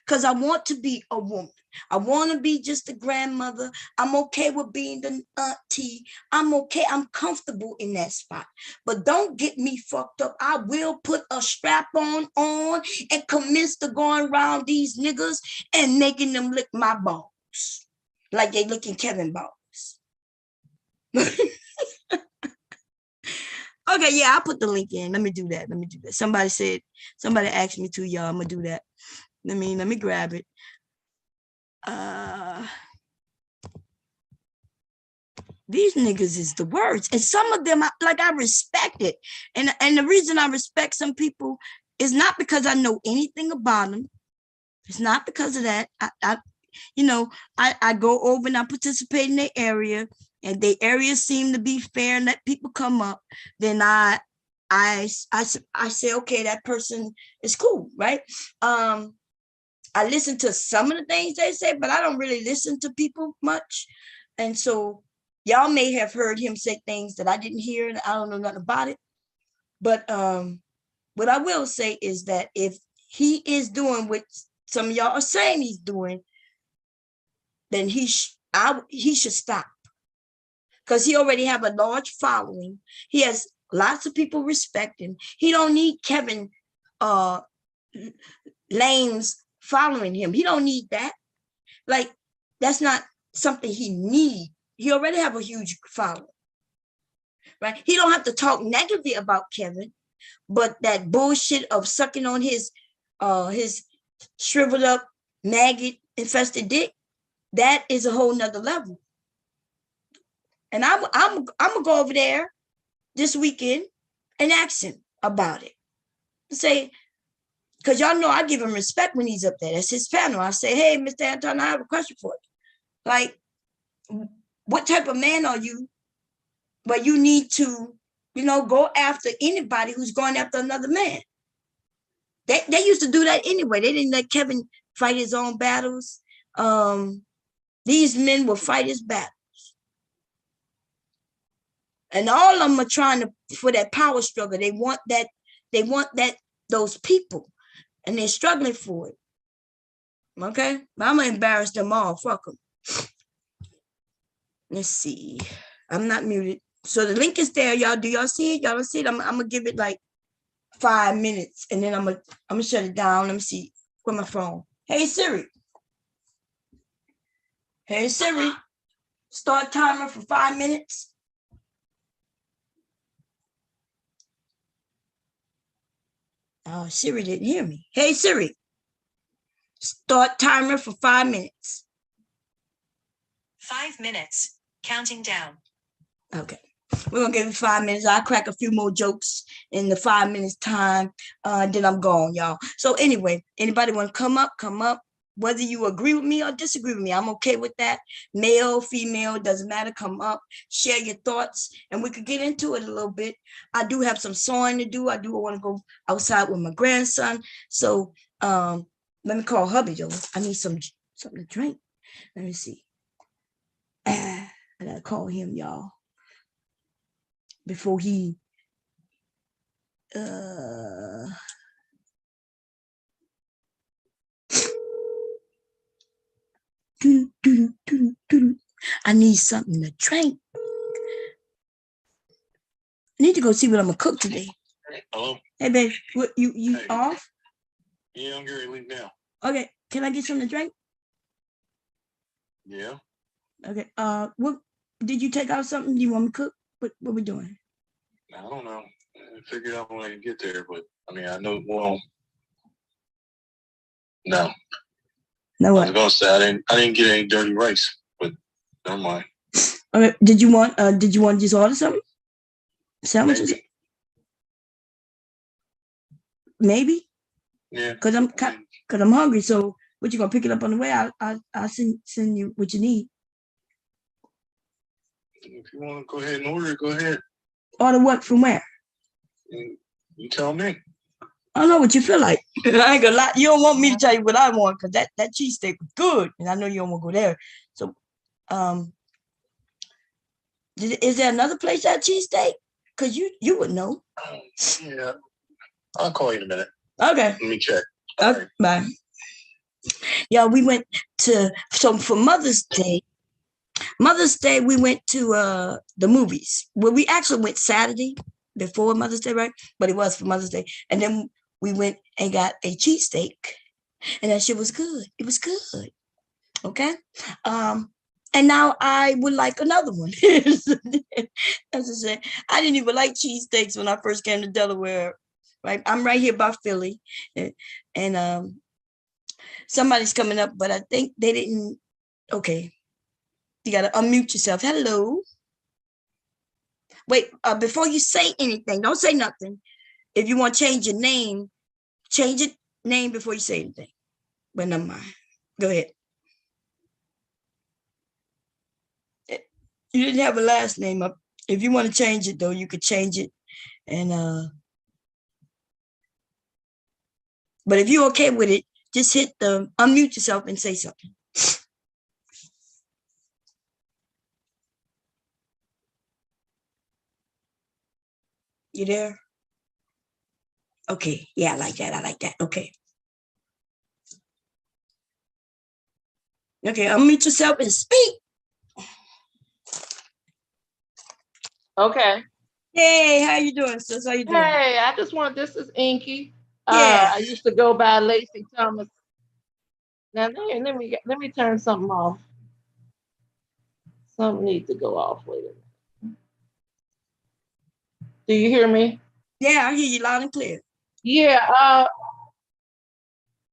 because I want to be a woman. I want to be just a grandmother. I'm okay with being the auntie. I'm okay. I'm comfortable in that spot. But don't get me fucked up. I will put a strap on and commence to going around these niggas and making them lick my balls like they licking Kevin balls. Okay, yeah, I'll put the link in. Let me do that. Somebody asked me to, y'all. I'm gonna do that. Let me grab it. These niggas is the words. And some of them, I respect it. And the reason I respect some people is not because I know anything about them. It's not because of that. I go over and I participate in their area, and the areas seem to be fair and let people come up. Then I say, okay, that person is cool, right? I listen to some of the things they say, but I don't really listen to people much. And so y'all may have heard him say things that I didn't hear, and I don't know nothing about it. But what I will say is that if he is doing what some of y'all are saying he's doing, then he should stop. Because he already have a large following. He has lots of people respect him. He don't need Kevin lames following him. He don't need that. Like, that's not something he need. He already have a huge following, right? He don't have to talk negatively about Kevin, but that bullshit of sucking on his shriveled up maggot infested dick, that is a whole nother level. And I'm gonna go over there this weekend and ask him about it. Say, because y'all know I give him respect when he's up there. That's his panel. I say, hey, Mr. Anton, I have a question for you. Like, what type of man are you? But you need to, go after anybody who's going after another man. They used to do that anyway. They didn't let Kevin fight his own battles. These men will fight his battles. And all of them are trying for that power struggle. They want that those people, and they're struggling for it. Okay, I'm gonna embarrass them all. Fuck them. Let's see. I'm not muted. So the link is there, y'all. Do y'all see it? Y'all don't see it? I'm gonna give it like 5 minutes, and then I'm gonna shut it down. Let me see. Where's my phone? Hey Siri. Hey Siri. Start timer for 5 minutes. Oh, Siri didn't hear me. Hey Siri. Start timer for 5 minutes. 5 minutes. Counting down. Okay. We're gonna give it 5 minutes. I'll crack a few more jokes in the 5 minutes time. Then I'm gone, y'all. So anyway, anybody want to come up? Come up. Whether you agree with me or disagree with me, I'm okay with that. Male, female, doesn't matter. Come up, share your thoughts, and we could get into it a little bit. I do have some sewing to do. I do want to go outside with my grandson. So let me call hubby though. I need something to drink. Let me see. I gotta call him, y'all, before he I need something to drink. I need to go see what I'm gonna cook today. Hello? Hey babe, what you Hey. off? Yeah, I'm getting ready to leave now. Okay, can I get something to drink? Yeah. Okay. What did you take out something? Do you want me to cook? What we doing? I don't know. I figured out when I can get there, but I mean, I know. Well, no. No I was what? gonna say I didn't get any dirty rice, but never mind. Okay. Did you want to just order something? Sandwiches? Maybe. Yeah. Cause I'm hungry. So what you gonna pick it up on the way? I'll send you what you need. If you want to go ahead and order it, go ahead. Order what from where? You tell me. I don't know what you feel like. I ain't gonna lie. You don't want me to tell you what I want because that cheesesteak was good, and I know you don't want to go there. So, is there another place that cheesesteak? Cause you would know. Yeah, I'll call you in a minute. Okay. Let me check. Okay. Bye. Yeah, we went to for Mother's Day. Mother's Day, we went to the movies. Well, we actually went Saturday before Mother's Day, right? But it was for Mother's Day, and then we went and got a cheesesteak, and that shit was good. It was good. Okay. And now I would like another one. As I said, I didn't even like cheesesteaks when I first came to Delaware. Right. I'm right here by Philly. And somebody's coming up, but I think they didn't. Okay. You gotta unmute yourself. Hello. Wait, before you say anything, don't say nothing. If you want to change your name, change your name before you say anything. But never mind. Go ahead. You didn't have a last name up. If you want to change it though, you could change it. And but if you're okay with it, just hit the unmute yourself and say something. You there? Okay. Yeah, I like that. I like that. Okay. Okay, unmute yourself and speak. Okay. Hey, how you doing, sis? How you doing? Hey, I just want, this is Inky. Yeah. I used to go by Lacey Thomas. Now let me turn something off. Something needs to go off. Wait a minute. Do you hear me? Yeah, I hear you loud and clear. Yeah,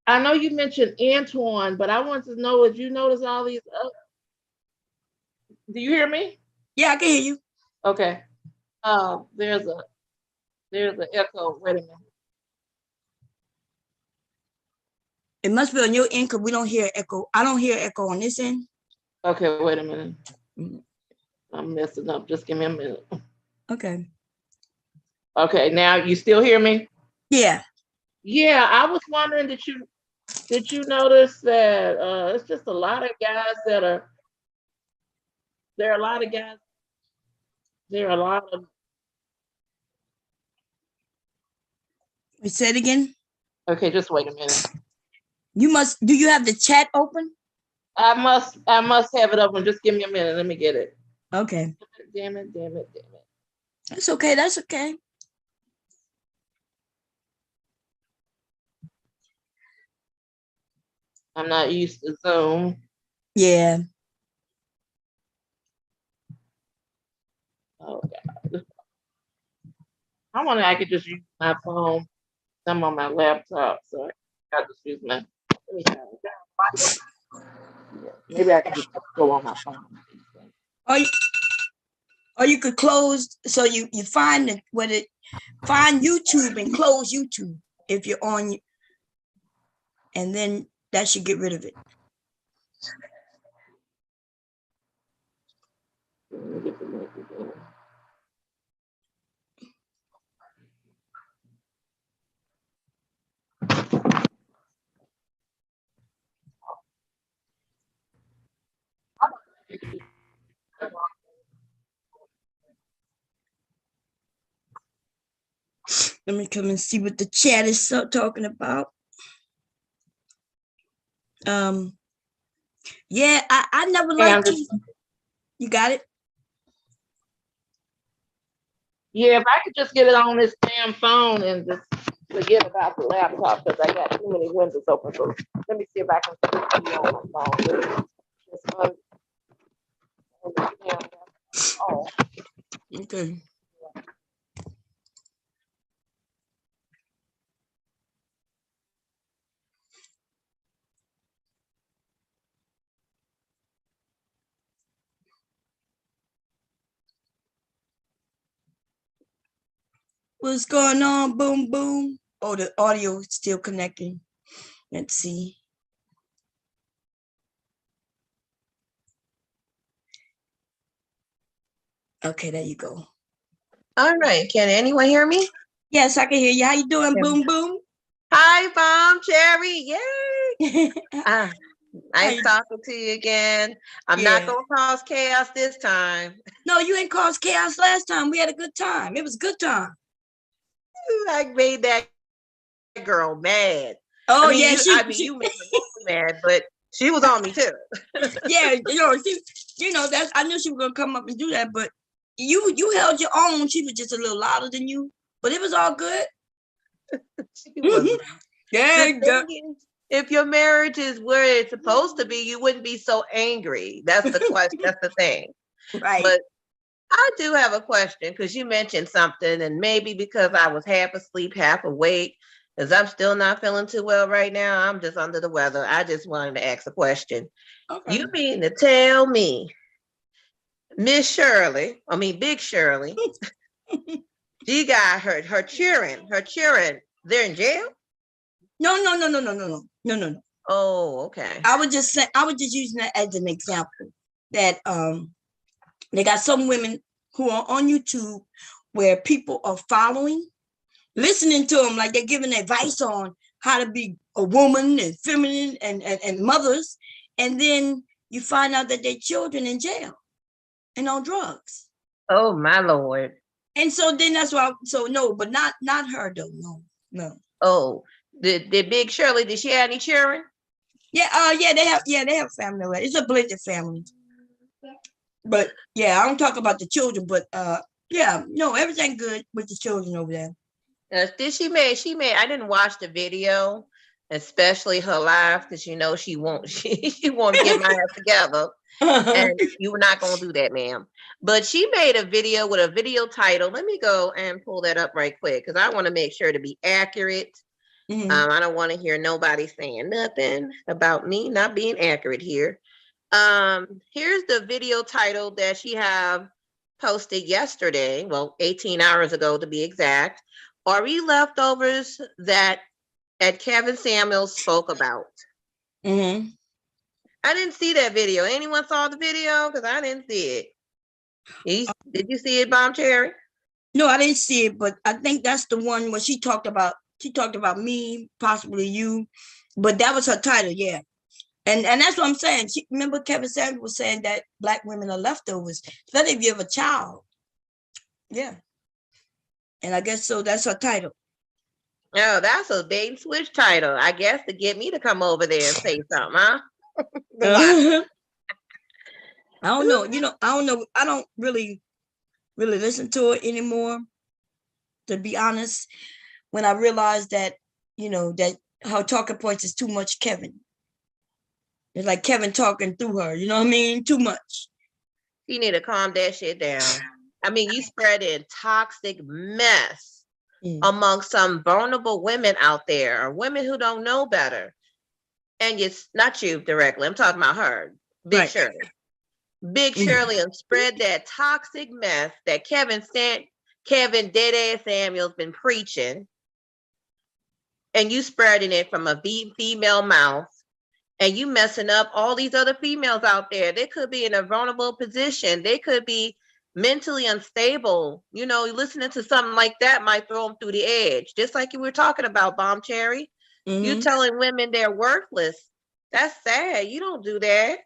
I know you mentioned Antoine, but I want to know if you notice all these do you hear me? Yeah, I can hear you. Okay. There's an echo. Wait a minute. It must be on your end because we don't hear echo. I don't hear echo on this end. Okay, wait a minute. I'm messing up. Just give me a minute. Okay. Okay, now you still hear me? Yeah. Yeah, I was wondering, did you notice that it's just a lot of guys there are a lot of guys, there are a lot of You said it again? Okay, just wait a minute. Do you have the chat open? I must have it open. Just give me a minute. Let me get it. Okay. Damn it. That's okay. That's okay. I'm not used to Zoom. Yeah. Oh God. I wonder I could just use my phone. I'm on my laptop, so I got to use my. Maybe I can just go on my phone. Or you could close. So you find it find YouTube and close YouTube if you're on, and then that should get rid of it. Let me come and see what the chat is talking about. Yeah, I never liked to. You got it? Yeah, if I could just get it on this damn phone and just forget about the laptop because I got too many windows open. So let me see if I can put it on my phone. Oh. Okay. What's going on? Boom, boom. Oh, the audio is still connecting. Let's see. Okay, there you go. All right. Can anyone hear me? Yes, I can hear you. How you doing? Yeah. Boom, boom. Hi, Bomb Cherry. Yay. How Nice you- talking to you again. I'm Yeah. not going to cause chaos this time. No, you ain't caused chaos last time. We had a good time. It was a good time. I made that girl mad. Oh, I mean, yeah. you made me mad, but she was on me too. Yeah, that's, I knew she was gonna come up and do that, but you held your own. She was just a little louder than you, but it was all good. She was. Yeah, The thing is, if your marriage is where it's supposed to be, you wouldn't be so angry. That's the question. That's the thing. right. But I do have a question because you mentioned something, and maybe because I was half asleep, half awake, because I'm still not feeling too well right now. I'm just under the weather. I just wanted to ask a question. Okay. You mean to tell me, Miss Shirley, Big Shirley, she got her children, they're in jail? No. Oh, okay. I was just using that as an example that they got some women who are on YouTube where people are following, listening to them like they're giving advice on how to be a woman and feminine and mothers, and then you find out that their children in jail and on drugs. Oh my Lord. And so then that's why. So no, but not her though. No. Oh, did Big Shirley, did she have any children? Yeah. They have family. It's a blended family. But yeah, I don't talk about the children. But yeah, no, everything good with the children over there. Did she made, I didn't watch the video, especially her live, because she won't get my ass together. And you were not going to do that, ma'am. But she made a video with a video title. Let me go and pull that up right quick because I want to make sure to be accurate. Mhm. I don't want to hear nobody saying nothing about me not being accurate here. Here's the video title that she have posted yesterday, well, 18 hours ago to be exact. Are we leftovers that Kevin Samuels spoke about? Mhm. I didn't see that video. Anyone saw the video? Because I didn't see it. Did you see it, Bomb Cherry? No, I didn't see it, but I think that's the one where she talked about me, possibly you, but that was her title, yeah. And that's what I'm saying. Remember Kevin Samuels was saying that Black women are leftovers, especially if you have a child. Yeah. And I guess so that's her title. Oh, that's a bait and switch title. I guess to get me to come over there and say something, huh? I don't know. I don't know. I don't really listen to it anymore. To be honest, when I realized that, that her talking points is too much Kevin. It's like Kevin talking through her. You know what I mean? Too much. You need to calm that shit down. I mean, you spreading toxic mess among some vulnerable women out there, or women who don't know better. And it's not you directly. I'm talking about her, Big Right. Shirley. Big Shirley and spread that toxic mess that Kevin Deadass Samuel's been preaching, and you spreading it from a female mouth, and you messing up all these other females out there. They could be in a vulnerable position. They could be mentally unstable. Listening to something like that might throw them through the edge. Just like you were talking about, Bomb Cherry. You telling women they're worthless. That's sad. You don't do that.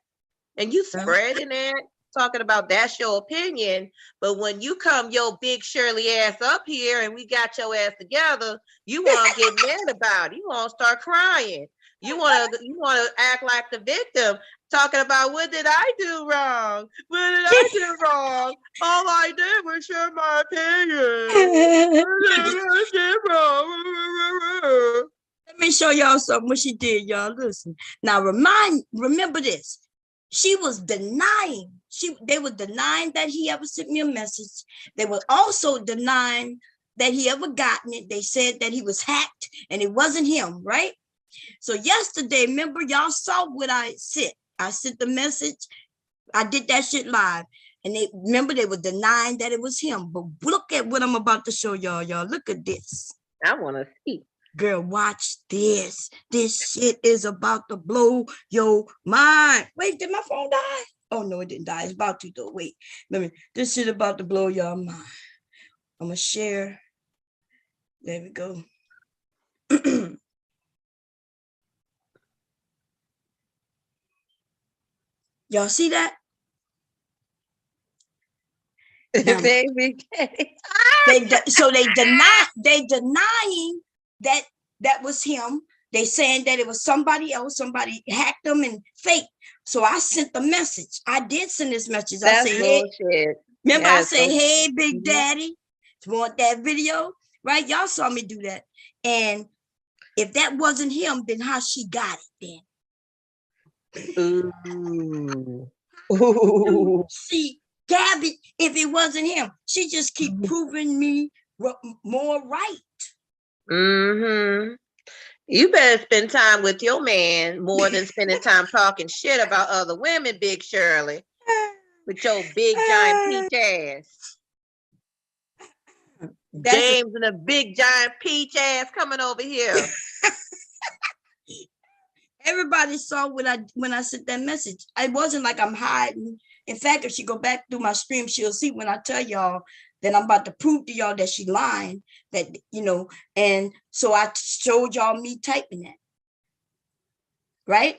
And you spreading that, talking about that's your opinion. But when you come your Big Shirley ass up here and we got your ass together, you want to get mad about it. You want to start crying. You want to act like the victim, talking about what did I do wrong? What did I do wrong? All I did was share my opinion. What did I do wrong? Let me show y'all something what she did, y'all. Listen. Now remember this. She was denying. They were denying that he ever sent me a message. They were also denying that he ever gotten it. They said that he was hacked and it wasn't him, right? So yesterday, remember, y'all saw what I sent. I sent the message. I did that shit live. And they were denying that it was him. But look at what I'm about to show y'all. Y'all, look at this. I want to see. Girl, watch this. This shit is about to blow your mind. Wait, did my phone die? Oh, no, it didn't die. It's about to, though. Wait, this shit about to blow your mind. I'm going to share. There we go. Y'all see that? Now, they denying that was him. They saying that it was somebody else. Somebody hacked them and fake. So I sent the message. I did send this message. That's I said, bullshit. Remember, I said, hey, Big Daddy, you want that video? Right? Y'all saw me do that. And if that wasn't him, then how she got it then? Ooh. She Gabby, if it wasn't him, she just keep proving me more right. Mm-hmm. You better spend time with your man more than spending time talking shit about other women, Big Shirley. With your big giant peach ass. James and a big giant peach ass coming over here. Everybody saw when I sent that message. It wasn't like I'm hiding. In fact, if she go back through my stream, she'll see when I tell y'all that I'm about to prove to y'all that she lying, that, and so I showed y'all me typing that. Right?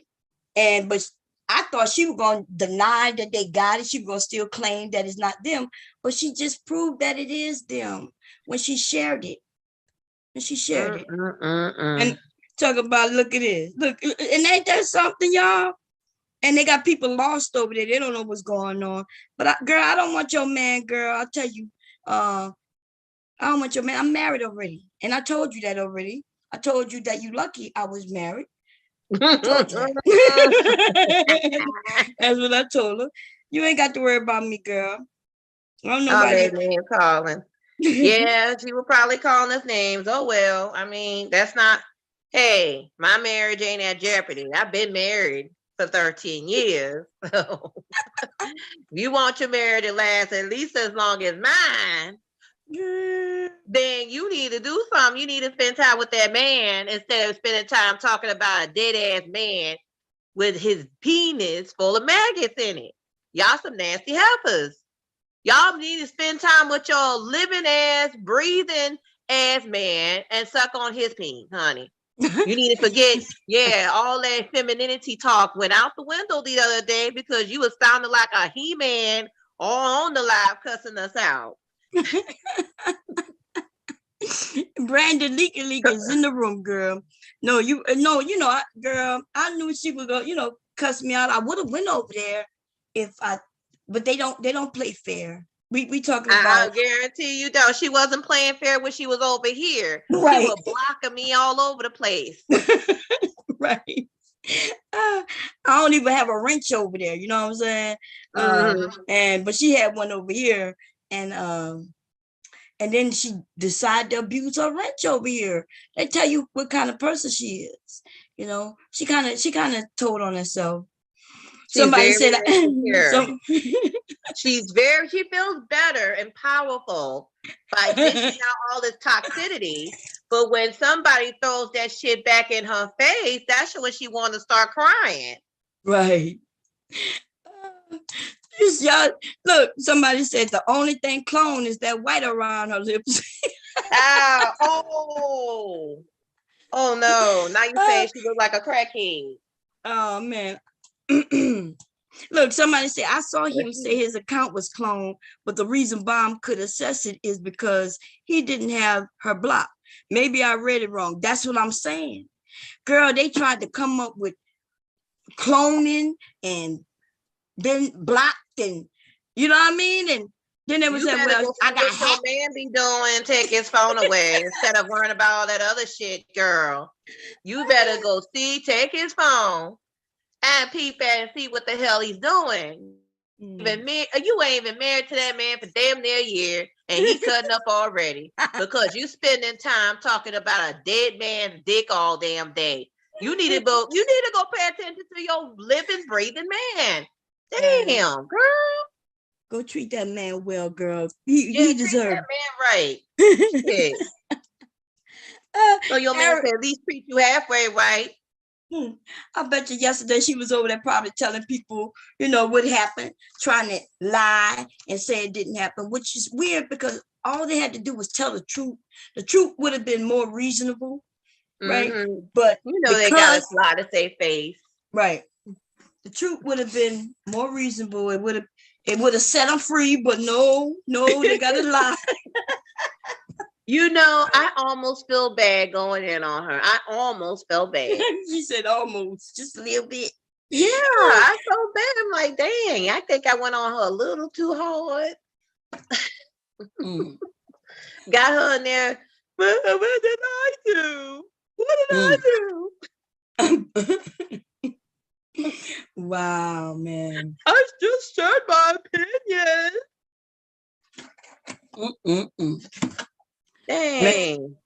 But I thought she was going to deny that they got it. She was going to still claim that it's not them, but she just proved that it is them when she shared it. And talk about, look at this. Look, and ain't that something, y'all? And they got people lost over there. They don't know what's going on. But girl, I don't want your man, girl. I'll tell you, I don't want your man. I'm married already. And I told you that already. I told you that you lucky I was married. I told you that. That's what I told her. You ain't got to worry about me, girl. I don't know about that name calling. Yeah, she was probably calling us names. Oh, well, I mean, that's not, hey, my marriage ain't at jeopardy. I've been married for 13 years. You want your marriage to last at least as long as mine, then you need to do something. You need to spend time with that man instead of spending time talking about a dead ass man with his penis full of maggots in it. Y'all some nasty heifers. Y'all need to spend time with your living ass, breathing ass man and suck on his peen, honey. You need to forget, all that femininity talk went out the window the other day because you was sounding like a He-Man all on the live cussing us out. Brandon Leaky is in the room, girl. No, girl, I knew she was gonna, cuss me out. I would have went over there but they don't play fair. We talking I about guarantee you don't. She wasn't playing fair when she was over here. right. She was blocking me all over the place. Right. I don't even have a wrench over there. You know what I'm saying? But she had one over here, and then she decided to abuse her wrench over here. They tell you what kind of person she is. She kind of told on herself. Somebody said, she feels better and powerful by dishing out all this toxicity. But when somebody throws that shit back in her face, that's when she want to start crying. Right. Y'all, look, somebody said the only thing clone is that white around her lips. Oh no. Now you saying she look like a crackhead. Oh man. Look, somebody said, I saw him say his account was cloned, but the reason Bomb could assess it is because he didn't have her blocked. Maybe I read it wrong. That's what I'm saying. Girl, they tried to come up with cloning and then blocked, and you know what I mean? And then they was like, well, I got what your man be doing, take his phone away instead of worrying about all that other shit, girl. You better go take his phone and peep at and see what the hell he's doing. You ain't even married to that man for damn near a year, and he cutting up already because you spending time talking about a dead man's dick all damn day. You need to go pay attention to your living, breathing man. Damn, girl. Go treat that man well, girl. He deserves that man right. So your man can at least treat you halfway right. I bet you yesterday she was over there probably telling people, what happened, trying to lie and say it didn't happen, which is weird because all they had to do was tell the truth. The truth would have been more reasonable, right? But they got a lie to save face. Right. The truth would have been more reasonable. It would have set them free, but no, they got to lie. I almost feel bad going in on her. I almost felt bad. She said almost, just a little bit. Yeah, I felt bad. I'm like, dang, I think I went on her a little too hard. Got her in there. What did I do? Wow, man. I just shared my opinion. Dang.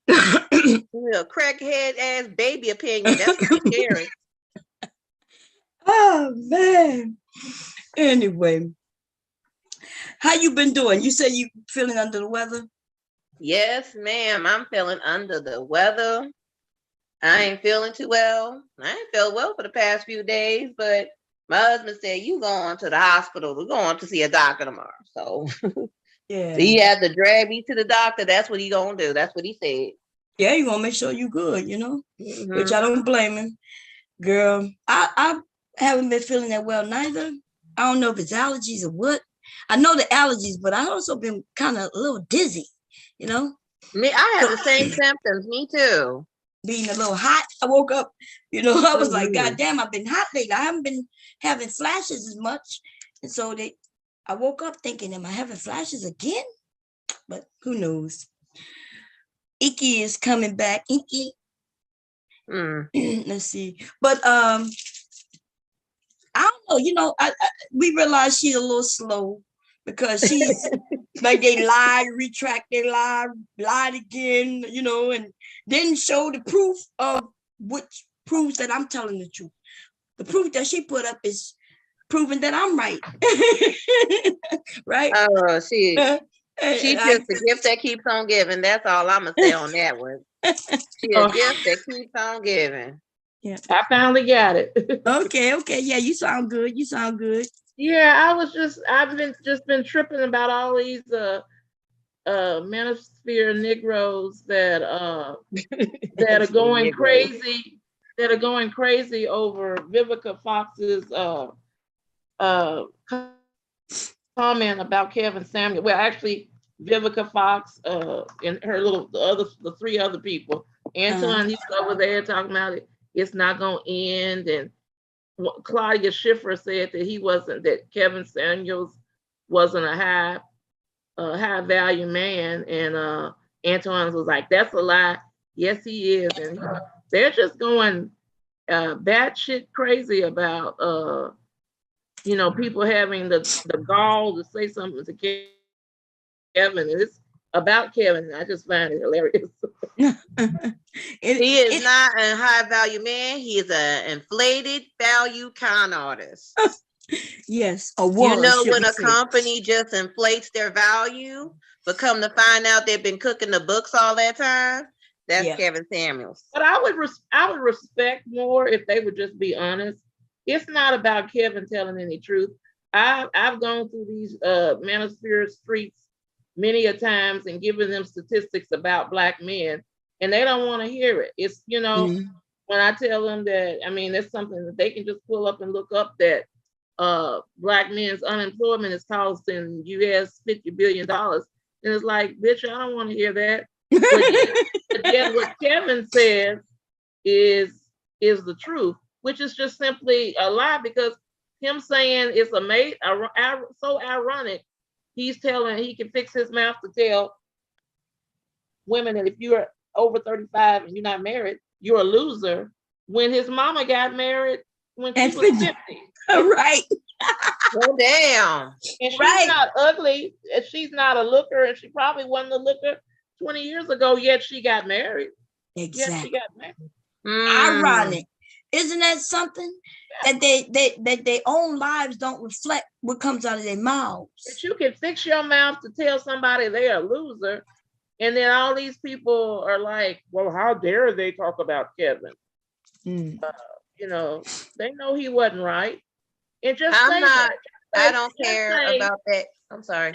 Crackhead ass baby opinion. That's what I'm sharing. Oh man. Anyway. How you been doing? You say you feeling under the weather? Yes, ma'am. I'm feeling under the weather. I ain't feeling too well. I ain't felt well for the past few days, but my husband said, you going to the hospital. We're going to see a doctor tomorrow. So yeah, he had to drag me to the doctor. That's what he gonna do. That's what he said. Yeah, you gonna make sure you good, which I don't blame him. Girl, I haven't been feeling that well neither. I don't know if it's allergies or what. I know the allergies, but I also been kind of a little dizzy, Me, I have the same symptoms. Me too. Being a little hot. I woke up, I was like, God damn, I've been hot lately. I haven't been having flashes as much. And so I woke up thinking, am I having flashes again? But who knows? Icky is coming back. Icky. Let's see. But I don't know. We realize she's a little slow because she's like they lied, retract their lie, lied again, and didn't show the proof of which proves that I'm telling the truth. The proof that she put up is proving that I'm right. Right? Oh, she's just a gift that keeps on giving. That's all I'm gonna say on that one. She's a gift that keeps on giving. Yeah, I finally got it. Okay. Yeah, you sound good. Yeah, I've been tripping about all these manosphere Negroes that are going crazy. That are going crazy over Vivica Fox's comment about Kevin Samuel. Well, actually, Vivica Fox, and the three other people. Antoine, he's over there talking about it's not gonna end. And Claudia Schiffer said that Kevin Samuels wasn't a high value man, and Antoine was like, that's a lie. Yes, he is. And they're just going batshit crazy about people having the gall to say something to Kevin. And it's about Kevin. I just find it hilarious. He is not a high value man. He is an inflated value con artist. Yes, when a company just inflates their value, but come to find out they've been cooking the books all that time, that's Kevin Samuels. But I would respect more if they would just be honest. It's not about Kevin telling any truth. I've gone through these manosphere streets many a times and given them statistics about Black men, and they don't want to hear it. It's when I tell them that, I mean, it's something that they can just pull up and look up, that Black men's unemployment is costing US $50 billion. And it's like, bitch, I don't want to hear that. But then what Kevin says is the truth, which is just simply a lie, because him saying it's so ironic. He can fix his mouth to tell women that if you're over 35 and you're not married, you're a loser. When his mama got married when she was 50. Right. Oh, damn. And she's not ugly. And she's not a looker. And she probably wasn't a looker 20 years ago, yet she got married. Exactly. Yet she got married. Ironic. Isn't that something? That their own lives don't reflect what comes out of their mouths. But you can fix your mouth to tell somebody they're a loser, and then all these people are like, well, how dare they talk about Kevin? They know he wasn't right. And just I don't care about that. I'm sorry.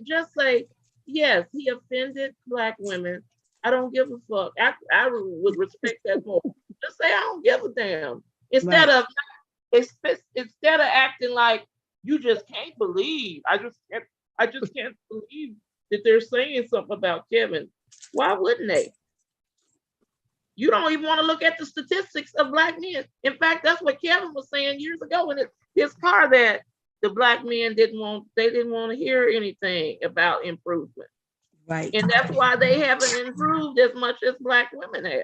Just say, yes, he offended Black women. I don't give a fuck. I would respect that more. Just say I don't give a damn. Instead of acting like you just can't believe. I just can't believe that they're saying something about Kevin. Why wouldn't they? You don't even want to look at the statistics of Black men. In fact, that's what Kevin was saying years ago in his car, that the Black men didn't want to hear anything about improvement. Right. And that's why they haven't improved as much as Black women have.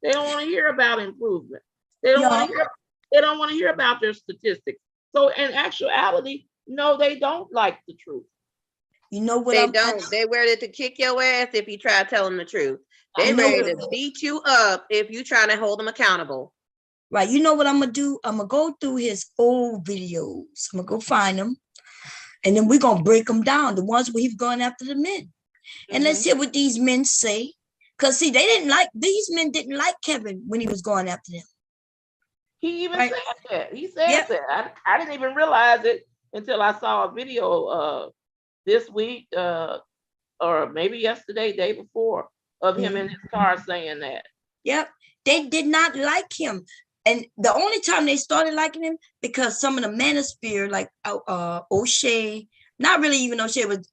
They don't want to hear about improvement. They don't want to hear about their statistics. So in actuality, no, they don't like the truth. You know what? They don't. They ready to kick your ass if you try to tell them the truth. They ready to beat you up if you trying to hold them accountable. Right. You know what I'm gonna do? I'm gonna go through his old videos. I'm gonna go find them, and then we're gonna break them down. The ones where he's going after the men, and let's hear what these men say. Cause see, these men didn't like Kevin when he was going after them. He even said that. He said that. I didn't even realize it until I saw a video this week, or maybe yesterday, day before, of him in his car saying that. Yep. They did not like him. And the only time they started liking him, because some of the manosphere, like O'Shea, not really even O'Shea, but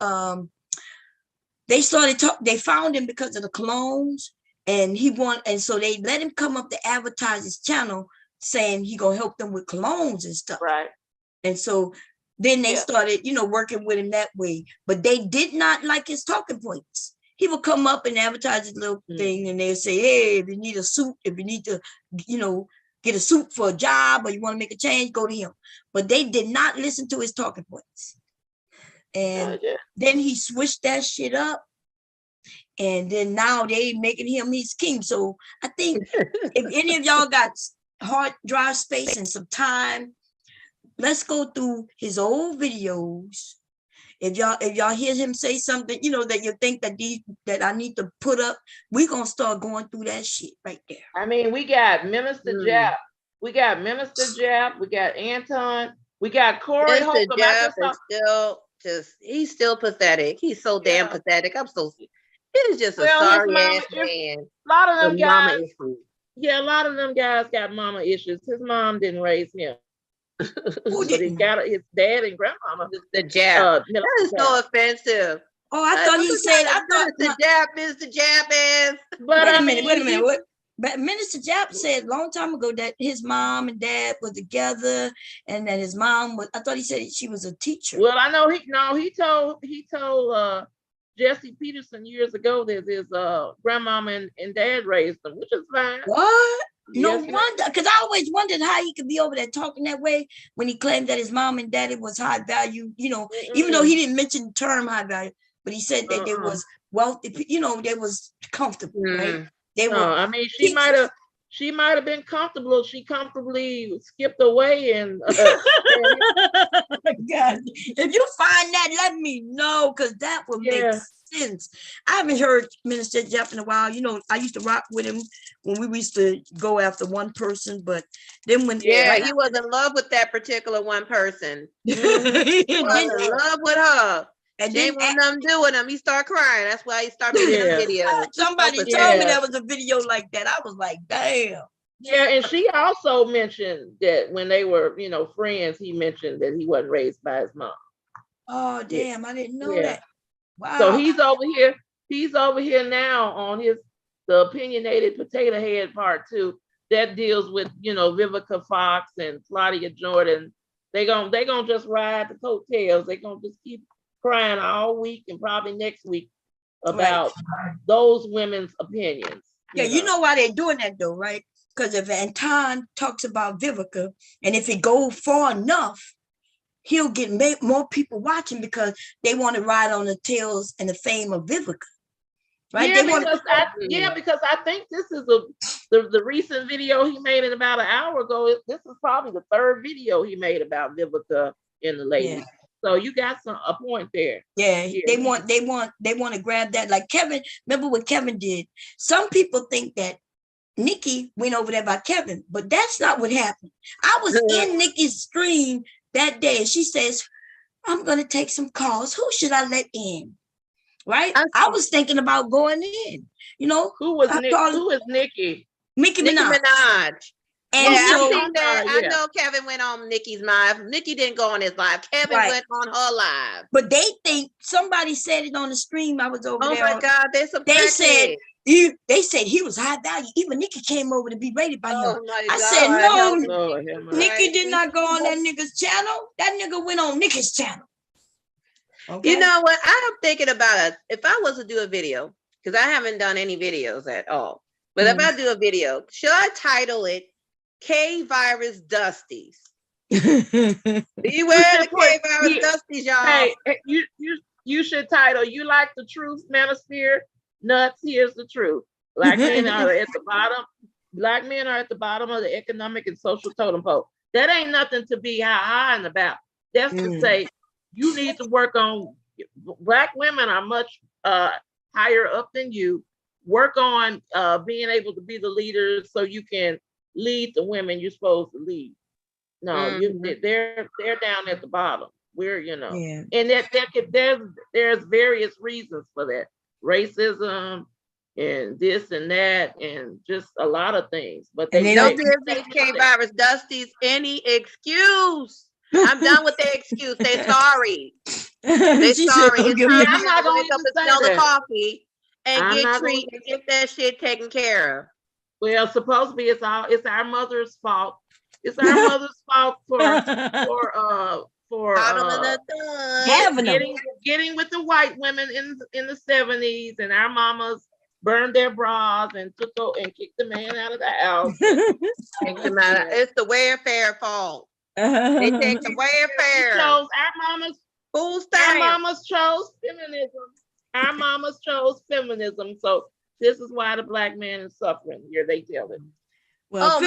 they found him because of the colognes, and so they let him come up to advertise his channel, saying he gonna help them with colognes and stuff. Right. And so then they started, working with him that way. But they did not like his talking points. He would come up and advertise his little thing, and they'd say, hey, if you need a suit, if you need to, get a suit for a job, or you want to make a change, go to him. But they did not listen to his talking points. And then he switched that shit up. And then now they making him his king. So I think if any of y'all got hard drive space and some time, let's go through his old videos. If y'all hear him say something, that you think that I need to put up, we're gonna start going through that shit right there. I mean, we got Minister Jap. We got Minister Jap. We got Anton. We got Corey Holcomb. He's still pathetic. He's so damn pathetic. He's just a sorry ass man. A lot of them guys. Yeah, a lot of them guys got mama issues. His mom didn't raise him. But he got his dad and grandmama. The Jap. That is so offensive. Oh, I thought he said. I thought. Mr. Jab is. But Wait I a mean, minute. Wait a minute. What? But Minister Jap said a long time ago that his mom and dad were together, and that his mom was. I thought he said she was a teacher. Well, I know he told Jesse Peterson years ago that his grandmama and dad raised him, which is fine. What? No Yes, wonder, because I always wondered how he could be over there talking that way when he claimed that his mom and daddy was high value. Even though he didn't mention the term high value, but he said that there was wealthy. They was comfortable, right? They No, were. I mean she might have been comfortable. She comfortably skipped away and Oh my God. If you find that, let me know, because that will make sense. I haven't heard Minister Jeff in a while. I used to rock with him when we used to go after one person, but then when he was in love with that particular one person. He was in love with her. And she didn't want nothing to do with him. He started crying. That's why he started making a video. Somebody told me there was a video like that. I was like, damn. Yeah, and she also mentioned that when they were, friends, he mentioned that he wasn't raised by his mom. Oh, damn, I didn't know that. Wow. So he's over here now on the opinionated potato head part 2 that deals with, Vivica Fox and Claudia Jordan. They gonna just ride the coattails. They gonna just keep crying all week and probably next week about those women's opinions. You know why they're doing that though, right? Because if Anton talks about Vivica, and if it goes far enough, he'll get more people watching because they want to ride on the tails and the fame of Vivica. Right? Because I think this is the recent video he made in about an hour ago. This is probably the 3rd video he made about Vivica and the ladies. Yeah. So you got a point there. Yeah, they want to grab that. Like Kevin, remember what Kevin did? Some people think that Nikki went over there by Kevin, but that's not what happened. I was in Nikki's stream that day, and she says, I'm going to take some calls. Who should I let in? Right? I was thinking about going in. Who is Nikki? Nicki Minaj. And I've seen that. I know Kevin went on Nikki's live. Nikki didn't go on his live. Kevin went on her live. But they think somebody said it on the stream. I was over there. Oh my God, they said he was high value. Even Nikki came over to be rated by him. I said, no, Nikki did not go on that nigga's channel. That nigga went on Nikki's channel. Okay? You know what? I'm thinking about it. If I was to do a video, because I haven't done any videos at all, but if I do a video, should I title it K-Virus Dusties? Beware the K-Virus Dusties, y'all. Hey, you should title, you like the truth, manosphere? Nuts, here's the truth. Black men are at the bottom. Black men are at the bottom of the economic and social totem pole. That ain't nothing to be high and about. That's to say, you need to work on. Black women are much higher up than you. Work on being able to be the leaders so you can lead the women you're supposed to lead. No, they're down at the bottom. We're and there's various reasons for that. Racism and this and that and just a lot of things. But they don't give these K-Virus Dusties any excuse. I'm done with their excuse. They're sorry. They're sorry. It's time I'm not going to wake up and smell the coffee and get that shit taken care of. Well, supposed to be it's our mother's fault. It's our mother's fault for getting with the white women in the 70s, and our mamas burned their bras and kicked the man out of the house. It's the welfare fault. They take the welfare. Our mamas chose feminism. Our mamas chose feminism. So this is why the black man is suffering. Here they tell it. Well,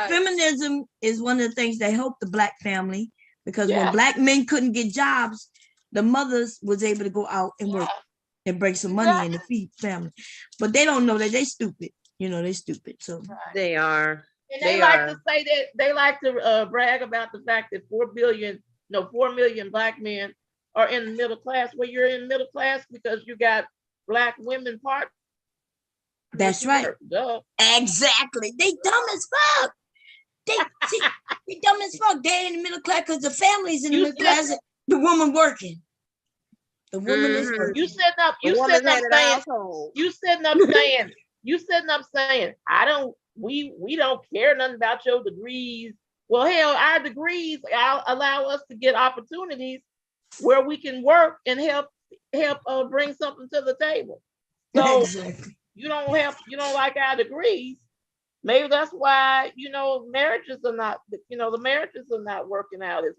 feminism is one of the things that helped the black family, because when black men couldn't get jobs, the mothers was able to go out and work and bring some money in to feed family. But they don't know that they stupid. They stupid. So they are. And they like to say that they like to brag about the fact that 4 million black men are in the middle class. Well, you're in middle class because you got black women part. That's right. Duh. Exactly. They dumb as fuck. They dumb as fuck. They're in the middle class because the family's in the middle class. The woman working. The woman is Mhm. working. You sitting up, The you woman's sitting up head of the saying, household. you sitting up saying, we don't care nothing about your degrees. Well, hell, our degrees allow us to get opportunities where we can work and help bring something to the table. So Exactly. you don't like our degrees. Maybe that's why, marriages are not, the marriages are not working out as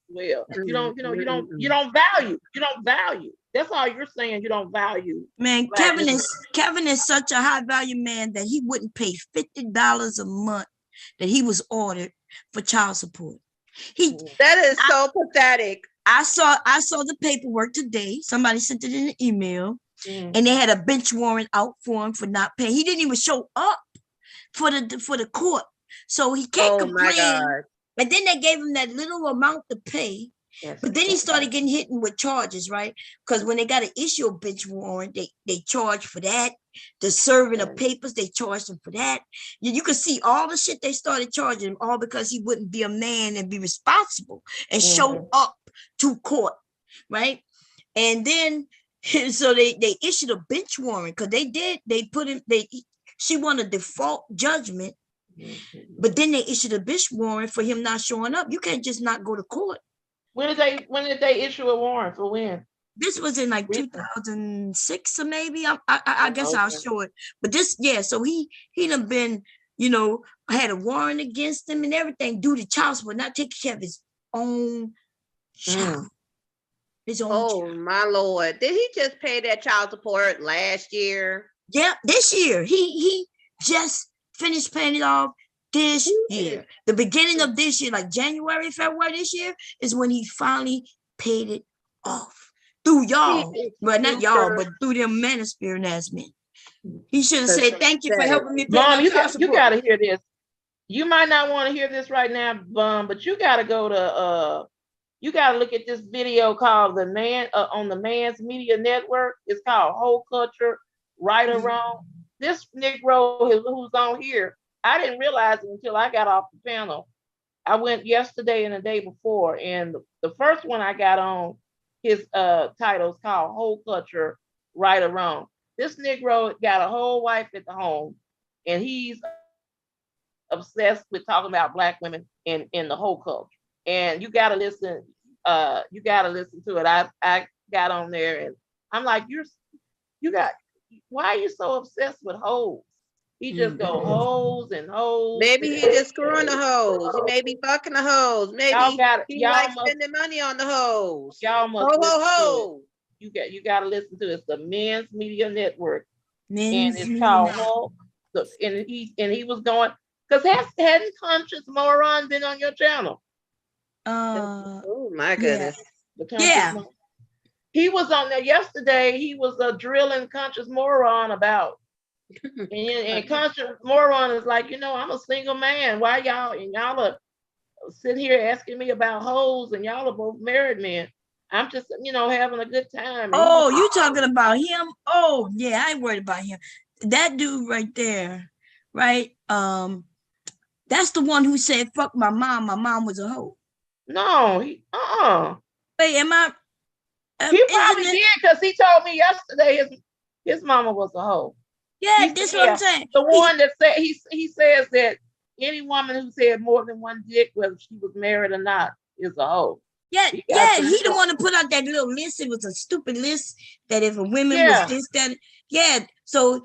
well. You don't value. That's all you're saying. You don't value Man, black men. Kevin is such a high value man that he wouldn't pay $50 a month that he was ordered for child support. That is so pathetic. I saw the paperwork today. Somebody sent it in an email, Mm. and they had a bench warrant out for him for not paying. He didn't even show up for the court, so he can't Oh my complain. God. And then they gave him that little amount to pay. Yes, But then he started getting hit with charges, right? Because when they got to issue a bench warrant, they charge for that. The serving of papers, they charged him for that. You can see all the shit they started charging him, all because he wouldn't be a man and be responsible and show up to court, right? And then so they issued a bench warrant because she won a default judgment, but then they issued a bench warrant for him not showing up. You can't just not go to court. When did they issue a warrant for when? This was in like 2006 or maybe. I guess I'll show it. But so he done been, had a warrant against him and everything due to child support, not taking care of his own child. His own child. My Lord. Did he just pay that child support last year? Yeah, this year. He just finished paying it off this year. The beginning of this year, like January, February this year, is when he finally paid it off. Through y'all. Well, not y'all, but through them manosphere ass men. He should have said, thank you for helping me pay Mom, my child support. you got to hear this. You might not want to hear this right now, but you got to go to, you got to look at this video called The Man on the Man's Media Network. It's called Whole Culture, Right or Wrong. This Negro who's on here, I didn't realize it until I got off the panel. I went yesterday and the day before, and the first one I got on, his title is called Whole Culture, Right or Wrong. This Negro got a whole wife at the home, and he's obsessed with talking about Black women in the whole culture. And you gotta listen to it. I got on there and I'm like, why are you so obsessed with hoes? He just go hoes and hoes. Maybe he just screwing the hoes. He may be fucking the hoes. Maybe he likes spending money on the hoes. Y'all must ho. You gotta listen to it. It's the Men's Media Network. Men's and it's called Whole. And he was going, because hadn't Conscious Moron been on your channel? Oh my goodness. Yeah. He was on there yesterday. He was drilling Conscious Moron about. and Conscious Moron is like, I'm a single man. Why y'all are sitting here asking me about hoes, and y'all are both married men. I'm just, having a good time. Oh, you talking about him? Oh, yeah, I ain't worried about him. That dude right there, right? That's the one who said, fuck my mom. My mom was a hoe. No, Wait, am I? He probably did, because he told me yesterday his mama was a hoe. Yeah, that's what I'm saying. The one that said he says that any woman who said more than one dick, whether she was married or not, is a hoe. Yeah, he the one to put out that little list. It was a stupid list that if a woman was this, that, So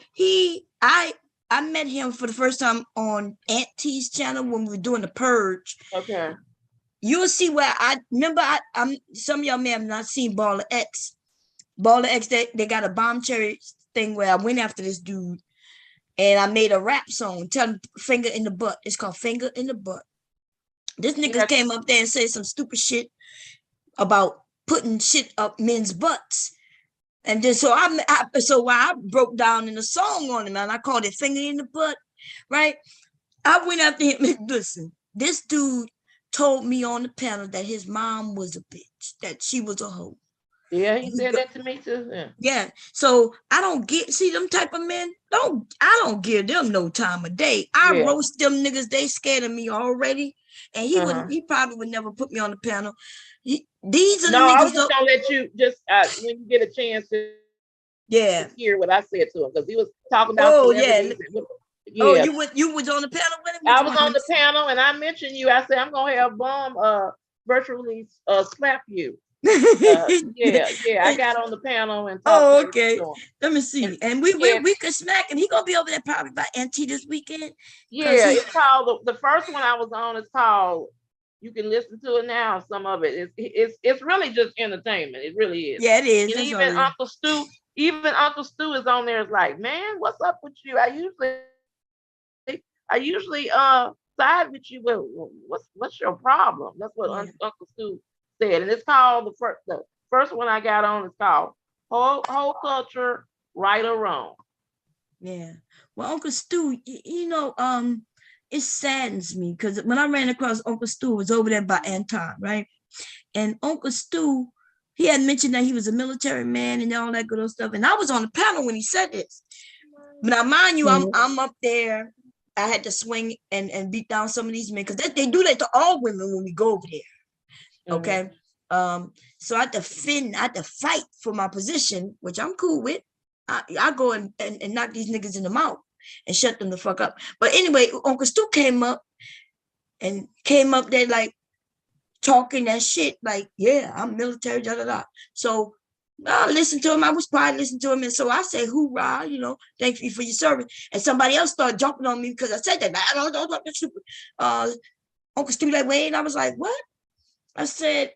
I met him for the first time on Aunt T's channel when we were doing the purge. Okay. You'll see where I remember. Some of y'all may have not seen Baller X. Baller X, they got a bomb cherry thing where I went after this dude, and I made a rap song, tell him finger in the butt. It's called Finger in the Butt. This nigga came up there and said some stupid shit about putting shit up men's butts. And then so I broke down in a song on him, and I called it Finger in the Butt, right? I went after him and listen, this dude told me on the panel that his mom was a bitch, that she was a hoe. Yeah, he said that to me too. Yeah. So I don't see them type of men. I don't give them no time of day. I roast them niggas. They scared of me already and he wouldn't. He probably would never put me on the panel. These are the No, I was niggas. just gonna let you just when you get a chance to Yeah. hear what I said to him, because he was talking about Oh yeah. celebrities. Oh, Yeah, you was on the panel with him? I Which was one on the panel and I mentioned you. I said I'm gonna have Bum virtually slap you. Yeah, I got on the panel and talked Oh, to okay. him. Let me see. And we could smack him. He gonna be over there probably by NT this weekend. Yeah, it's called the first one I was on is called. You can listen to it now. Some of it it's really just entertainment. It really is. Yeah, it is. And even Uncle Stu is on there. It's like, man, what's up with you? I usually side with you. Well, what's your problem? That's what Uncle Stu said. And it's called the first one I got on is called Whole Culture, Right or Wrong. Yeah. Well, Uncle Stu, it saddens me because when I ran across Uncle Stu, it was over there by Anton, right? And Uncle Stu, he had mentioned that he was a military man and all that good old stuff. And I was on the panel when he said this. Now, mind you, I'm up there. I had to swing and beat down some of these men because they do that to all women when we go over there. Okay. So I had to fight for my position, which I'm cool with. I go and knock these niggas in the mouth and shut them the fuck up. But anyway, Uncle Stu came up there like talking that shit, like, yeah, I'm military, da da da. So I listened to him. I was quiet, listening to him. And so I said, hoorah, thank you for your service. And somebody else started jumping on me because I said that. I don't Uncle Stu like, wait. And I was like, what? I said,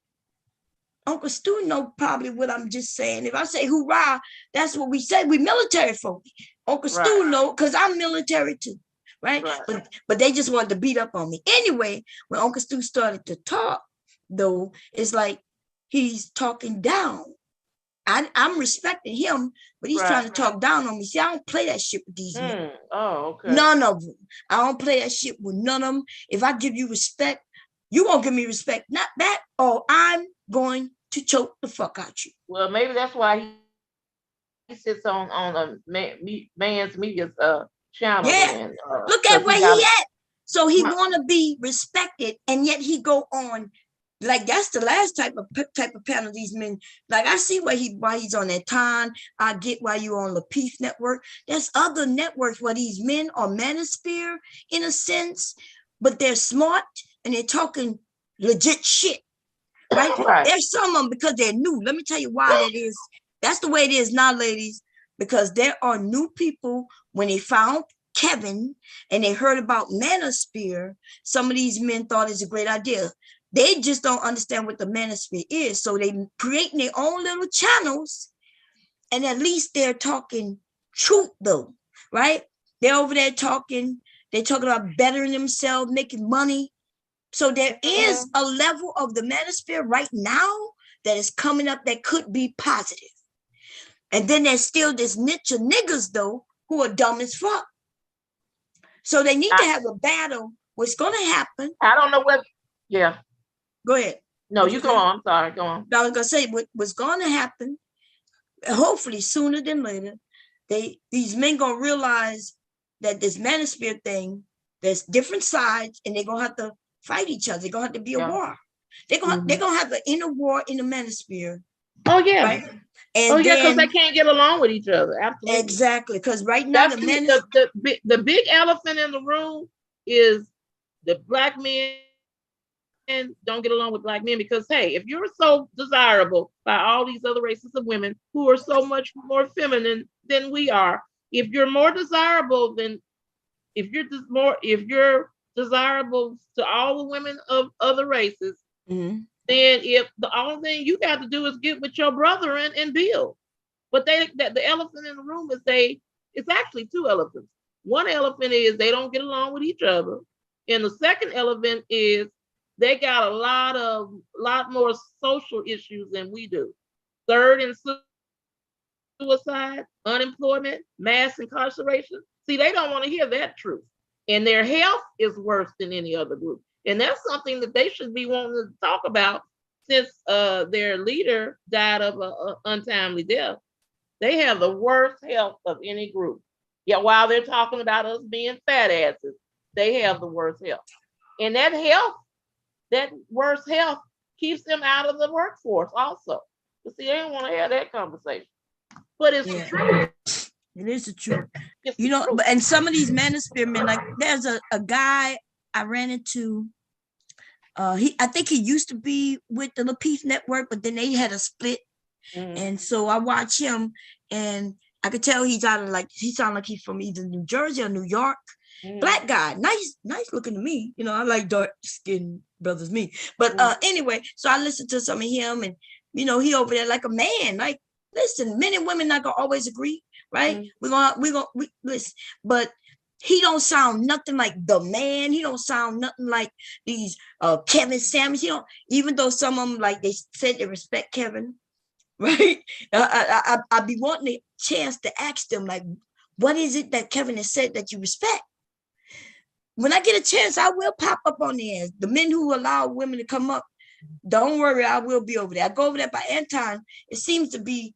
Uncle Stu know probably what I'm just saying. If I say hoorah, that's what we say. We military folk. Uncle Stu know because I'm military too, right? But they just wanted to beat up on me. Anyway, when Uncle Stu started to talk, though, it's like he's talking down. I'm respecting him, but he's trying to talk down on me. See, I don't play that shit with these men. Oh, okay. None of them. I don't play that shit with none of them. If I give you respect, you won't give me respect. Not that, or I'm going to choke the fuck out you. Well, maybe that's why he sits on a man's media channel. Yeah. And, look at where he at. So he want to be respected, and yet he go on. Like that's the last type of panel these men. Like I see why he's on that time. I get why you on the Peace Network. There's other networks where these men are manosphere in a sense, but they're smart and they're talking legit shit. Right? There's some of them because they're new. Let me tell you why that is. That's the way it is now, ladies, because there are new people when they found Kevin and they heard about manosphere. Some of these men thought it's a great idea. They just don't understand what the manosphere is. So they creating their own little channels, and at least they're talking truth though, right? They're over there talking, they're talking about bettering themselves, making money. So there is a level of the manosphere right now that is coming up that could be positive. And then there's still this niche of niggas though, who are dumb as fuck. So they need to have a battle. What's gonna happen? I don't know what, Go ahead. No, you go on. I'm sorry. Go on. I was gonna say what's gonna happen, hopefully sooner than later, these men gonna realize that this manosphere thing, there's different sides, and they're gonna have to fight each other. They're gonna have to be a war. They're gonna have an inner war in the manosphere. Oh yeah. Right? And because they can't get along with each other. Absolutely. Exactly. Because right now the big elephant in the room is the black men don't get along with black men because, hey, if you're so desirable by all these other races of women who are so much more feminine than we are, if you're more desirable than, if you're desirable to all the women of other races, then if the only thing you got to do is get with your brother and build. But the elephant in the room is it's actually two elephants. One elephant is they don't get along with each other. And the second elephant is they got a lot more social issues than we do. Third and suicide, unemployment, mass incarceration. See, they don't want to hear that truth. And their health is worse than any other group. And that's something that they should be wanting to talk about since their leader died of an untimely death. They have the worst health of any group. Yet while they're talking about us being fat asses, they have the worst health. And that health that worse health keeps them out of the workforce also. But see, they don't want to have that conversation. But it's the Yeah. truth. It is the truth. It's You the know, truth. and some of these manosphere men, like there's a guy I ran into. I think he used to be with the LaPeace Network, but then they had a split. Mhm. And so I watch him, and I could tell he sounded like he's from either New Jersey or New York. Mhm. Black guy, nice looking to me. You know, I like dark skinned brothers, me. But anyway, so I listened to some of him, and you know, he over there like a man. Like, listen, men and women not gonna always agree, right? We're gonna listen, but he don't sound nothing like the man. He don't sound nothing like these Kevin Samuels. He don't, even though some of them, like they said, they respect Kevin, right? I be wanting a chance to ask them, like, what is it that Kevin has said that you respect? When I get a chance, I will pop up on there. The men who allow women to come up, don't worry, I will be over there. I go over there by Anton. It seems to be,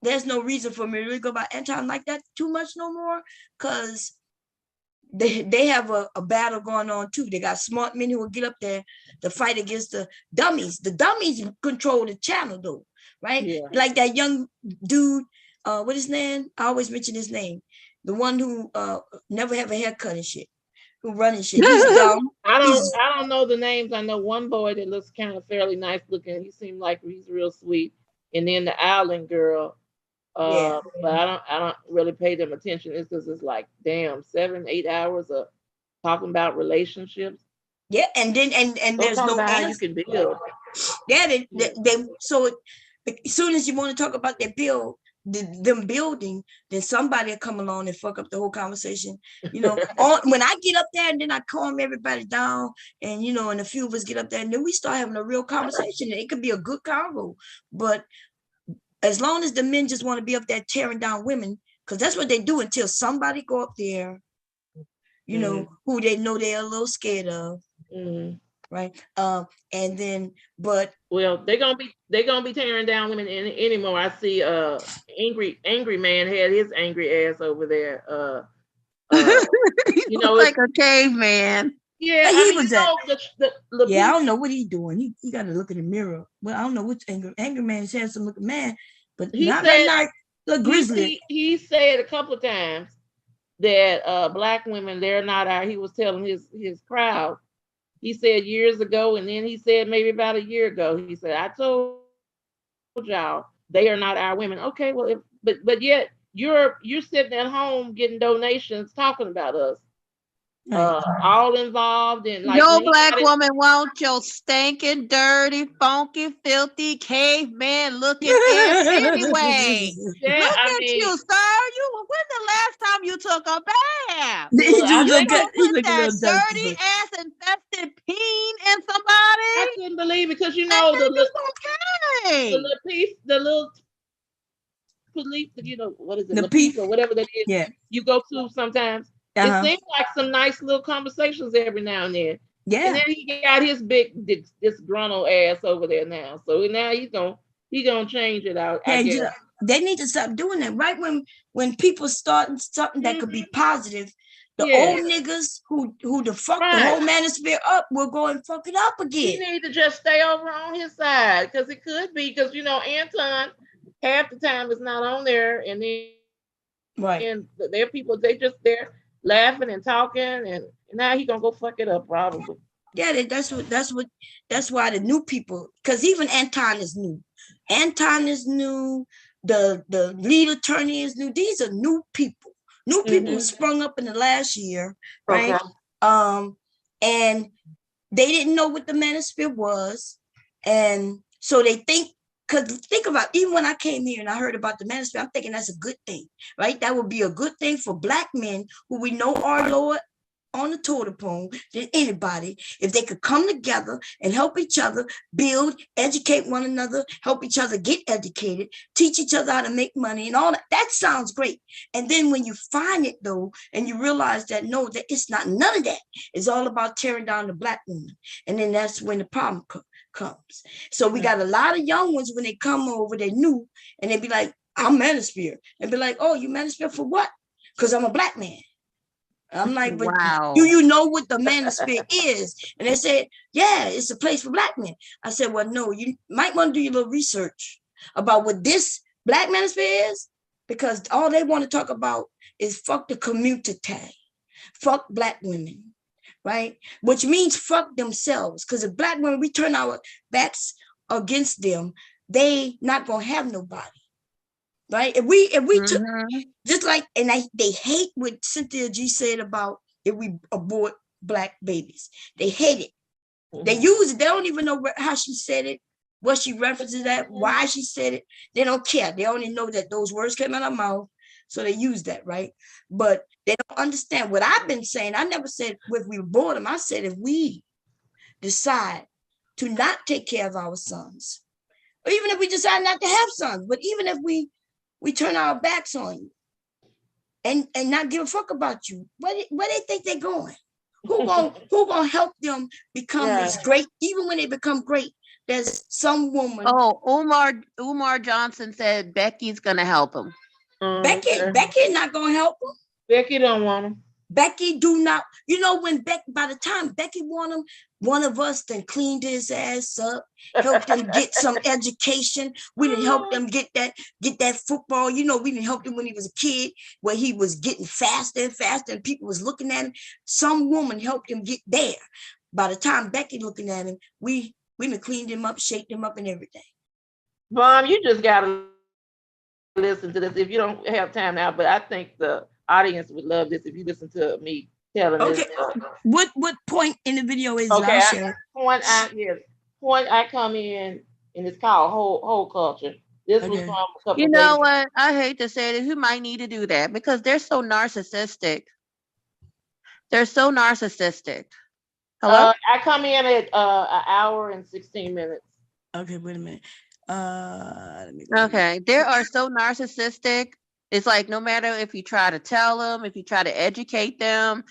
there's no reason for me to really go by Anton like that too much no more, because they have a battle going on too. They got smart men who will get up there to fight against the dummies. The dummies control the channel though, right? Yeah. Like that young dude, what his name? I always mention his name. The one who never have a haircut and shit, who running shit. He's dumb. I don't know the names. I know one boy that looks kind of fairly nice looking. He seemed like he's real sweet. And then the island girl. Yeah. But I don't really pay them attention. It's because it's like, damn, 7-8 hours of talking about relationships. Yeah, and then and Don't there's talk no about how you answer. can build. Yeah, they so as soon as you want to talk about their build, them building, then somebody will come along and fuck up the whole conversation. You know, when I get up there and then I calm everybody down, and you know, and a few of us get up there and then we start having a real conversation. It could be a good convo, but as long as the men just want to be up there tearing down women, because that's what they do until somebody go up there, you know, who they know they're a little scared of. Right. And then, but well, they're gonna be tearing down women anymore. I see angry man had his angry ass over there. You know, like a caveman. Yeah, he was I don't know what he's doing. He got to look in the mirror. Well, I don't know which angry man is handsome looking man, but he not said, that night. Look grizzly. He said a couple of times that black women, they're not our. He was telling his crowd. He said years ago, and then he said maybe about a year ago. He said, "I told y'all they are not our women." Okay, well, but yet you're sitting at home getting donations talking about us. All involved in like your black woman wants your stinking, dirty, funky, filthy caveman looking ass anyway. Yeah, look at you, sir. When the last time you took a bath? He put that dirty ass infested peen in somebody. I couldn't believe it because you know the little police, you know, what is it, the piece or whatever that is. Yeah. You go to sometimes. It seems like some nice little conversations every now and then. Yeah. And then he got his big disgruntled ass over there now. So now he's gonna change it out. I guess. They need to stop doing that. Right when people starting something that could be positive, the old niggas who the fuck the whole manosphere up will go and fuck it up again. He need to just stay over on his side because it could be because you know Anton half the time is not on there, and then and their people they just there laughing and talking, and now he gonna go fuck it up probably. Yeah, that's why the new people, because even Anton is new. Anton is new. The lead attorney is new. These are new people. New people sprung up in the last year, right? And they didn't know what the manosphere was, and so they think. Because think about, even when I came here and I heard about the manosphere, I'm thinking that's a good thing, right? That would be a good thing for Black men who we know are lower on the totem pole than anybody, if they could come together and help each other build, educate one another, help each other get educated, teach each other how to make money and all that. That sounds great. And then when you find it though, and you realize that no, that it's not none of that. It's all about tearing down the Black woman. And then that's when the problem comes. So we got a lot of young ones when they come over, they're new, and they be like, I'm manosphere. And be like, oh, you manosphere for what? Because I'm a Black man. I'm like, but Wow. do you know what the manosphere is? And they said, yeah, it's a place for black men. I said, well, no, you might want to do your little research about what this black manosphere is, because all they want to talk about is fuck the community, fuck black women, right? Which means fuck themselves, because if black women, we turn our backs against them, they not gonna have nobody, right? If we took, just like, and they hate what Cynthia G said about if we abort black babies. They hate it. They use it. They don't even know how she said it, what she references that, why she said it. They don't care. They only know that those words came out of her mouth, so they use that, right? But they don't understand what I've been saying. I never said if we abort them. I said if we decide to not take care of our sons, or even if we decide not to have sons, but even if we turn our backs on you and not give a fuck about you, where they think they're going? Who gonna help them become this great? Even when they become great, there's some woman. Oh, Umar Johnson said Becky's gonna help him. Becky not gonna help them. Becky don't want him. Becky do not. You know, when by the time Becky want him, one of us then cleaned his ass up, helped him get some education. We didn't help them get that football. You know, we didn't help him when he was a kid, where he was getting faster and faster, and people was looking at him. Some woman helped him get there. By the time Becky looking at him, we done cleaned him up, shaped him up, and everything. Mom, you just gotta listen to this if you don't have time now. But I think the audience would love this if you listen to me telling this. What point in the video is okay? Point I come in, and it's called whole culture. This was from a couple. You know what? I hate to say it. Who might need to do that because they're so narcissistic. They're so narcissistic. Hello? I come in at an hour and 16 minutes. Okay, wait a minute. Okay, they are so narcissistic. It's like no matter if you try to tell them, if you try to educate them,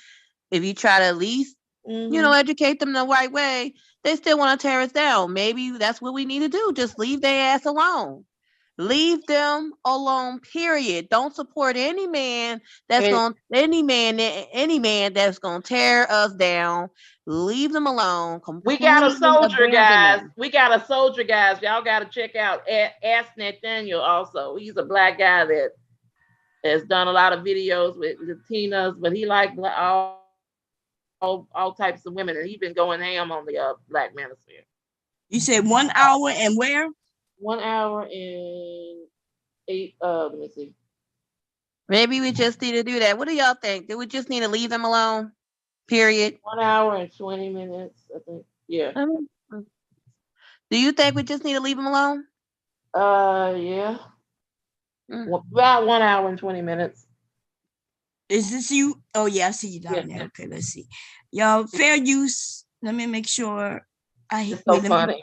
if you try to at least, educate them the right way, they still want to tear us down. Maybe that's what we need to do. Just leave their ass alone. Leave them alone, period. Don't support any man that's any man that's gonna tear us down. Leave them alone. We got a soldier, guys. Y'all got to check out Ask Nathaniel also. He's a black guy that has done a lot of videos with Latinas, but he like all types of women, and he's been going ham on the black manosphere. You said 1 hour and where? 1 hour and 8. Let me see. Maybe we just need to do that. What do y'all think? Do we just need to leave them alone? Period. 1 hour and 20 minutes, I think. Yeah. Do you think we just need to leave them alone? Yeah. About 1 hour and 20 minutes. Is this you? Oh yeah, I see you down there. Okay, let's see. Y'all, fair use. Let me make sure I hit. It's so funny.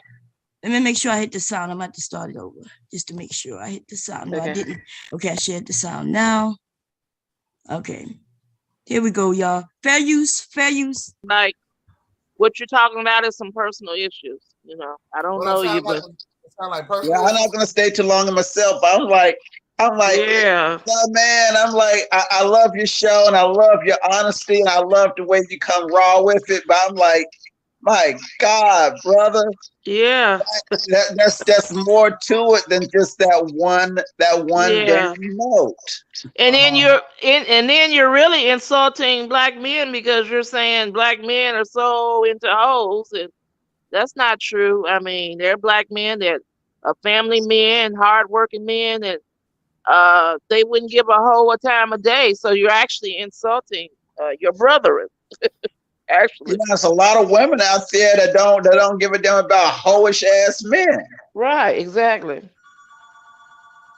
Let me make sure I hit the sound. I'm about to start it over just to make sure I hit the sound. No, I didn't. Okay, I should hit the sound now. Okay. Here we go, y'all. Fair use. Like, what you're talking about is some personal issues. You know, I don't know you, but it sound like personal. Yeah, I'm not gonna stay too long in myself. But I'm like, yeah, man. I'm like, I love your show and I love your honesty and I love the way you come raw with it. But I'm like, my God, brother. Yeah, that's more to it than just that one damn note. And then you're really insulting black men because you're saying black men are so into hoes, and that's not true. I mean, they're black men that are family men, hardworking men, and they wouldn't give a hoe a time of day. So you're actually insulting your brethren. Actually, there's a lot of women out there that don't give a damn about hoish ass men. Right, exactly.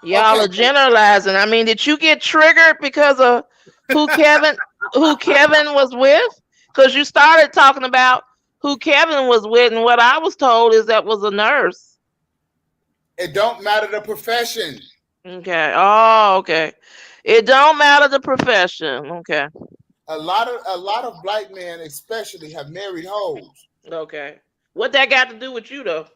Y'all are generalizing. I mean, did you get triggered because of who Kevin was with? Because you started talking about who Kevin was with, and what I was told is that was a nurse. It don't matter the profession. Okay. Oh, okay. It don't matter the profession. Okay. A lot of black men, especially, have married hoes. Okay. What that got to do with you, though?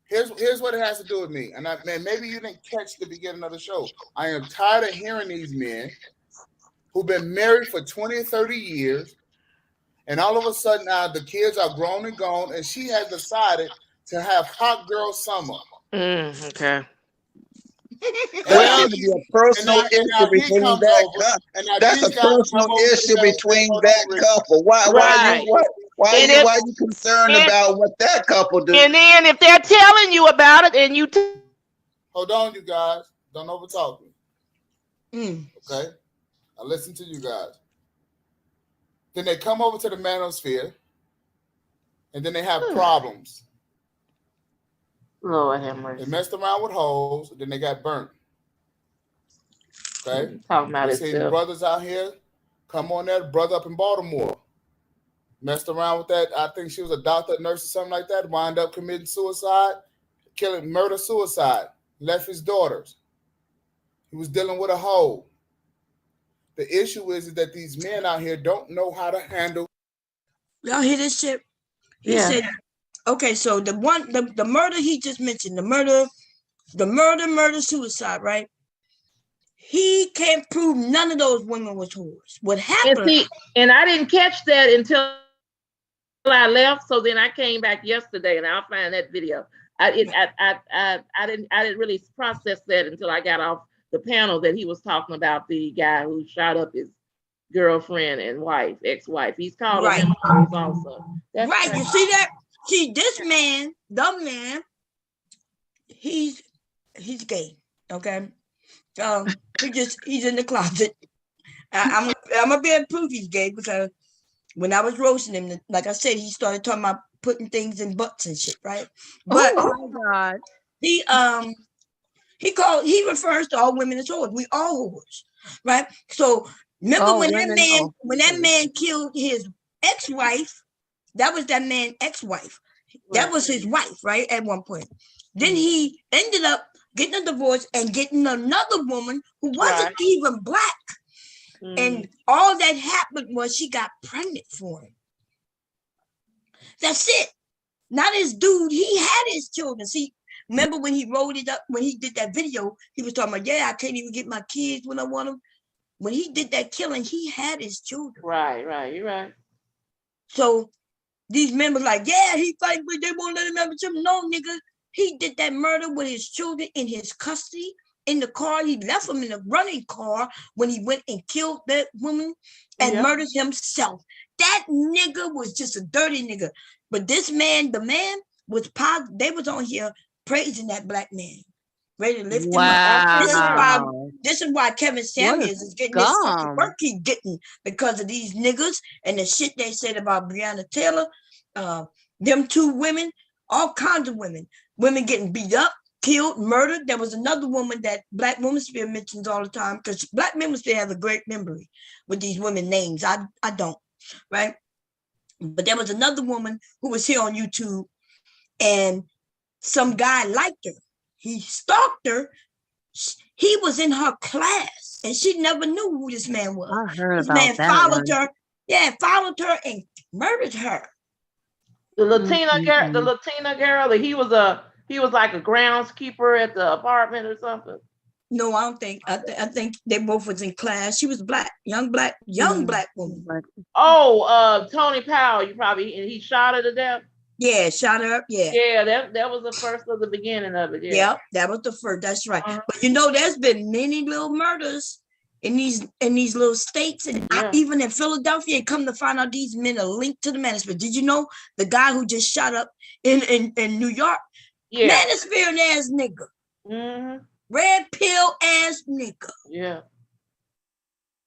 Here's what it has to do with me. And maybe you didn't catch the beginning of the show. I am tired of hearing these men who've been married for 20 and 30 years, and all of a sudden now the kids are grown and gone, and she has decided to have hot girl summer. Okay. That's going to be a personal issue between that couple. That's a personal issue between that couple. Why you concerned about what that couple do? And then if they're telling you about it, and you hold on, you guys, don't overtalk me. Okay, I listen to you guys. Then they come over to the manosphere, and then they have problems. Lord have mercy. They messed around with hoes, then they got burnt. Okay, talking about we see the brothers out here. Come on, there, brother up in Baltimore, messed around with that. I think she was a doctor, nurse, or something like that. Wound up committing suicide, murder, suicide. Left his daughters. He was dealing with a hoe. The issue is that these men out here don't know how to handle. Y'all hear this shit? He said, okay, so the murder he just mentioned, the murder, suicide, right? He can't prove none of those women was whores. What happened? And I didn't catch that until I left. So then I came back yesterday, and I'll find that video. I didn't really process that until I got off the panel that he was talking about the guy who shot up his girlfriend and ex-wife. He's called right. Also. That's right. Crazy. You see that? See, this man, the man, he's gay. Okay. He's in the closet. I'm gonna be able to prove he's gay because when I was roasting him, like I said, he started talking about putting things in butts and shit, right? But oh my God, he refers to all women as whores. We all whores, right? So remember when that man killed his ex-wife, that was that man's ex-wife. That was his wife, right? At one point. Then he ended up getting a divorce and getting another woman who wasn't even black. And all that happened was she got pregnant for him. That's it. Not his dude. He had his children. See, remember when he rolled it up, when he did that video, he was talking about, I can't even get my kids when I want them. When he did that killing, he had his children. Right. You're right. So these men were like, he fighting, but they won't let him have a children. No, nigga. He did that murder with his children in his custody, in the car. He left them in a running car when he went and killed that woman and murdered himself. That nigga was just a dirty nigga. But this man, the man was positive. They was on here praising that black man, ready to lift him up. This is why Kevin Samuels is getting this fucking work he's getting because of these niggas and the shit they said about Breonna Taylor, them two women, all kinds of women. Women getting beat up, killed, murdered. There was another woman that Black Womensphere mentions all the time because Black Womensphere has a great memory with these women names. I don't, right? But there was another woman who was here on YouTube and some guy liked her. He stalked her. He was in her class and she never knew who this man was. I heard this about man that followed one. her. Yeah, followed her and murdered her. The Latina girl, he was like a groundskeeper at the apartment or something. No, I don't think. I think they both was in class. She was black, young black woman. Oh, Tony Powell, he shot her to death. Yeah, shot her up. Yeah. Yeah, that was the first of the beginning of it. Yeah, that was the first. That's right. But there's been many little murders in these little states, and even in Philadelphia. And come to find out, these men are linked to the manosphere. Did you know the guy who just shot up in New York? Yeah, manosphere ass nigga. Mm-hmm. Red pill ass nigga. Yeah.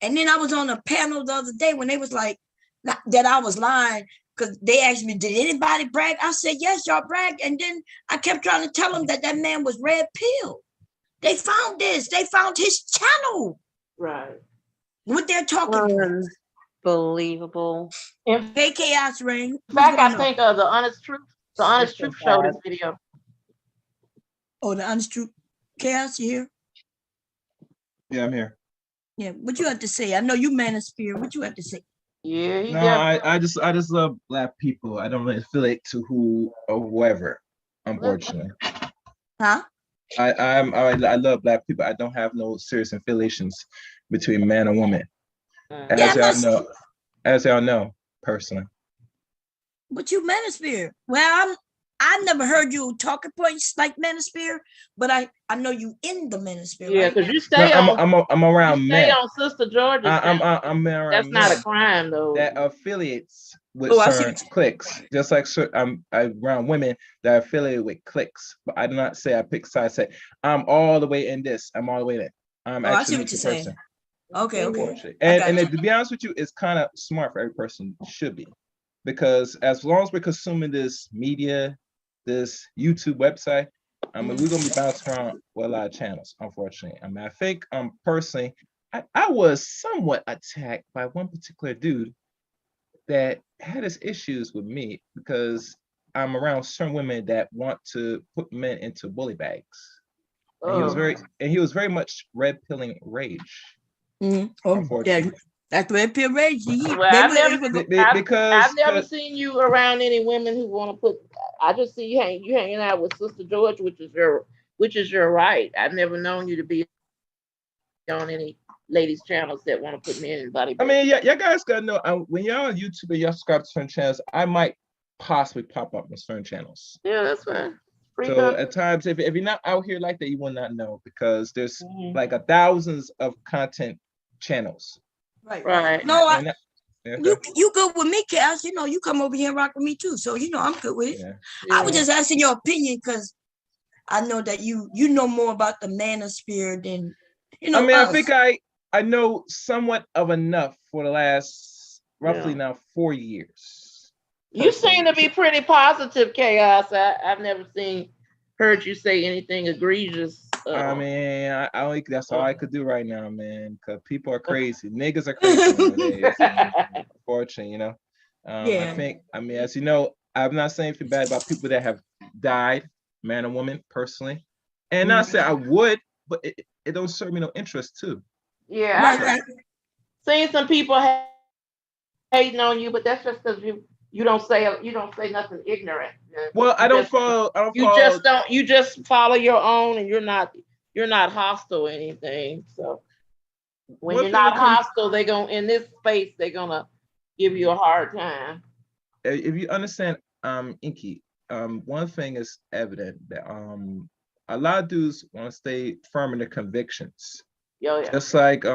And then I was on a panel the other day when they was like that I was lying because they asked me, did anybody brag? I said, yes, y'all brag. And then I kept trying to tell them that man was red pill. They found this. They found his channel. Right. What they're talking about. Unbelievable. Hey, Chaos Ring. In fact, I think the Honest Truth showed this video. Oh, the Honest Truth. Chaos, you here? Yeah, I'm here. Yeah, what you have to say? I know you manosphere. What you have to say? Yeah, I just love Black people. I don't really affiliate to who or whoever, unfortunately. Huh? I love Black people. I don't have no serious affiliations between man and woman. As y'all know, personally. But you manosphere. Well, I never heard you talking points like manosphere, but I know you in the manosphere. Yeah, right? because you stay I'm around you men. stay on Sister George's. I'm around That's men not a crime though. that affiliates with Oh, I see certain cliques, just like I'm around women that are affiliated with cliques. But I do not say I pick sides. Say I'm all the way in this. I'm all the way in. I'm I see actually a what you're neutral saying. person. Okay. Unfortunately. I got And you. to be honest with you, it's kind of smart for every person. Should be, because as long as we're consuming this media, this YouTube website, I mean, we're gonna be bouncing around with a lot of channels. Unfortunately, I mean, I think personally, I was somewhat attacked by one particular dude that had his issues with me because I'm around certain women that want to put men into bully bags. And he was very much red pilling rage. Oh, Unfortunately. That's red pill rage. Well, I've never seen you around any women who want to put. I just see you hanging out with Sister George, which is your right. I've never known you to be on any ladies' channels that want to put men in body. I mean, y'all guys gotta know when y'all on YouTube and y'all subscribe to certain channels, I might possibly pop up on certain channels. Yeah, that's fine. So at times, if you're not out here like that, you will not know, because there's like thousands of content channels. Right. No, you good with me, Cass. You know, you come over here and rock with me too. So you know I'm good with it. Yeah. I was just asking your opinion because I know that you know more about the manosphere than you know. I mean, I think I know somewhat of enough for the last roughly now 4 years. You seem to be pretty positive, Chaos. I've never heard you say anything egregious. I mean, I that's all I could do right now, man, because people are crazy. Niggas are crazy nowadays. Unfortunately, you know. I think, I mean, as you know, I'm not saying anything bad about people that have died, man or woman, personally. And not say I would, but it don't serve me no interest too. Yeah, I've seen some people hating on you, but that's just because you don't say nothing ignorant. Well, You just follow your own, and you're not hostile or anything. So when you're not hostile, in this space they're gonna give you a hard time. If you understand, Inky, one thing is evident that a lot of dudes want to stay firm in their convictions. Yeah. Just like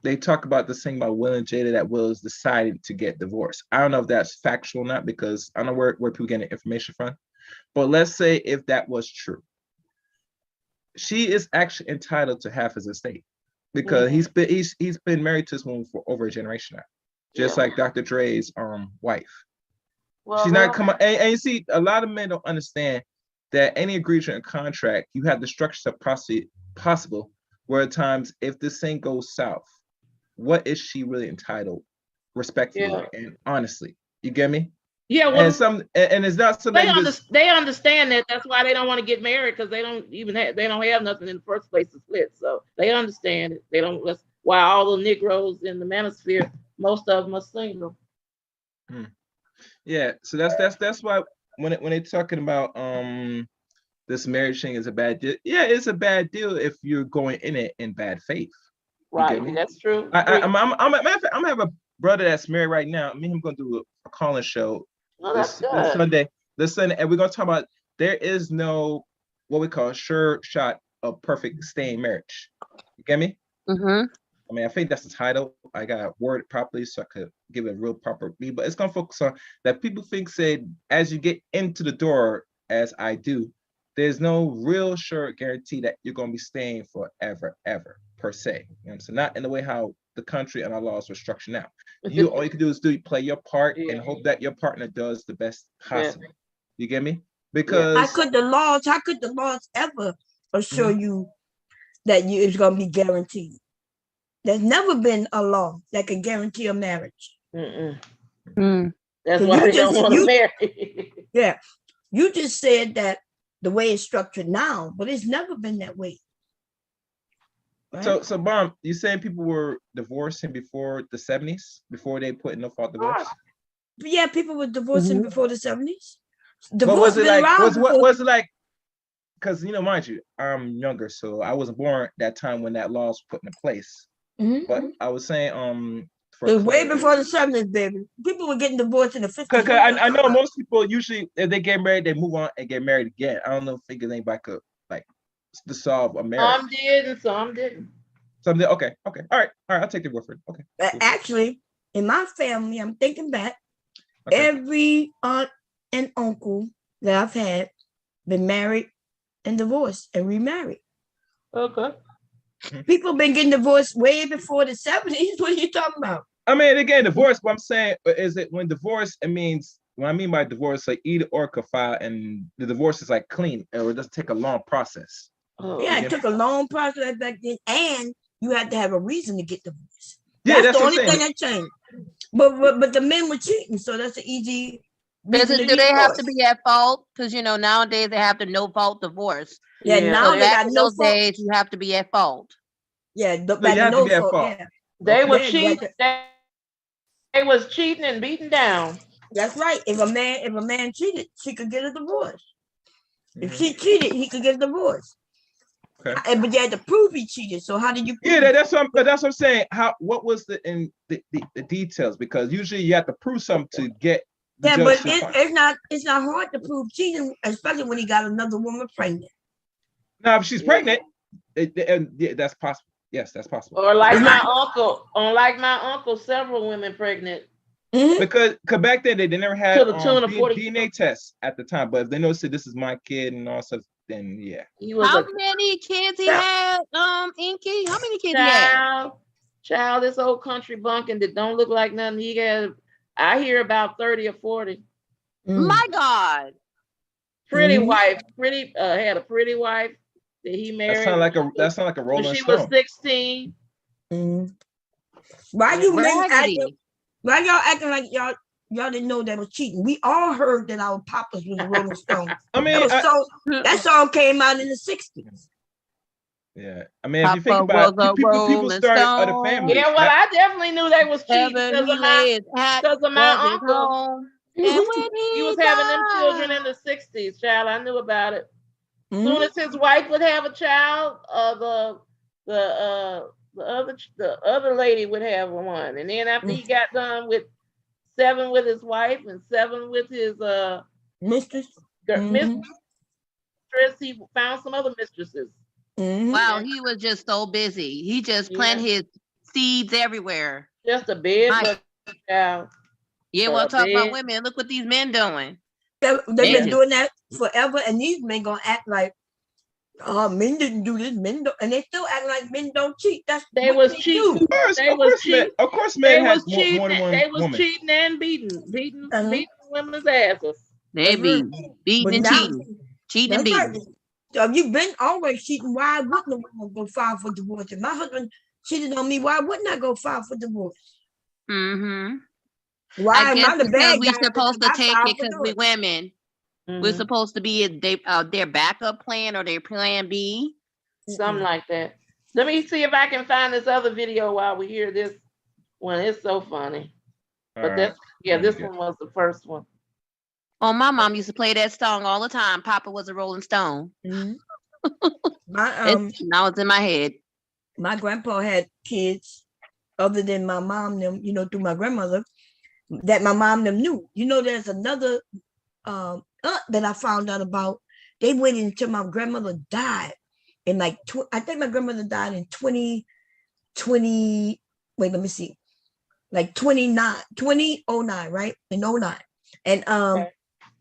they talk about this thing about Will and Jada, that Will's decided to get divorced. I don't know if that's factual or not, because I don't know where people get the information from. But let's say if that was true, she is actually entitled to half his estate, because he's been married to this woman for over a generation now, just like Dr. Dre's wife. Well, she's not come on, and you see, a lot of men don't understand that any agreement and contract, you have the structures of possible, where at times if this thing goes south, what is she really entitled, respectfully and honestly? You get me? Yeah. Well, and it's not something they understand that. That's why they don't want to get married, because they don't have nothing in the first place to split. So they understand it. That's why all the Negroes in the manosphere, most of them are single. Yeah. So that's why when they're talking about this marriage thing is a bad deal. Yeah, it's a bad deal if you're going in it in bad faith. Right, that's true. I'm gonna have a brother that's married right now. Me and him gonna do a call-in show this Sunday, and we're gonna talk about there is no what we call sure shot of perfect stay in marriage. You get me? Mm-hmm. I mean, I think that's the title. I gotta word it properly so I could give it a real proper read, but it's gonna focus on that people think as you get into the door, as I do, there's no real sure guarantee that you're gonna be staying forever, ever, per se. You know, so not in the way how the country and our laws are structured now. All you can do is play your part and hope that your partner does the best possible. You get me? Because how could the laws ever assure you that it's gonna be guaranteed? There's never been a law that can guarantee a marriage. That's why they don't want to marry. Yeah, you just said that the way it's structured now, but it's never been that way. Right? So Bomb, you saying people were divorcing before the 70s, before they put in no fault divorce? Yeah, people were divorcing before the 70s. Divorce was it like? Because mind you, I'm younger, so I wasn't born that time when that law was put in place. But I was saying, it was way before the 70s, baby. People were getting divorced in the 50s. Cause I know most people usually, if they get married, they move on and get married again. I don't know if anybody could like to solve a marriage. Some did and some didn't. Some did. Okay. All right. I'll take the word for it. Okay. Actually, in my family, I'm thinking back. Okay. Every aunt and uncle that I've had been married and divorced and remarried. Okay. People been getting divorced way before the 70s. What are you talking about? I mean, they get divorced, but I'm saying, is it when divorce, it means, what I mean by divorce, like either or could file and the divorce is like clean, or it doesn't take a long process. Yeah, it took a long process back then, and you had to have a reason to get divorced. Yeah, that's the only thing that changed. But the men were cheating, so that's an easy. Do they have to be at fault? Because nowadays they have the no fault divorce. Yeah, now they got no fault. Days you have to be at fault. Yeah, you have to be at fault. Yeah. They were cheating. They was cheating and beaten down. That's right. If a man cheated, she could get a divorce. If she cheated, he could get a divorce. Okay. But you had to prove he cheated. So how did you prove that's what I'm saying. What was the details? Because usually you have to prove something to get. Yeah, but it's not hard to prove cheating, especially when he got another woman pregnant. Now, if she's pregnant, that's possible. Yes, that's possible. Or like my uncle, several women pregnant. Mm-hmm. Because back then they never had DNA tests at the time. But if they know this is my kid and all stuff, then yeah. How many kids he had, Inky? How many kids he had? Child, this old country bunkin' that don't look like nothing. He had, I hear about 30 or 40. My God. Pretty wife, had a pretty wife that he married. That sound like a Rolling Stone. She was 16. Why y'all acting like y'all didn't know that was cheating? We all heard that our papas was a Rolling Stone. I mean, that song came out in the 60s. Yeah, I mean, if you think about it, people started other families. Yeah, well, I definitely knew they was cheating because of my uncle. He was having them children in the 60s, child. I knew about it. As soon as his wife would have a child, the other lady would have one, and then after he got done with 7 with his wife and 7 with his mistress, he found some other mistresses. Wow, he was just so busy. He just planted his seeds everywhere. Just a big child. Yeah, well, talk about women. Look what these men doing. They've been doing that forever, and these men gonna act like, oh, men didn't do this, men don't, and they still act like men don't cheat. They was cheating. Of course, men has more than one They was woman. cheating and beating women's asses. They be beating and cheating and beating. So if you've been always cheating, why wouldn't a woman go file for divorce? If my husband cheated on me, why wouldn't I go file for divorce? Mm-hmm. Why am I the bad guy? We're supposed to take it because we're women. We're supposed to be their backup plan or their plan B. Something like that. Let me see if I can find this other video while we hear this one. It's so funny. But this one was the first one. Oh, my mom used to play that song all the time. Papa was a Rolling Stone. Now it's in my head. My grandpa had kids other than my mom, them, through my grandmother, that my mom them knew. There's another aunt that I found out about. They waited until my grandmother died. And I think my grandmother died in 2020. Wait, let me see. Like 2009, right? In 09.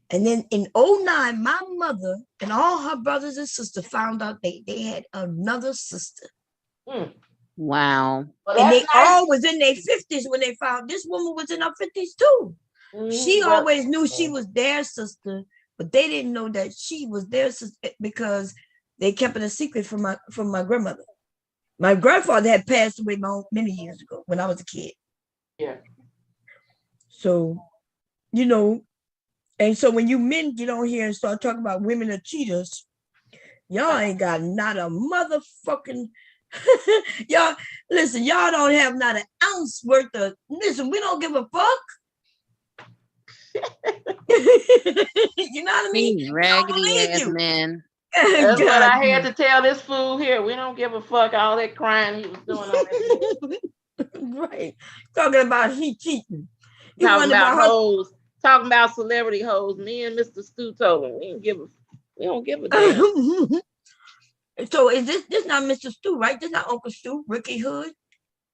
And then in 09, my mother and all her brothers and sisters found out they had another sister. Wow. And they all was in their 50s when they found this woman was in her 50s too. She always knew she was their sister, but they didn't know that she was their sister because they kept it a secret from my grandmother. My grandfather had passed away many years ago when I was a kid. Yeah. So, and so when you men get on here and start talking about women are cheaters, y'all ain't got not a motherfucking y'all listen, y'all don't have not an ounce worth of listen, we don't give a fuck. You know what I mean? Raggedy ass men. That's what I had God. to tell this fool here. We don't give a fuck all that crying he was doing on that. Right. Talking about he cheating. He Talking wondered about about her. hoes, talking about celebrity hoes. Me and Mr. Stu told him we don't give a damn. So is this not Mr. Stu, right? This not Uncle Stu, Ricky Hood?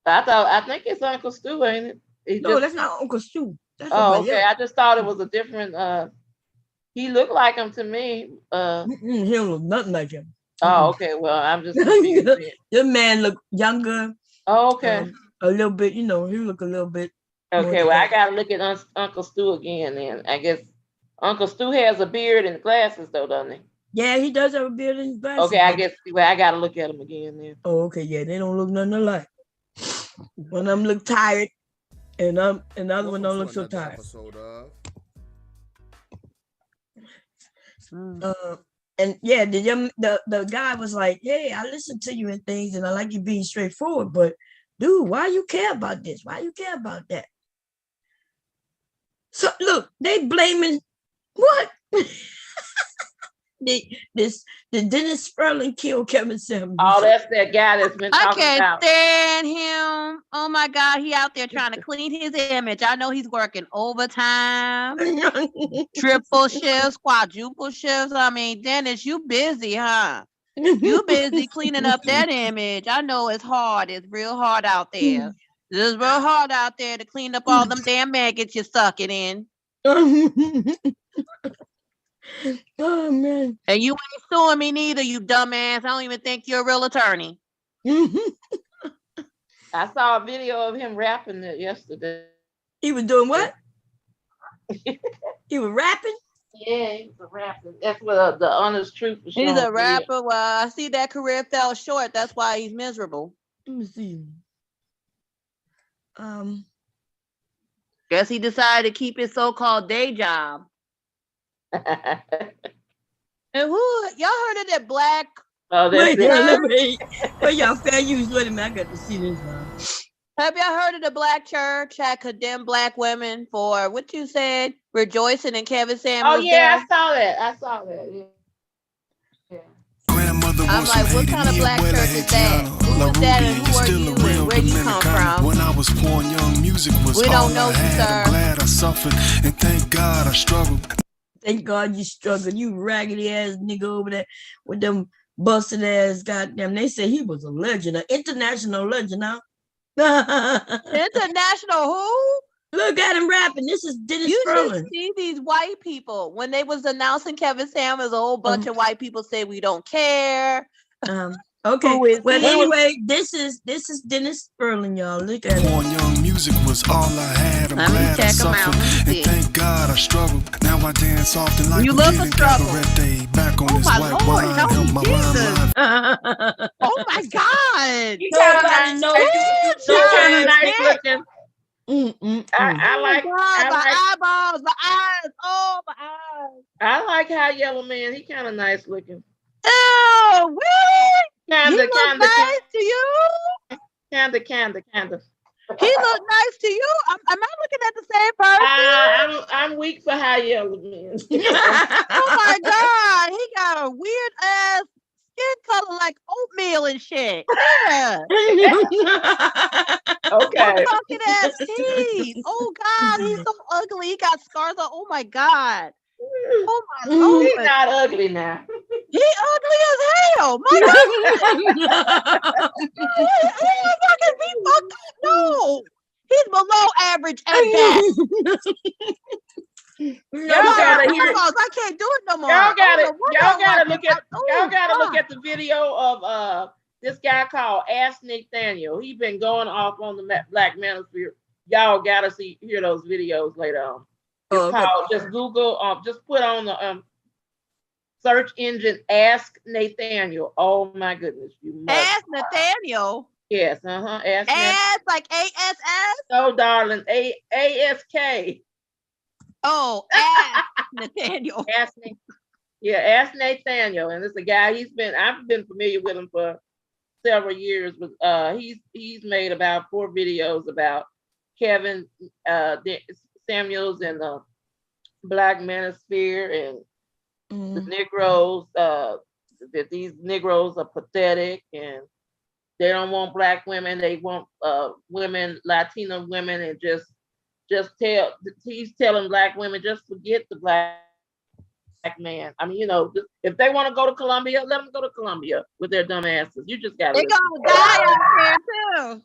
I think it's Uncle Stu, ain't it? No, that's not Uncle Stu. That's Oh, somebody okay. else. I just thought it was a different he looked like him to me. He don't look nothing like him. Oh, okay. Well, I'm just confused. This man look younger. Oh, okay. A little bit, he look a little bit. Okay, well, I gotta look at Uncle Stu again then. I guess Uncle Stu has a beard and glasses though, doesn't he? Yeah, he does have a beard and glasses. Okay, I guess I gotta look at him again then. Oh, okay, yeah, they don't look nothing alike. One of them look tired, and the other one don't look so tired. And yeah, the guy was like, "Hey, I listen to you and things, and I like you being straightforward, but dude, why you care about this? Why you care about that?" So look, they blaming what? The Dennis Sperling killed Kevin Samuels. Oh, that's that guy that's been talking I about. can't stand him. Oh my God, he out there trying to clean his image. I know he's working overtime, triple shifts, quadruple shifts. I mean, Dennis, you busy, huh? You busy cleaning up that image. I know it's hard. It's real hard out there. It's real hard out there to clean up all them damn maggots you're sucking in. Oh man. And you ain't suing me neither, you dumbass. I don't even think you're a real attorney. I saw a video of him rapping it yesterday. He was doing what? He was rapping? Yeah, he was rapping. That's what the honest truth was showing. He's a rapper. Well, I see that career fell short. That's why he's miserable. Let me see. Guess he decided to keep his so-called day job. And who y'all heard of that black? Oh, wait, y'all fair use. Wait a minute, I got to see this now. Have y'all heard of the black church that condemned black women for what you said, rejoicing in Kevin Samuels? Oh yeah, I saw that. Yeah. I'm like, what kind of black church is that? Who is that and who are you and where you come from? When I was born, young music was we don't know you, sir. I'm glad I suffered and thank God I struggled. Thank God you struggled. You raggedy ass nigga over there with them busted ass goddamn. They say he was a legend, an international legend now. International who? Look at him rapping. This is Dennis Sperling. You see these white people. When they was announcing Kevin Samuels, a whole bunch of white people say we don't care. Okay. Well, anyway, this is Dennis Sperling, y'all. Look at Born young music was all I had. I'm glad I suffered and thank God I struggled. Now I dance often like you love a struggle. Day back on this white wine. Help my mind. Oh my God! He kind of nice looking. I like my eyeballs, my eyes. Oh my eyes! I like High Yellow Man. He kind of nice looking. Oh, really? Kinda nice to you? Kinda. He look nice to you? Am I looking at the same person? I'm weak for High Yellow Man. Oh my God, he got a weird ass skin color like oatmeal and shit. Yeah. Okay. Fucking ass teeth. Oh God, he's so ugly. He got scars on. Oh my God. Oh my Lord. He's not ugly now. He ugly as hell. My God. He fucked up. No. He's below average at best. I can't do it no more. Y'all gotta look at the video of this guy called Ask Nathaniel. He's been going off on the Black Manosphere. Y'all gotta hear those videos later on. Just Google, just put on the search engine Ask Nathaniel. Oh my goodness, you must. Ask Nathaniel. Yes, Ask like ASS. No, darling, ASK. Oh, Ask Nathaniel. Ask Nathaniel, and it's a guy. I've been familiar with him for several years. With he's made about 4 videos about Kevin Samuels and the Black Manosphere and the Negroes, that these Negroes are pathetic and they don't want black women. They want women, Latino women, and he's telling black women just forget the black man. I mean, if they want to go to Columbia, let them go to Columbia with their dumb asses. You just got to. They gonna die out there too.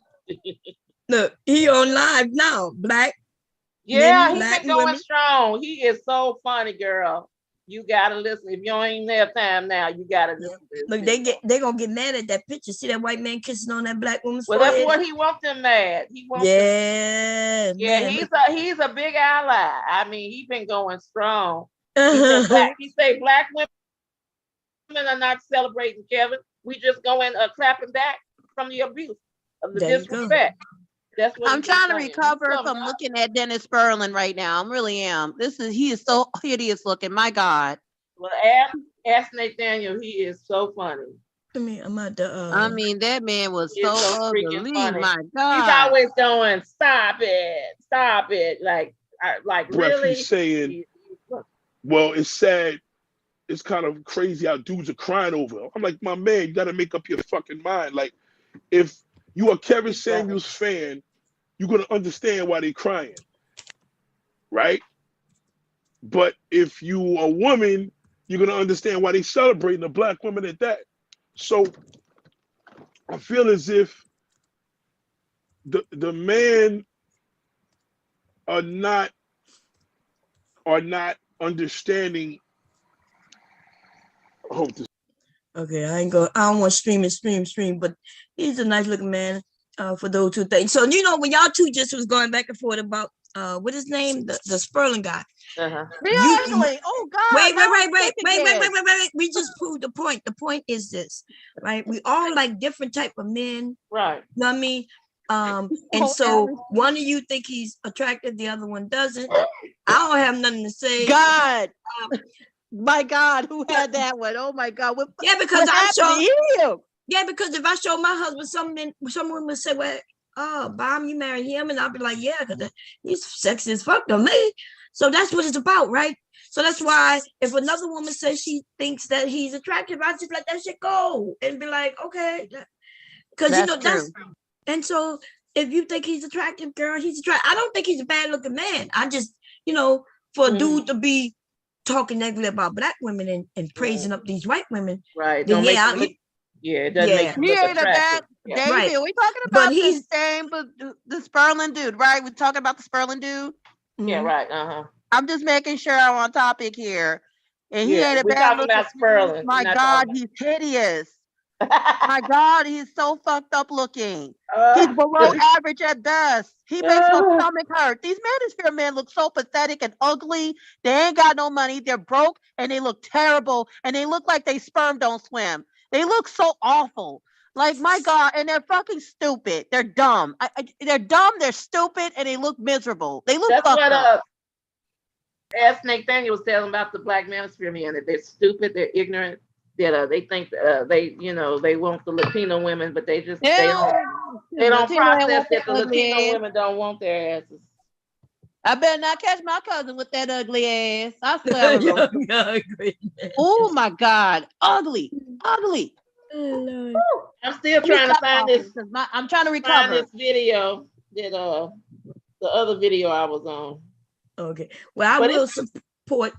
Look, he on live now. Black. Yeah, men, he's black been going women. strong. He is so funny, girl. You gotta listen. If you ain't have time now, you gotta listen. Look, they gonna get mad at that picture. See that white man kissing on that black woman's Well, forehead? that's what he wants them mad. He wants yeah, them. Yeah, man. he's a big ally. I mean, he's been going strong. He say black women are not celebrating, Kevin. We just going clapping back from the abuse of the disrespect. That's what I'm trying to recover from looking at Dennis Sperling right now. I really am. He is so hideous looking. My God. Well, ask Nathaniel. He is so funny. I mean, I mean, that man was so ugly. My God. He's always going, stop it. Like really. He's saying, well, it's sad. It's kind of crazy how dudes are crying over him. I'm like, my man, you got to make up your fucking mind. Like, if you are Kevin Samuels fan, you're going to understand why they're crying, right? But if you are a woman, you're going to understand why they're celebrating a black woman at that. So I feel as if the men are not understanding. I hope this. Okay, I don't want to stream, but he's a nice looking man. For those two things. So when y'all two just was going back and forth about what his name, the Sperling guy. Seriously, oh God. Wait. We just proved the point. The point is this, right? We all like different type of men. Right. You know what I mean? And so one of you think he's attractive, the other one doesn't. I don't have nothing to say. God. My God, who had that one? Oh my God. Because because if I show my husband something, someone would say, well, oh, Bob, you married him? And I'll be like, yeah, because he's sexy as fuck to me. So that's what it's about, right? So that's why if another woman says she thinks that he's attractive, I just let that shit go and be like, okay. Because, that's, and so if you think he's attractive, girl, he's attractive. I don't think he's a bad looking man. I just, for a dude to be talking negatively about black women and praising up these white women. Right. Then it doesn't make him look attractive. David, right. We're talking about the Sperling dude, right? We're talking about the Sperling dude. Yeah, right. I'm just making sure I'm on topic here. And he ain't a bad looking. Sperling. My God, he's hideous. My God, he's so fucked up looking. He's below average at best. He makes my stomach hurt. These manosphere men look so pathetic and ugly. They ain't got no money. They're broke and they look terrible. And they look like they sperm don't swim. They look so awful. Like, my God, and they're fucking stupid. They're dumb. They're dumb, they're stupid, and they look miserable. They look fucked up. As Nathaniel was telling about the black manosphere men, that they're stupid, they're ignorant, that they think they want the Latino women, but they don't process that the Latino women don't want their asses. I better not catch my cousin with that ugly ass. I swear. Oh my God, ugly. I'm still trying to find this. I'm trying to recover this video that the other video I was on. Okay, well, I will support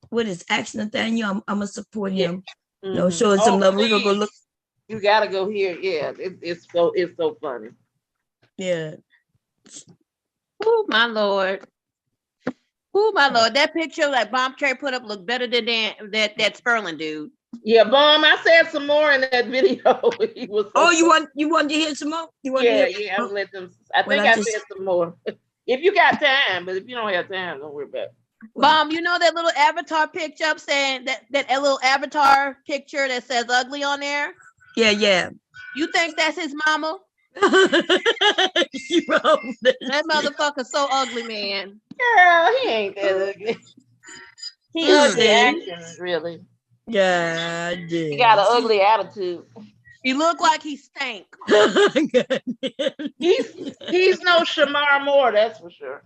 what is Action Nathaniel. I'm gonna support him. Showing some love. We're gonna go look. You gotta go here. Yeah, it's so funny. Yeah. Oh my Lord. Oh my Lord. That picture that Bomb Cherry put up looked better than that Sperling dude. Yeah, Bomb. I said some more in that video. He was you want to hear some more? Yeah. I'll let them. I think I said some more. If you got time, but if you don't have time, don't worry about it. Bomb, that little avatar picture up saying that little avatar picture that says ugly on there? Yeah. You think that's his mama? That motherfucker's so ugly, man. Girl, he ain't that ugly. He ugly acting, really. Yeah, he got an ugly attitude. He looked like he stank. He's no Shamar Moore, that's for sure.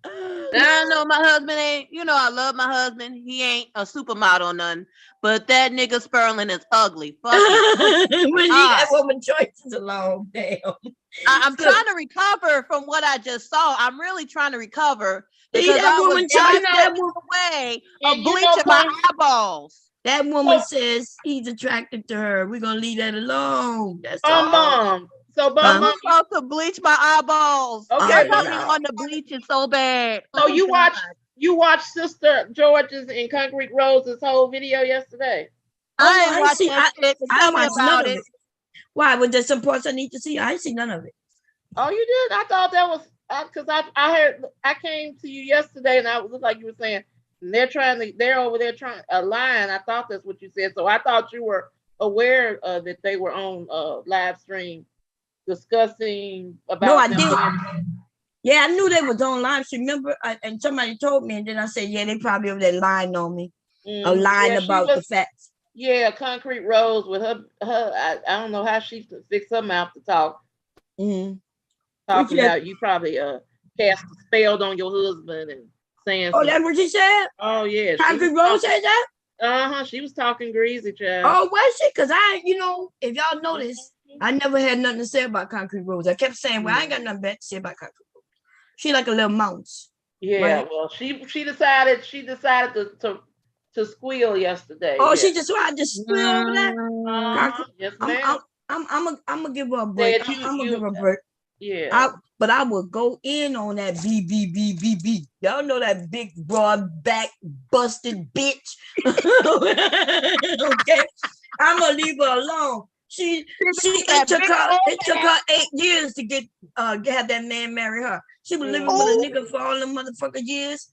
I know my husband ain't, I love my husband. He ain't a supermodel or nothing. But that nigga Sperling is ugly. Fuck it. We leave that woman choices alone. Damn. I'm trying to recover from what I just saw. I'm really trying to recover because that I was woman away of bleaching my eyeballs. That woman says he's attracted to her. We're gonna leave that alone. That's all. Mom. So, I'm about to bleach my eyeballs. Okay, I probably want to bleach it so bad. So you watched Sister George's and Concrete Rose's whole video yesterday? I ain't watched that shit. Tell me about it. Why? Was there some parts I need to see? I ain't seen none of it. Oh, you did? I thought that was because I heard I came to you yesterday and I was like you were saying they're over there trying lying. I thought that's what you said. So I thought you were aware that they were on live stream discussing about. No, I did. Yeah, I knew they was on live stream. Remember, and somebody told me, and then I said, yeah, they probably over there lying on me, or lying about the facts. Yeah, Concrete Rose with her I don't know how she fixed her mouth to talk. Talking about you probably cast a spell on your husband and saying. Oh, that's what she said? Oh yeah. Concrete Rose said that? She was talking greasy, child. Oh, was she? Because if y'all notice, I never had nothing to say about Concrete Rose. I kept saying, well, I ain't got nothing bad to say about Concrete Rose. She like a little mouse. Yeah, right? Well, she decided to squeal yesterday. Oh, she just squeal over that? Yes, ma'am. I'm gonna give her a break. I'm gonna give her a break. Yeah. But I will go in on that B. Y'all know that big broad back busted bitch. Okay. I'm gonna leave her alone. It took her 8 years to get have that man marry her. She was living with a nigga for all them motherfucking years.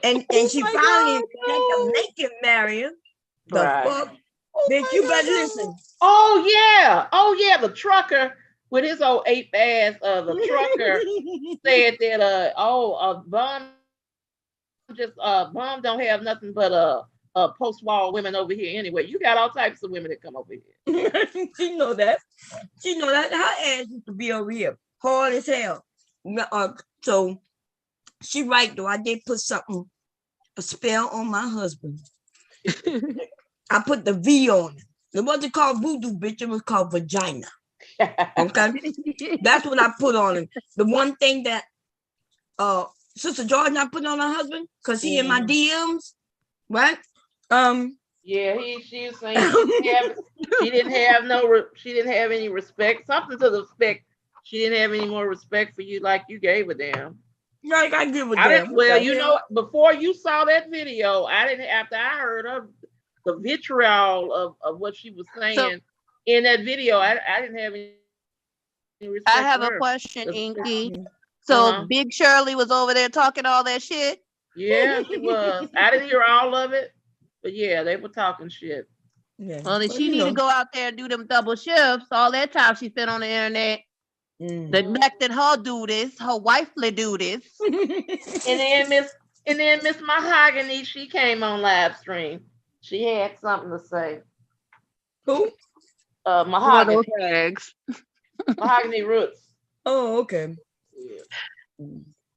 And she finally had to make him marry her. The fuck? Bitch, you better listen. Oh yeah, the trucker with his old ape ass, the trucker said that Bum don't have nothing but post-war women over here anyway. You got all types of women that come over here. She know that. Her ass used to be over here, hard as hell. So she right though. I did put a spell on my husband. I put the V on it. It wasn't called voodoo, bitch. It was called vagina. Okay, that's what I put on him. The one thing that Sister George not put on her husband because he in my DMs, right? Yeah, she was saying she didn't have any respect. Something to the respect. She didn't have any more respect for you like you gave a damn. Like I give a damn. Well, before you saw that video, after I heard of the vitriol of what she was saying in that video, I didn't have any respect. I have a question, Inky. So Big Shirley was over there talking all that shit? Yeah, she was. I didn't hear all of it, but yeah, they were talking shit. Yeah. Well, then she need to go out there and do them double shifts. All that time she spent on the internet. Neglected her duties, her wifely duties. and then Miss Mahogany, she came on live stream. She had something to say. Who? Mahogany. Mahogany Roots. Oh, okay. Yeah.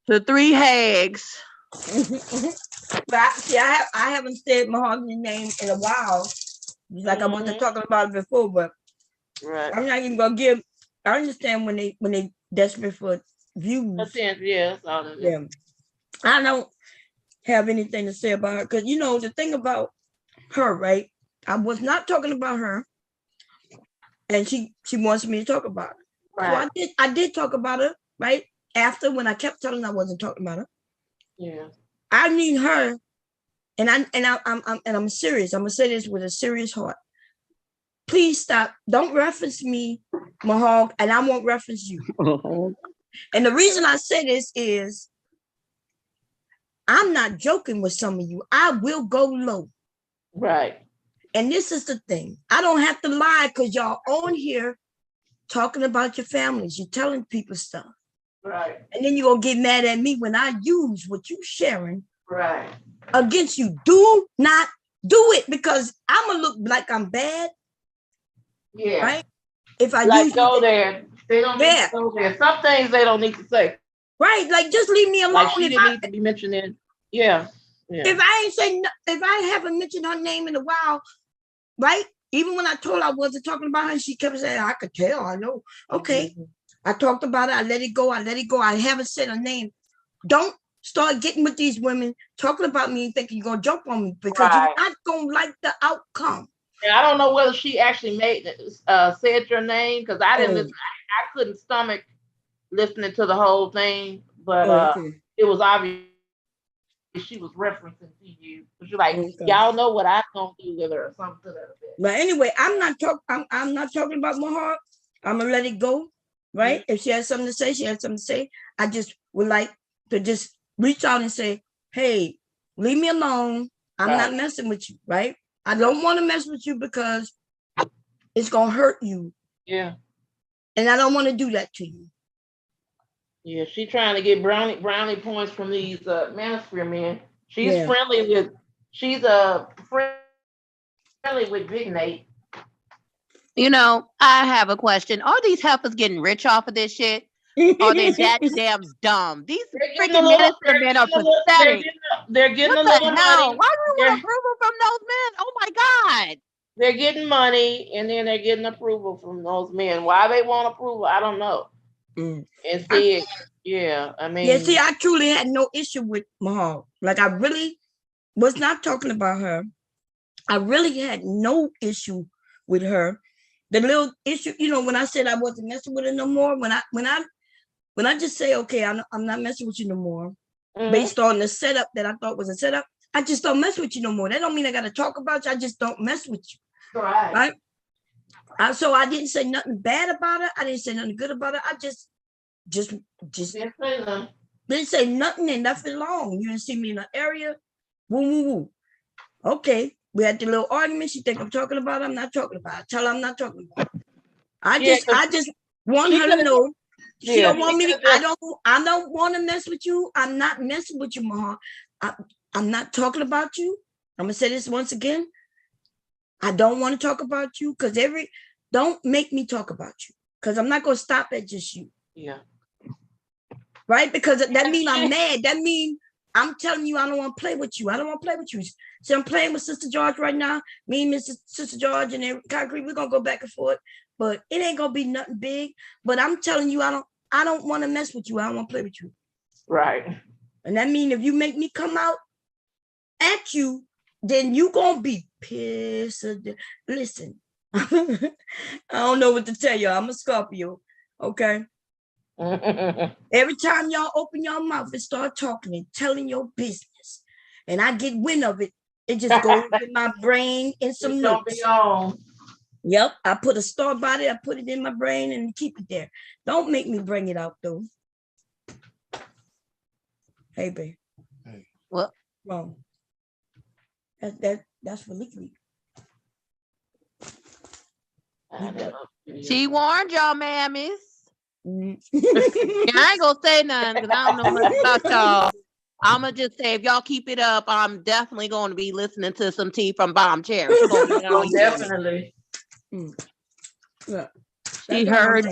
The three hags. But see, I haven't said Mahogany's name in a while. Like I wasn't talking about it before, but I'm not even gonna give. I understand when they desperate for views. Yeah, that's all that is. Yeah. I don't have anything to say about her because the thing about her, right? I was not talking about her, and she wants me to talk about her. Right. So I did talk about her, right? After when I kept telling her I wasn't talking about her. Yeah. I need her, and I'm serious. I'm gonna say this with a serious heart. Please stop. Don't reference me, Mahog, and I won't reference you. And the reason I say this is I'm not joking with some of you. I will go low. Right. And this is the thing. I don't have to lie because y'all on here talking about your families. You're telling people stuff. Right. And then you're going to get mad at me when I use what you sharing against you. Do not do it because I'm going to look like I'm bad. Yeah. Right? If I use go there, they don't need to go there. Some things they don't need to say. Right, like just leave me alone. Like she didn't need to be mentioning. Yeah. If I ain't say, if I haven't mentioned her name in a while, right? Even when I told her I wasn't talking about her, she kept saying, I could tell, I know. Okay. I talked about it, I let it go, I haven't said her name. Don't start getting with these women talking about me and thinking you're gonna jump on me because you're not gonna like the outcome. And I don't know whether she actually said your name because I didn't listen. I couldn't stomach listening to the whole thing, but it was obvious she was referencing to you. She's like, y'all know what I'm gonna do with her or something to that effect. But anyway, I'm not talking about my heart. I'm gonna let it go. Right? If she has something to say, she has something to say. I just would like to just reach out and say, hey, leave me alone. I'm not messing with you, right? I don't want to mess with you because it's gonna hurt you. Yeah. And I don't want to do that to you. Yeah, she's trying to get brownie points from these manosphere men. She's friendly with Big Nate. You know, I have a question. Are these heifers getting rich off of this shit? Or they that damn dumb? These freaking minister men are pathetic. They're getting what a little the hell? money. Why do you want approval from those men? Oh my God. They're getting money and then they're getting approval from those men. Why they want approval, I don't know. And see, I mean. Yeah, see, I truly had no issue with Mahal. Like, I really was not talking about her. I really had no issue with her. The little issue, you know, when I said I wasn't messing with her no more, when I just say, okay, I'm not messing with you no more, based on the setup that I thought was a setup, I just don't mess with you no more. That don't mean I got to talk about you. I just don't mess with you. Right? So I didn't say nothing bad about her. I didn't say nothing good about her. I just didn't say nothing and left it alone. You didn't see me in the area. Woo, woo, woo. Okay. We had the little argument. She think I'm talking about her. I'm not talking about her. Tell her I'm not talking about her. I just want her to know. She don't want me to, I don't want to mess with you. I'm not messing with you, Mahal. I'm not talking about you. I'm gonna say this once again. I don't want to talk about you because don't make me talk about you. Because I'm not gonna stop at just you. Yeah. Right? Because that means I'm mad. That means I'm telling you I don't want to play with you. I don't want to play with you. See, I'm playing with Sister George right now. Me and Sister George and then Concrete, we're gonna go back and forth, but it ain't gonna be nothing big. But I'm telling you, I don't want to mess with you. I don't want to play with you. Right. And that means if you make me come out at you, then you gonna be pissed. Listen, I don't know what to tell you. I'm a Scorpio, okay? Every time y'all open your mouth and start talking and telling your business, and I get wind of it, it just goes in my brain in some notes. Yep, I put a star by it, I put it in my brain and keep it there. Don't make me bring it out though. Hey, babe. Hey. What? Wrong. That's for liquid. She warned y'all, mammies. I ain't gonna say nothing because I don't know much about y'all. I'm gonna just say if y'all keep it up, I'm definitely going to be listening to some tea from Bomb Chair. Definitely. Yeah, she heard.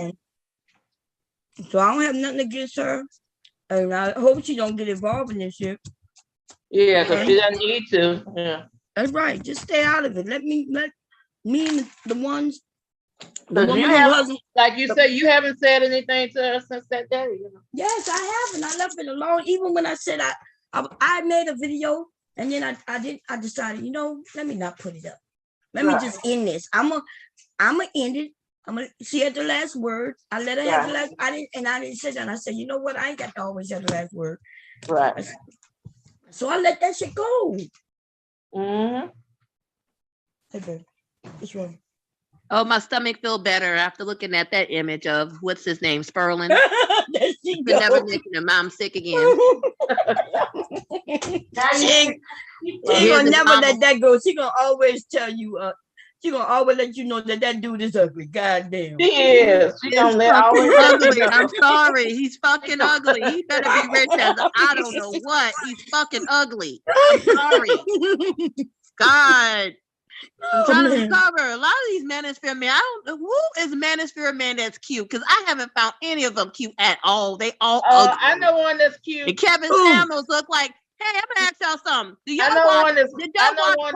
So I don't have nothing against her, and I hope she don't get involved in this shit. Yeah, because she doesn't need to. Yeah, that's right. Just stay out of it. Let me and the ones. Like you said, you haven't said anything to her since that day. You know? Yes, I haven't. I left it alone. Even when I said I made a video and then I decided, you know, let me not put it up. Let me just end this. I'm gonna end it. I'm gonna see at the last word. I let her have the last. I didn't say that. I said, you know what? I ain't got to always have the last word. Right. So I let that shit go. Mm-hmm. Hey, babe. What's wrong? Oh, my stomach feel better after looking at that image of what's his name, Sperling. You never mention him. I'm sick again. She ain't gonna never let that go. She gonna always tell you. She gonna always let you know that dude is ugly. Goddamn. She is. She gonna let always ugly. I'm sorry. He's fucking ugly. He better be rich as I don't know what. He's fucking ugly. I'm sorry. God. I'm trying to recover. A lot of these manosphere men. I don't. Who is manosphere man that's cute? Because I haven't found any of them cute at all. They all ugly. I know one that's cute. And Kevin Samuels look like. Hey, I'm gonna ask y'all something. Do y'all watch? Did y'all watch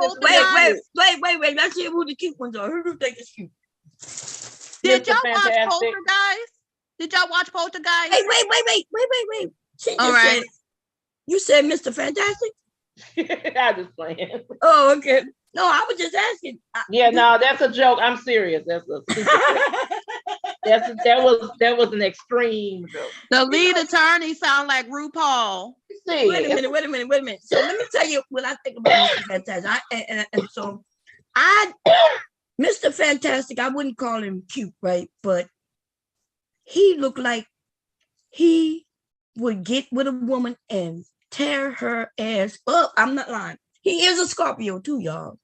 Wait. Let's see who the cute ones are. Who do you think is cute? Did y'all watch Poltergeist? Did y'all watch Poltergeist? Wait. All right. You said Mr. Fantastic? I just playing. Oh, okay. No, I was just asking. No, that's a joke. I'm serious. That was an extreme joke. The lead attorney sound like RuPaul. Wait a minute. So let me tell you what I think about Mr. Fantastic. Mr. Fantastic, I wouldn't call him cute, right? But he looked like he would get with a woman and tear her ass up. I'm not lying. He is a Scorpio too, y'all.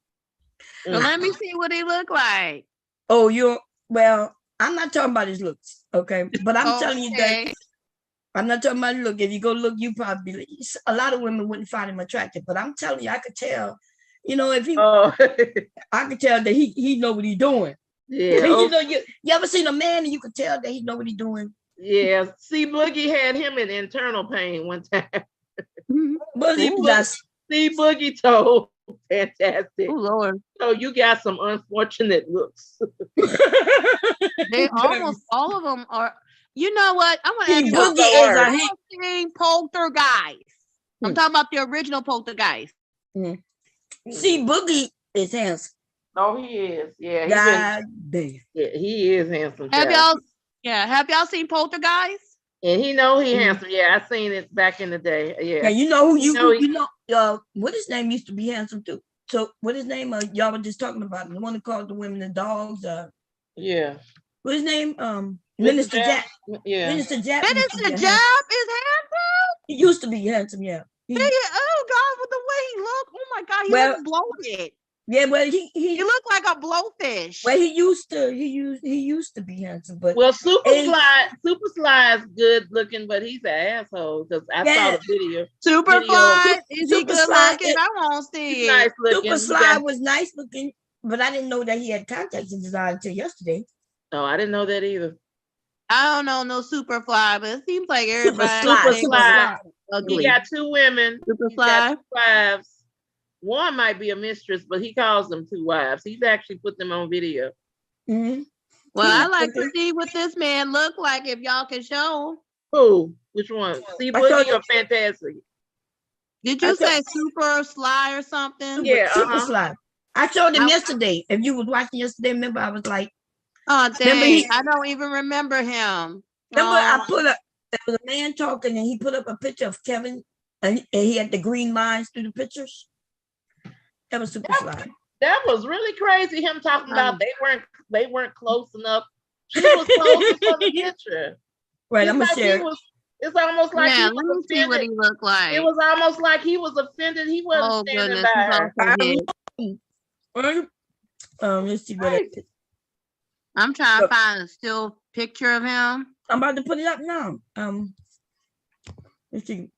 Well, let me see what he look like. Oh, I'm not talking about his looks, okay? But I'm telling you that I'm not talking about look. If you go look, you probably a lot of women wouldn't find him attractive. But I'm telling you, I could tell. If he, I could tell that he know what he's doing. Yeah. You ever seen a man and you could tell that he know what he's doing? Yeah. See, Boogie had him in internal pain one time. But See, Boogie told Fantastic. Oh Lord. So you got some unfortunate looks. They almost all of them are. You know what? I'm gonna ask you. Have you seen Poltergeist? I'm talking about the original Poltergeist. See, Boogie is handsome. Oh, he is. Yeah. God damn. Yeah, he is handsome. Have y'all seen Poltergeist? And he handsome. Yeah, I seen it back in the day. Yeah. You know who what his name used to be handsome too. So what his name? Y'all were just talking about the one that called the women the dogs. Yeah. What his name? Minister Jack. Yeah. Minister Jack. Minister Jack is handsome. He used to be handsome. Yeah. Oh God, with the way he looked. Oh my God, he looks bloated. Yeah, well, he looked like a blowfish. Well, he used to be handsome, but Super Sly is good looking, but he's an asshole because I saw the video. Super Sly, is he good looking? I won't see it. Nice looking. Super Sly was nice looking, but I didn't know that he had contacts in his eye until yesterday. Oh, I didn't know that either. I don't know no Super Fly, but it seems like everybody. Super Sly. Ugly. He got two women. Super Fly. 2 wives. One might be a mistress, but he calls them 2 wives. He's actually put them on video. Mm-hmm. Well, I like to see what this man look like if y'all can show. Who? Which one? See Boogie or Fantastic? Did you say Super Sly or something? Yeah, Super Sly. I showed him yesterday. If you was watching yesterday, remember I was like, oh dang, I don't even remember him. Remember there was a man talking and he put up a picture of Kevin and he had the green lines through the pictures. That was Super Sly. That was really crazy. Him talking about they weren't close enough. She was close for the picture. Right, I'm gonna share. It's almost like he was offended. See what he looked like. It was almost like he was offended. He wasn't standing by her. Let's see what it is. I'm trying to find a still picture of him. I'm about to put it up now. Let's see.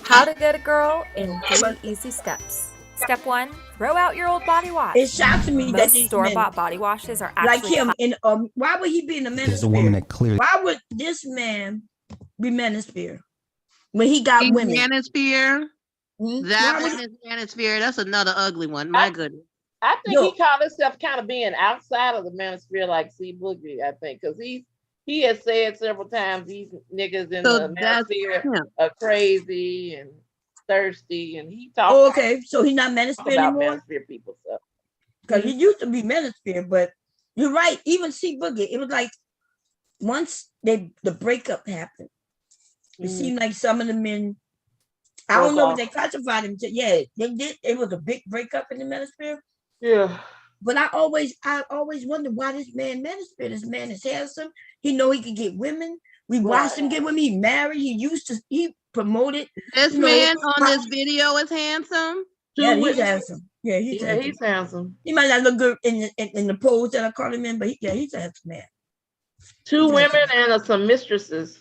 How to get a girl in 3 easy steps. Step 1, throw out your old body wash. It shocks me that these store-bought body washes are actually like him. Why would he be in the manosphere? There's a woman that clearly. Why would this man be manosphere when he got women? Manosphere. That one is manosphere. That's another ugly one. My goodness. I think he called himself kind of being outside of the manosphere, like C Boogie. I think because he has said several times these niggas in the manosphere are crazy and thirsty, and he talks. Oh, okay, so he's not manosphere about anymore. Manosphere people stuff because he used to be manosphere, but you're right. Even C Boogie, it was like once the breakup happened, it seemed like some of the men. I don't know if they classified him. They did. It was a big breakup in the manosphere. Yeah. But I always wondered why this man manosphere. This man is handsome. He know he can get women. We watched him get women. He married. He promoted. This man on this video is handsome. Yeah, he's handsome. Yeah, he's handsome. He might not look good in the pose that I call him in, but he's a handsome man. 2 women and some mistresses.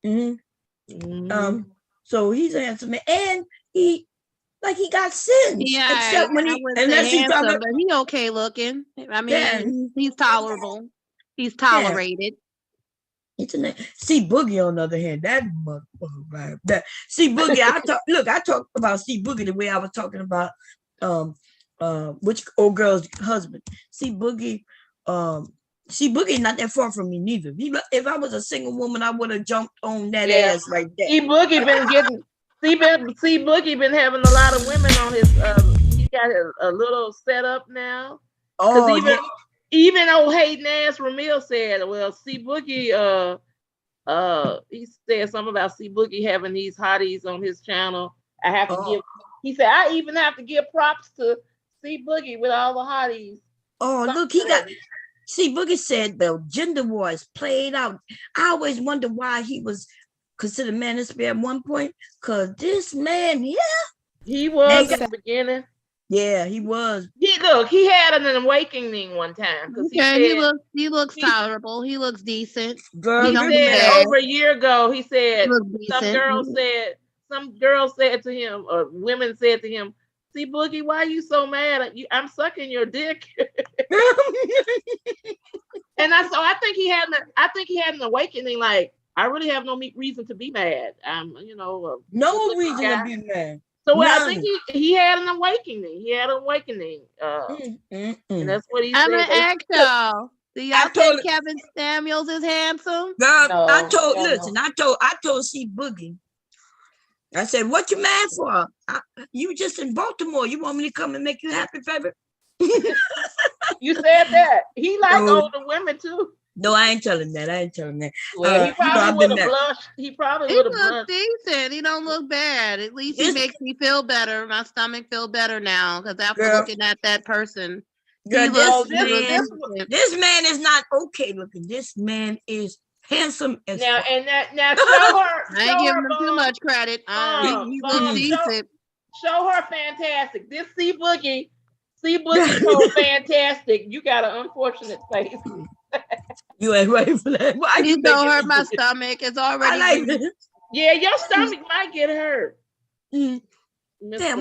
Mm-hmm. So he's a handsome man, and he like he got sins. Yeah, Except when I he, wouldn't say unless he's handsome, talking, but he okay looking. I yeah, mean, he's tolerable. He's yeah. tolerated. See Boogie on the other hand, that motherfucker, right? That see Boogie, I talk about see Boogie the way I was talking about which old girl's husband. See Boogie not that far from me neither. If I was a single woman, I would have jumped on that ass right there. See Boogie been getting see Boogie been having a lot of women on his he got a little setup now. Because even old hating ass Ramil said, well, see Boogie he said something about see Boogie having these hotties on his channel. I have to give he said I even have to give props to see Boogie with all the hotties. Oh, look, he got see Boogie said the gender war is played out. I always wonder why he was considered manosphere at one point, because this man here, he was in the beginning. Yeah, he was. He had an awakening one time. He looks tolerable. He looks decent. Girl, he said over a year ago, he said some girls said to him, or women said to him, see Boogie, why are you so mad? I'm sucking your dick. And I think he had an awakening, like I really have no reason to be mad. I'm no reason to be mad. So I think he had an awakening. And that's what he said. I'm gonna ask y'all. Do y'all think Kevin Samuels is handsome? Girl, I told C Boogie. I said, "What you mad for? You just in Baltimore. You want me to come and make you happy, baby?" You said that. He like older women too. No, I ain't telling that. Well, he probably would have blushed. He probably would have blushed. Decent. He don't look bad. At least he makes me feel better. My stomach feel better now because after looking at that person, this man is not okay looking. This man is handsome as now. fuck. And now show her. I ain't giving him too much credit. He looks decent. Show her fantastic. This C Boogie so fantastic. You got an unfortunate face. You ain't ready for that. Why you don't hurt my stomach? It's already. Yeah, your stomach might get hurt. Damn,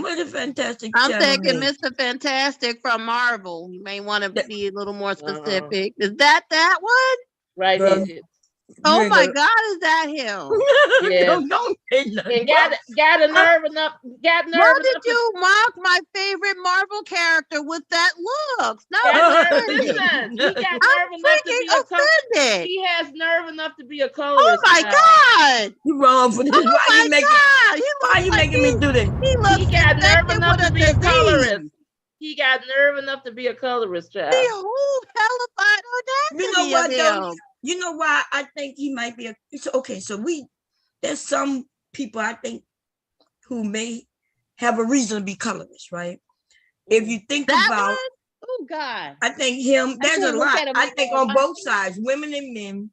what a fantastic. I'm thinking Mr. Fantastic from Marvel. You may want to be a little more specific. Is that one? Right. Oh my God, is that him? Yeah. Don't and got a nerve enough. Why did you mock my favorite Marvel character with that look? No, listen. He got nerve enough to be offended. He has nerve enough to be a colorist. Oh my God! You wrong for this. Why you making me do this? He got nerve enough to be a colorist. He got nerve enough to be a colorist, child. Who hellified audacity? You know what though? You know why I think he might be there's some people I think who may have a reason to be colorist, right? If you think about oh God, I think there's a lot. I think on both sides, women and men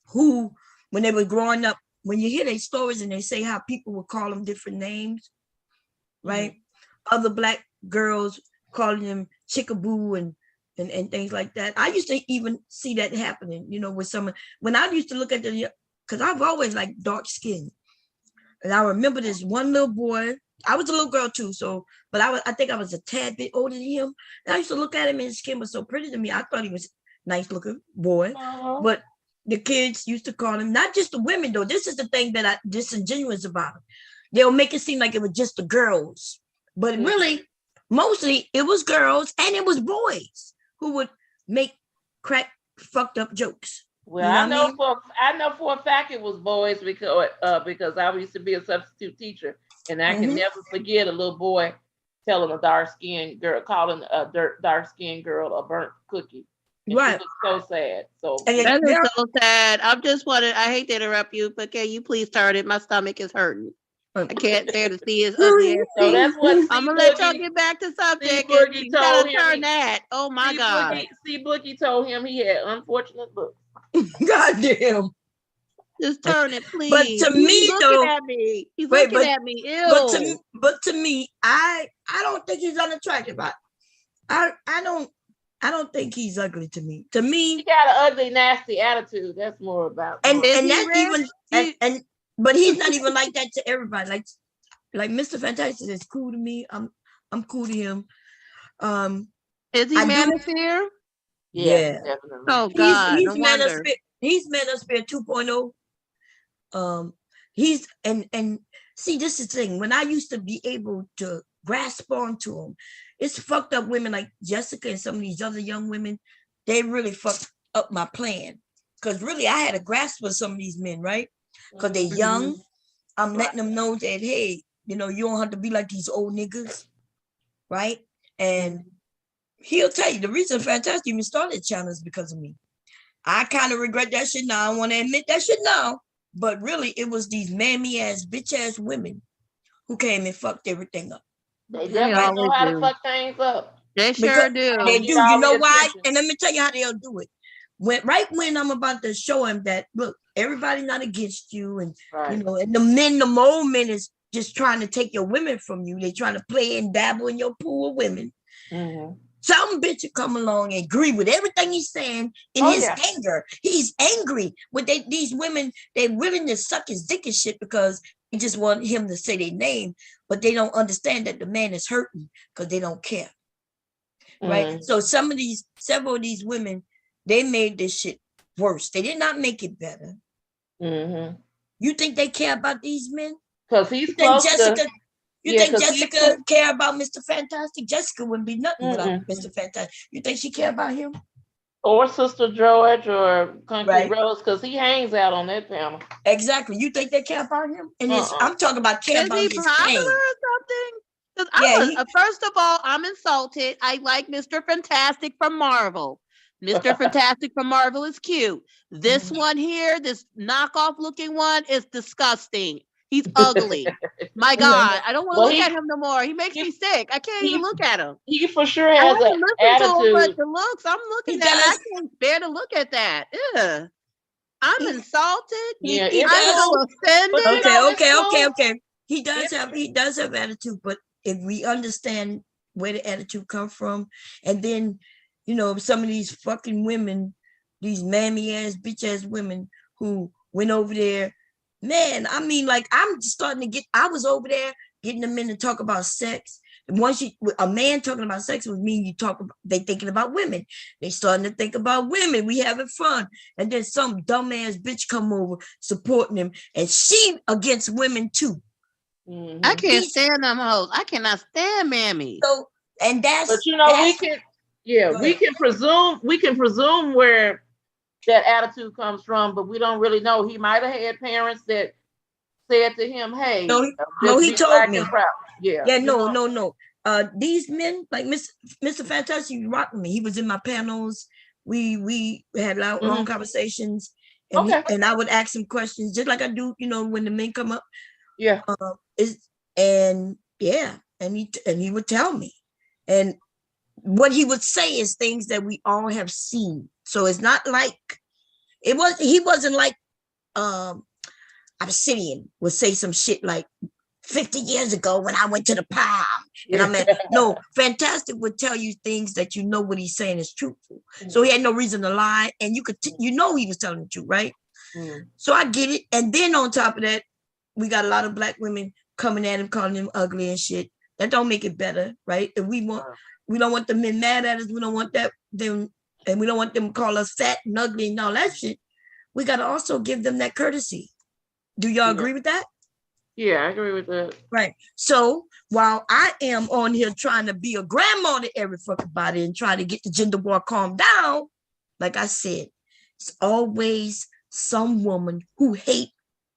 who, when they were growing up, when you hear their stories and they say how people would call them different names, right? Other Black girls calling them chickaboo and things like that. I used to even see that happening, with someone. When I used to look at because I've always liked dark skin. And I remember this one little boy. I was a little girl too, but I think I was a tad bit older than him. And I used to look at him and his skin was so pretty to me. I thought he was a nice looking boy. But the kids used to call him, not just the women though. This is the thing that I disingenuous about him. They'll make it seem like it was just the girls. But really, mostly it was girls and it was boys who would make fucked up jokes. Well, I know for a fact it was boys because I used to be a substitute teacher, and I can never forget a little boy telling a dark-skinned girl, calling a dark-skinned girl a burnt cookie. And right. She was so sad. That is so sad. I hate to interrupt you, but can you please start it? My stomach is hurting. I can't bear to see his ugly ass. So that's what I'm gonna let y'all get back to subject. You gotta turn that. Oh my God. C Boogie told him he had unfortunate looks. Goddamn. Just turn it, please. But to me, though, he's looking at me. Ew. But to me, I don't think he's unattractive. I don't think he's ugly to me. To me, he got an ugly, nasty attitude. That's more about. And that's even but he's not even like that to everybody. Like like Mr. Fantastic is cool to me. I'm cool to him. Is he manosphere? Yeah. Definitely. Oh God, He's no wonder. manosphere. He's manosphere 2.0. He's and see, this is the thing. When I used to be able to grasp onto him, it's fucked up women like Jessica and some of these other young women. They really fucked up my plan. Because really, I had a grasp of some of these men, right? Because they're young. I'm letting them know that, hey, you don't have to be like these old niggas, right? And he'll tell you the reason Fantastic even started channel is because of me. I kind of regret that shit now. I want to admit that shit now. But really, it was these mammy ass, bitch ass women who came and fucked everything up. They definitely know how to fuck things up. They sure do. They do. You know why? And let me tell you how they'll do it. When I'm about to show him that, look, everybody's not against you, and and the old men is just trying to take your women from you. They're trying to play and dabble in your pool of women. Some bitch will come along and agree with everything he's saying in his anger. He's angry with these women. They're willing to suck his dick and shit because they just want him to say their name, but they don't understand that the man is hurting because they don't care. Right? So several of these women, they made this shit worse. They did not make it better. You think they care about these men? Because he's close to... You think Jessica care about Mr. Fantastic? Jessica wouldn't be nothing without Mr. Fantastic. You think she care about him? Or Sister George or Country Rose, because he hangs out on that panel. Exactly. You think they care about him? And I'm talking about care about his pain. Is he popular or something? First of all, I'm insulted. I like Mr. Fantastic from Marvel. Mr. Fantastic from Marvel is cute. This one here, this knockoff looking one, is disgusting. He's ugly. My God, I don't want to look at him no more. He makes me sick. I can't even look at him. He for sure has an attitude. But the looks, I'm looking at it. I can't bear to look at that. Ugh. I'm insulted. Yeah, I'm so offended. Okay. He does have attitude, but if we understand where the attitude comes from, and then some of these fucking women, these mammy ass, bitch ass women who went over there. Man, I mean, like, I was over there getting them in to talk about sex. And once a man talking about sex with me, they thinking about women. They starting to think about women. We having fun. And then some dumbass bitch come over supporting him. And she against women too. I can't stand them hoes. I cannot stand mammy. So, and that's... But we can presume where that attitude comes from, but we don't really know. He might have had parents that said to him, hey, no, he told me. No. These men, like Mr. Fantastic, he rocked me. He was in my panels. We had long conversations, and I would ask him questions just like I do, when the men come up. Yeah. And he would tell me, and what he would say is things that we all have seen. So it's not like he wasn't like Obsidian would say some shit like 50 years ago when I went to the palm. And no, Fantastic would tell you things that what he's saying is truthful. So he had no reason to lie. And you could, he was telling the truth, right? So I get it. And then on top of that, we got a lot of black women coming at him, calling him ugly and shit. That don't make it better, right? And we don't want the men mad at us. We don't want them, and we don't want them to call us fat and ugly and all that shit. We got to also give them that courtesy. Do y'all agree with that? Yeah, I agree with that. Right. So while I am on here trying to be a grandma to every fucking body and try to get the gender war calmed down, like I said, it's always some woman who hate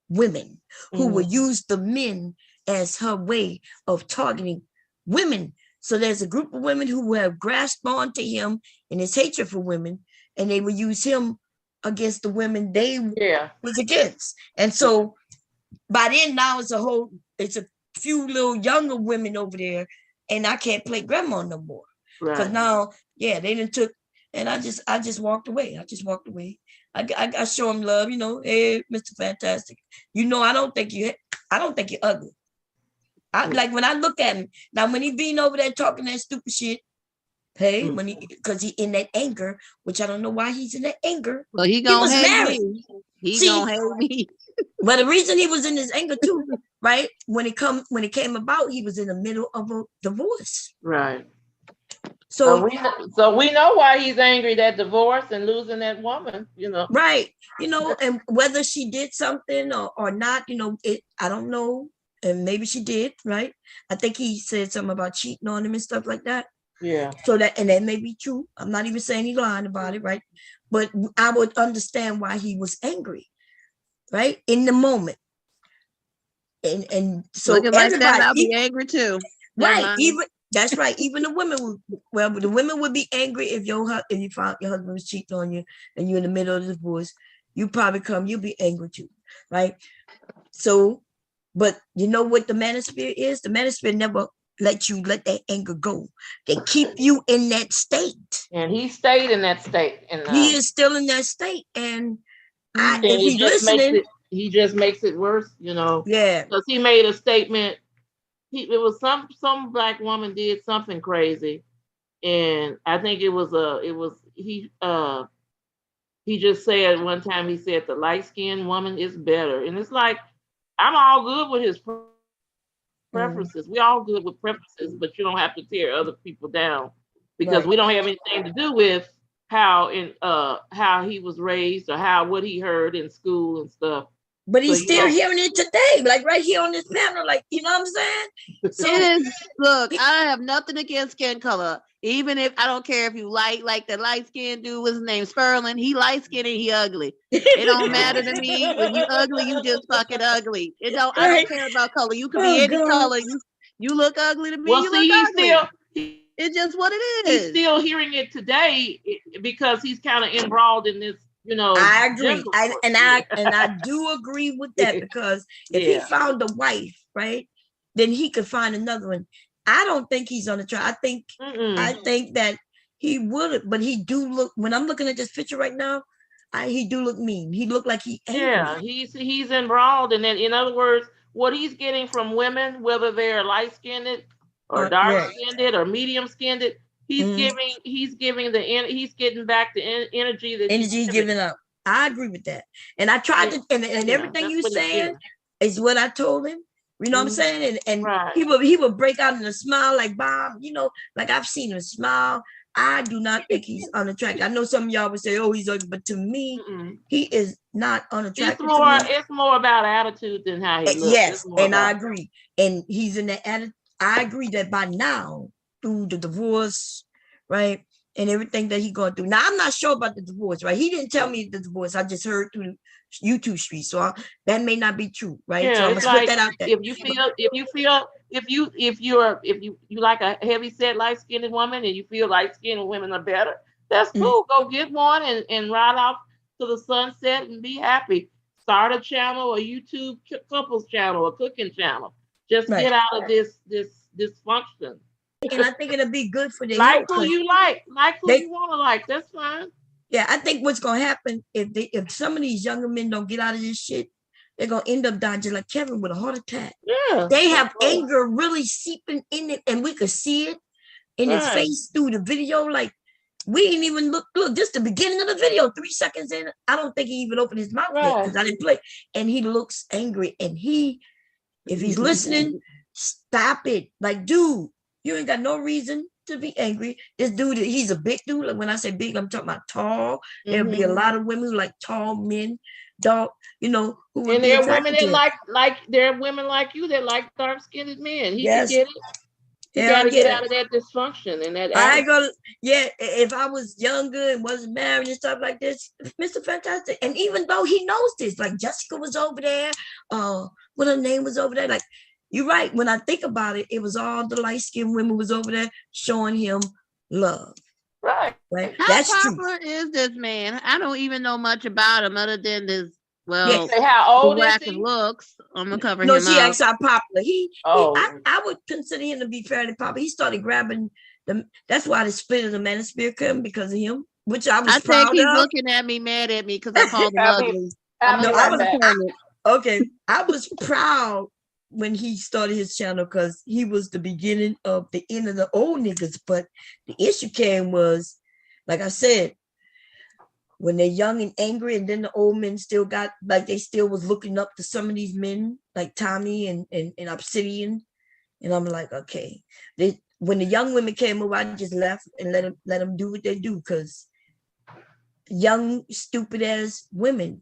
women, who will use the men as her way of targeting women. So there's a group of women who have grasped on to him in his hatred for women, and they will use him against the women they was against. And so by then now it's a few little younger women over there, and I can't play grandma no more. Because now, they done took, and I just walked away. I show him love, hey, Mr. Fantastic. I don't think you're ugly. Like when I look at him, now when he being over there talking that stupid shit, Hey, when because he in that anger, which I don't know why he's in that anger. Well, he was hate married. me. He gonna hate me. But the reason he was in his anger too, right? When it came about, he was in the middle of a divorce. Right. So we know why he's angry, that divorce and losing that woman, you know. Right. You know, and whether she did something or not, you know, I don't know. And maybe she did, right? I think he said something about cheating on him and stuff like that. Yeah. So that may be true. I'm not even saying he's lying about it, right? But I would understand why he was angry, right? In the moment. And so looking like that, I'll be even, angry too. Right. Even that's right. Even the women the women would be angry if you found your husband was cheating on you and you're in the middle of the divorce. You'll be angry too, right? So, but you know what the manosphere is? The manosphere never let that anger go. They keep you in that state. And he stayed in that state. And he is still in that state. And if he's listening, he just makes it worse, you know. Yeah. Because he made a statement. It was some black woman did something crazy. And I think he just said one time, he said the light-skinned woman is better. And it's like, I'm all good with his preferences. We all good with preferences, but you don't have to tear other people down because we don't have anything to do with how he was raised or what he heard in school and stuff. But he's still hearing it today, like right here on this panel, like, you know what I'm saying? So look, I have nothing against skin color. Even if I don't care if you like the light skinned dude, his name's Sperlin. He light skinned and he ugly. It don't matter to me. When you ugly, you just fucking ugly. I don't care about color. You can be any color. You look ugly to me. Well, you see, look ugly. It's just what it is. He's still hearing it today because he's kind of embroiled in this. You know, I agree. I do agree with that because if he found a wife, right, then he could find another one. I don't think he's on the track. I think that he would, but he do look, when I'm looking at this picture right now, he do look mean. He look like he angry. Yeah, he's embroiled in it. In other words, what he's getting from women, whether they're light-skinned or dark-skinned or medium-skinned, he's getting back the energy that he's giving up. I agree with that. And I tried to, and everything you saying is what I told him. You know what I'm saying? And he would break out in a smile like Bob, you know, like I've seen him smile. I do not think he's unattractive. I know some of y'all would say, oh, he's ugly, but to me, he is not unattractive. It's more about attitude than how he looks. Yes, and I agree. And he's in that attitude. I agree that by now, through the divorce, right, and everything that he going through. Now, I'm not sure about the divorce, right? He didn't tell me the divorce. I just heard through YouTube street, so that may not be true, right? Yeah, so I'm it's gonna like put that out there. If you like a heavy set light skinned woman and you feel light skinned women are better, that's cool. Go get one and ride off to the sunset and be happy. Start a channel, a YouTube couples channel, a cooking channel. Just get out of this dysfunction. And I think it'll be good for the like who you like who you want to like. That's fine. Yeah, I think what's gonna happen if some of these younger men don't get out of this shit, they're gonna end up dying just like Kevin with a heart attack. Yeah, they have anger really seeping in it, and we could see it in his face through the video. Like we didn't even look. Just the beginning of the video, 3 seconds in, I don't think he even opened his mouth yet because I didn't play. And he looks angry. And if he's listening, stop it. Like, dude, you ain't got no reason to be angry. This dude, he's a big dude. Like when I say big, I'm talking about tall. There'll be a lot of women who like tall men, dark, you know, who and there are women that like there are women like you that like dark-skinned men. He can get it. You gotta get out of that dysfunction and that. I go, if I was younger and wasn't married and stuff like this, Mr. Fantastic. And even though he knows this, like Jessica was over there, what her name was over there, like. You're right. When I think about it, it was all the light-skinned women was over there showing him love. Right. How That's popular is this man? I don't even know much about him other than this. Well, how old is he? Looks. I'm gonna cover him. No, she up. asked how popular. I would consider him to be fairly popular. He started grabbing them. That's why the split of the manosphere came because of him, which I was proud of. I think he's looking at me, mad at me because I called him ugly. Okay, I was proud when he started his channel because he was the beginning of the end of the old niggas. But the issue came was, like I said, when they're young and angry, and then the old men still got, like, they still was looking up to some of these men, like Tommy and Obsidian. And I'm like, okay. When the young women came over, I just left and let them do what they do, because young, stupid ass women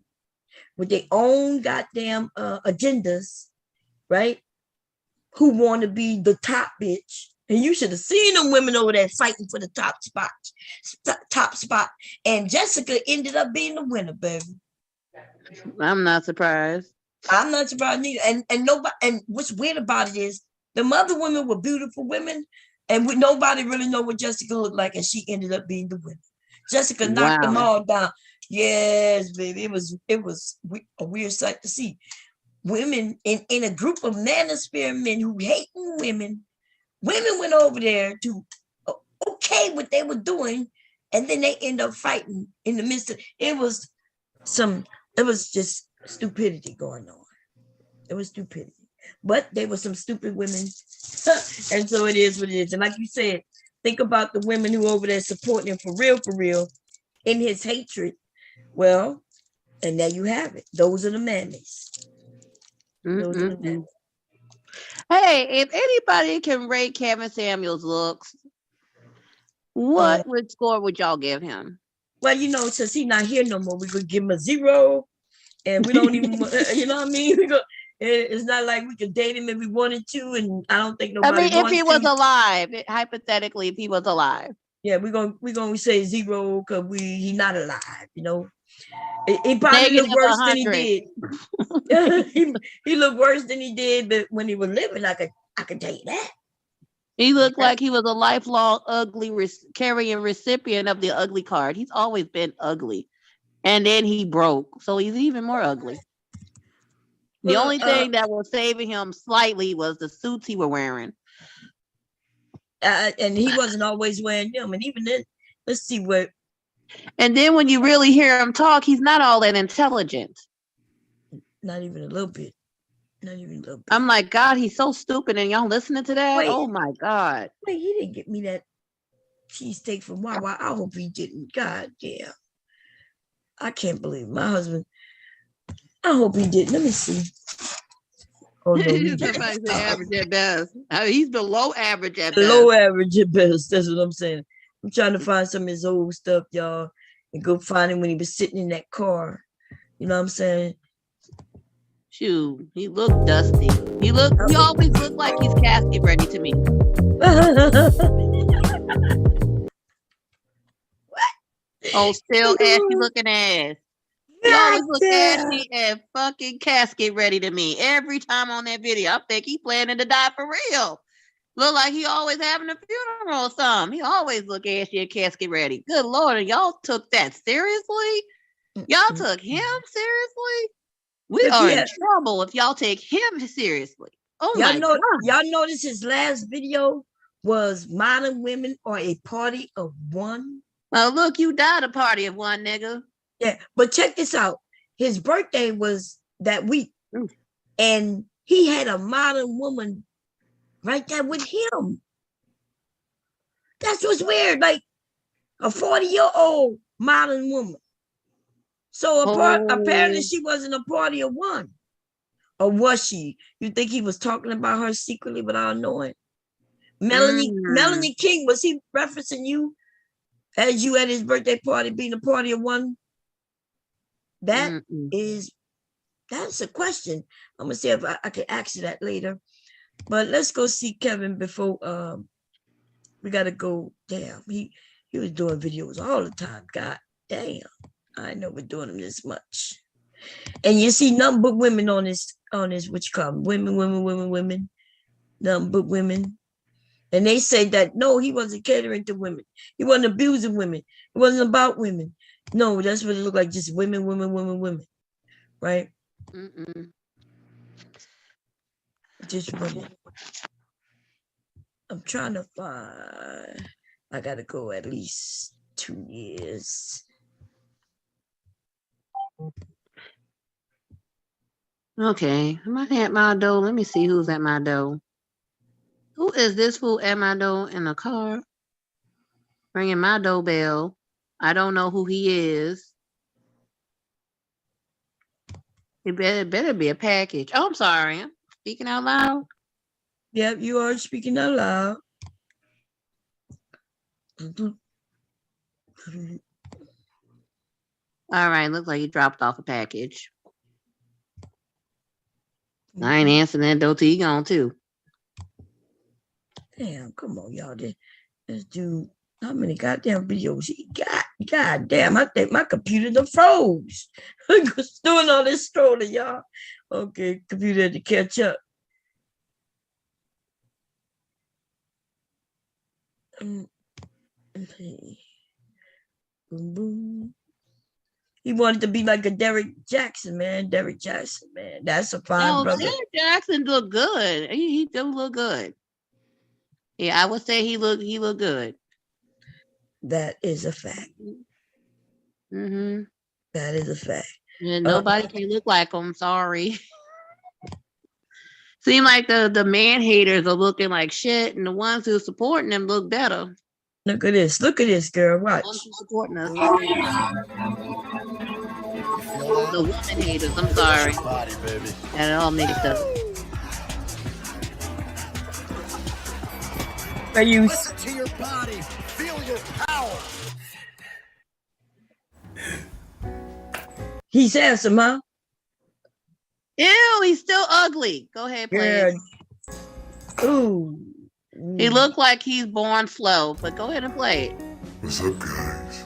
with their own goddamn agendas, right? Who want to be the top bitch. And you should have seen them women over there fighting for the top spot. And Jessica ended up being the winner, baby. I'm not surprised. I'm not surprised neither. And nobody. And what's weird about it is the other women were beautiful women, and nobody really know what Jessica looked like, and she ended up being the winner. Jessica knocked them all down. Yes, baby. It was a weird sight to see. Women in a group of manosphere men who hating women. Women went over there to okay what they were doing, and then they end up fighting in the midst of it. Was just stupidity going on. It was stupidity. But they were some stupid women. And so it is what it is. And like you said, think about the women who over there supporting him for real, in his hatred. Well, and there you have it. Those are the mammies. Those are the mammies. Hey, if anybody can rate Kevin Samuels' looks, what score would y'all give him? Well, since he's not here no more, we could give him a 0. And we don't even, you know what I mean? It's not like we could date him if we wanted to, and I don't think nobody wants to. If he was alive, hypothetically, if he was alive. Yeah, we're gonna say 0 because he's not alive, He probably looked worse than he did. he looked worse than he did, but when he was living, I could tell you that. He looked like he was a lifelong ugly carrying recipient of the ugly card. He's always been ugly. And then he broke, so he's even more ugly. The only thing that was saving him slightly was the suits he was wearing. And he wasn't always wearing them. And even then, let's see what. And then when you really hear him talk, he's not all that intelligent. Not even a little bit. Not even a little bit. I'm like, God, he's so stupid. And y'all listening to that? Wait, oh my God. Wait, he didn't get me that cheesesteak from Wawa. I hope he didn't. God damn. I can't believe my husband. I hope he did. Let me see. Oh no, he didn't. Average at best. He's below average at best. Low average at best. That's what I'm saying. I'm trying to find some of his old stuff, y'all, and go find him when he was sitting in that car. You know what I'm saying? Shoot, he looked dusty. He always looked like he's casket ready to me. Oh, still ashy looking ass. He always look ashy and fucking casket ready to me. Every time on that video, I think he planning to die for real. Look like he always having a funeral or something. He always look ashy and casket ready. Good Lord, and y'all took that seriously? Y'all took him seriously? We are in trouble if y'all take him seriously. Oh my God. Y'all notice his last video was Modern Women Are a Party of One? Well, look, you died a party of one, nigga. Yeah, but check this out. His birthday was that week, and he had a modern woman right there with him. That's what's weird, like a 40-year-old modern woman. So apparently she wasn't a party of one. Or was she? You think he was talking about her secretly without knowing? Melanie King, was he referencing you as you at his birthday party being a party of one? That's a question. I'm gonna see if I can ask you that later. But let's go see Kevin before we gotta go. Damn, he was doing videos all the time. God damn, I know we're doing them this much. And you see nothing but women on this what you call them, women, nothing but women. And they say that no, he wasn't catering to women. He wasn't abusing women. It wasn't about women. No, that's what it looked like. Just women. Right? Just women. I'm trying to find. I gotta go at least 2 years. Okay, am I at my door? Let me see who's at my door. Who is this fool at my door in the car? Ringing my doorbell. I don't know who he is. It better be a package. Oh, I'm sorry. I'm speaking out loud. Yep, you are speaking out loud. All right, looks like you dropped off a package. I ain't answering that door till you gone too. Damn, come on, y'all. This dude, how many goddamn videos he got? God damn, I think my computer done froze. Doing all this scrolling, y'all. Okay, computer had to catch up. Okay. Boom, boom. He wanted to be like a Derek Jackson, man. Derek Jackson, man. That's a fine brother. Derek Jackson look good. He do look good. Yeah, I would say he look good. That is a fact. Mm-hmm. That is a fact. And nobody can look like him. Sorry. Seem like the man haters are looking like shit, and the ones who are supporting them look better. Look at this. Look at this, girl. Watch. The ones who supporting us. The woman haters. I'm sorry. That all mixed up. Are you? Listen to your body. Feel your power. He's handsome, huh? Ew, he's still ugly. Go ahead, play it. Ooh. He looked like he's born slow, but go ahead and play it. What's up, guys?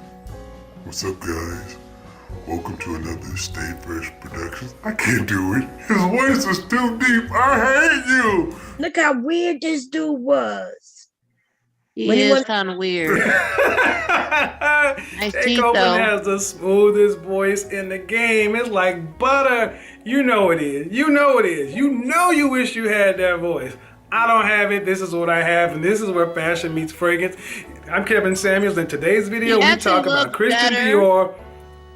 What's up, guys? Welcome to another Stay Fresh Productions. I can't do it. His voice is too deep. I hate you. Look how weird this dude was. He is kind of weird. Nice teeth, though. Takeover has the smoothest voice in the game. It's like butter. You know it is. You know it is. You know you wish you had that voice. I don't have it. This is what I have, and this is where fashion meets fragrance. I'm Kevin Samuels. In today's video, we talk about Christian Dior,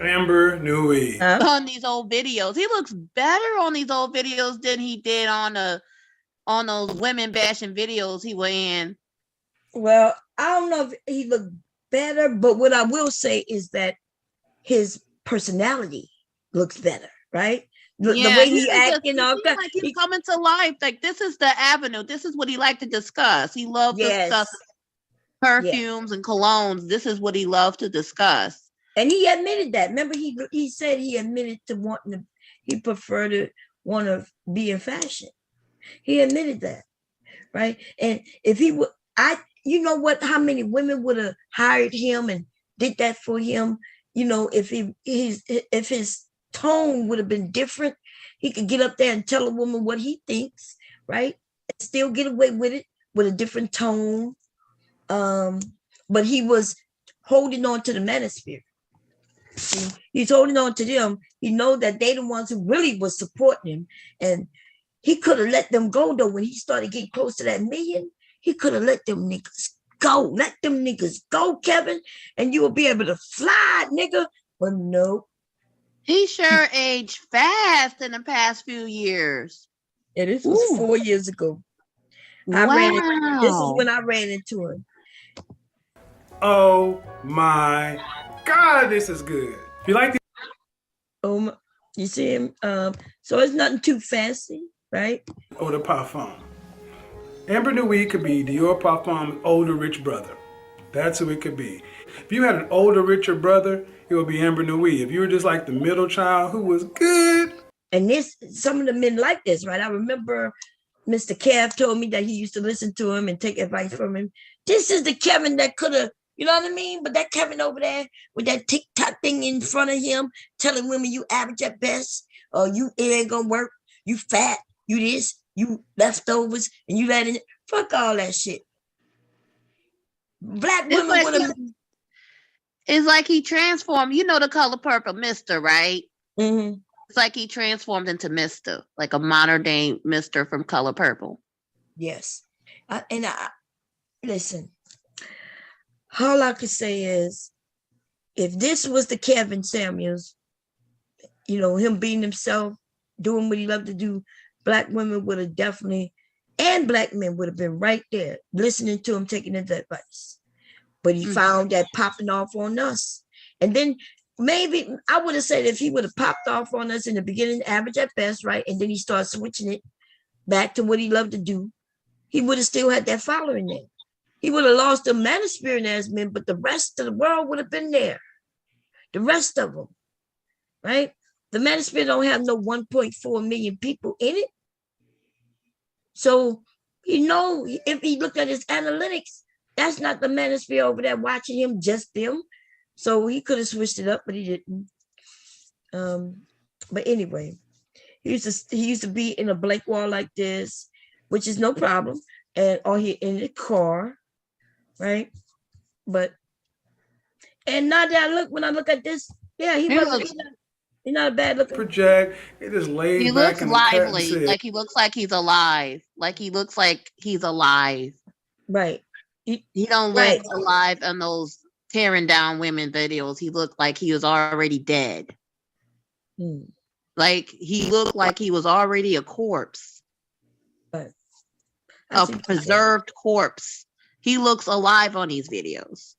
Amber Nui. On these old videos, he looks better on these old videos than he did on those women bashing videos he was in. Well, I don't know if he looked better, but what I will say is that his personality looks better, right? The way he acting, like he's coming to life. Like, this is the avenue. This is what he liked to discuss. He loved to discuss perfumes and colognes. This is what he loved to discuss. And he admitted that. Remember, he said he admitted to he preferred to want to be in fashion. He admitted that, right? And if he would, you know what? How many women would have hired him and did that for him? You know, if his tone would have been different, he could get up there and tell a woman what he thinks, right? And still get away with it with a different tone. But he was holding on to the manosphere. See, he's holding on to them. He know that they the ones who really was supporting him, and he could have let them go though. When he started getting close to that million, he could have let them niggas go. Let them niggas go, Kevin, and you will be able to fly, nigga. But no. He sure aged fast in the past few years. Yeah, this was 4 years ago. This is when I ran into him. Oh my God, this is good. If you like the you see him? So it's nothing too fancy, right? Eau de Parfum. Amber Nui could be Dior Parfum's older, rich brother. That's who it could be. If you had an older, richer brother, it would be Amber Nui. If you were just like the middle child who was good. And some of the men like this, right? I remember Mr. Kev told me that he used to listen to him and take advice from him. This is the Kevin that could have, you know what I mean? But that Kevin over there with that TikTok thing in front of him, telling women you average at best, or it ain't gonna work, you fat, you this, you leftovers, and you let it, fuck all that shit. Black women would have. It's like he transformed. You know the color purple, Mr., right? Mm-hmm. It's like he transformed into Mr., like a modern day Mr. from Color Purple. Yes. Listen, all I could say is, if this was the Kevin Samuels, you know, him being himself, doing what he loved to do, Black women would have definitely, and Black men would have been right there listening to him, taking his advice. But he found that popping off on us. And then maybe I would have said if he would have popped off on us in the beginning, average at best, right? And then he started switching it back to what he loved to do, he would have still had that following there. He would have lost the manosphere in as men, but the rest of the world would have been there. The rest of them, right? The manosphere don't have no 1.4 million people in it. So, if he looked at his analytics, that's not the manosphere over there watching him, just them. So he could have switched it up, but he didn't. But anyway, he used to be in a blank wall like this, which is no problem, or he in the car, right? And now that when I look at this, yeah, he's not a bad looking. Project. It is laid He back looks in the cut and lively, said, like he looks like he's alive. Like he looks like he's alive. Right. He don't look alive in those tearing down women videos. He looked like he was already dead. Like he looked like he was already a corpse. But a preserved corpse. He looks alive on these videos.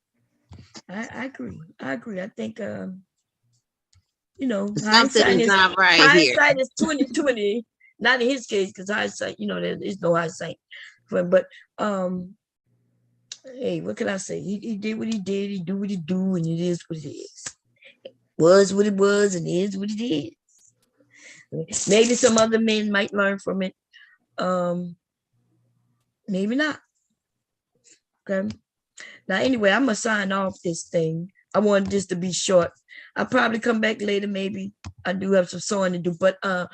I agree. I think something is not right here. Hindsight is 20/20. Not in his case, because hindsight, there is no hindsight. But hey, what can I say? He did what he did. He do what he do, and it is what it is. Was what it was, and is what it is. Maybe some other men might learn from it. Maybe not. Okay. Now, anyway, I'm gonna sign off this thing. I wanted this to be short. I'll probably come back later. Maybe I do have some sewing to do, but I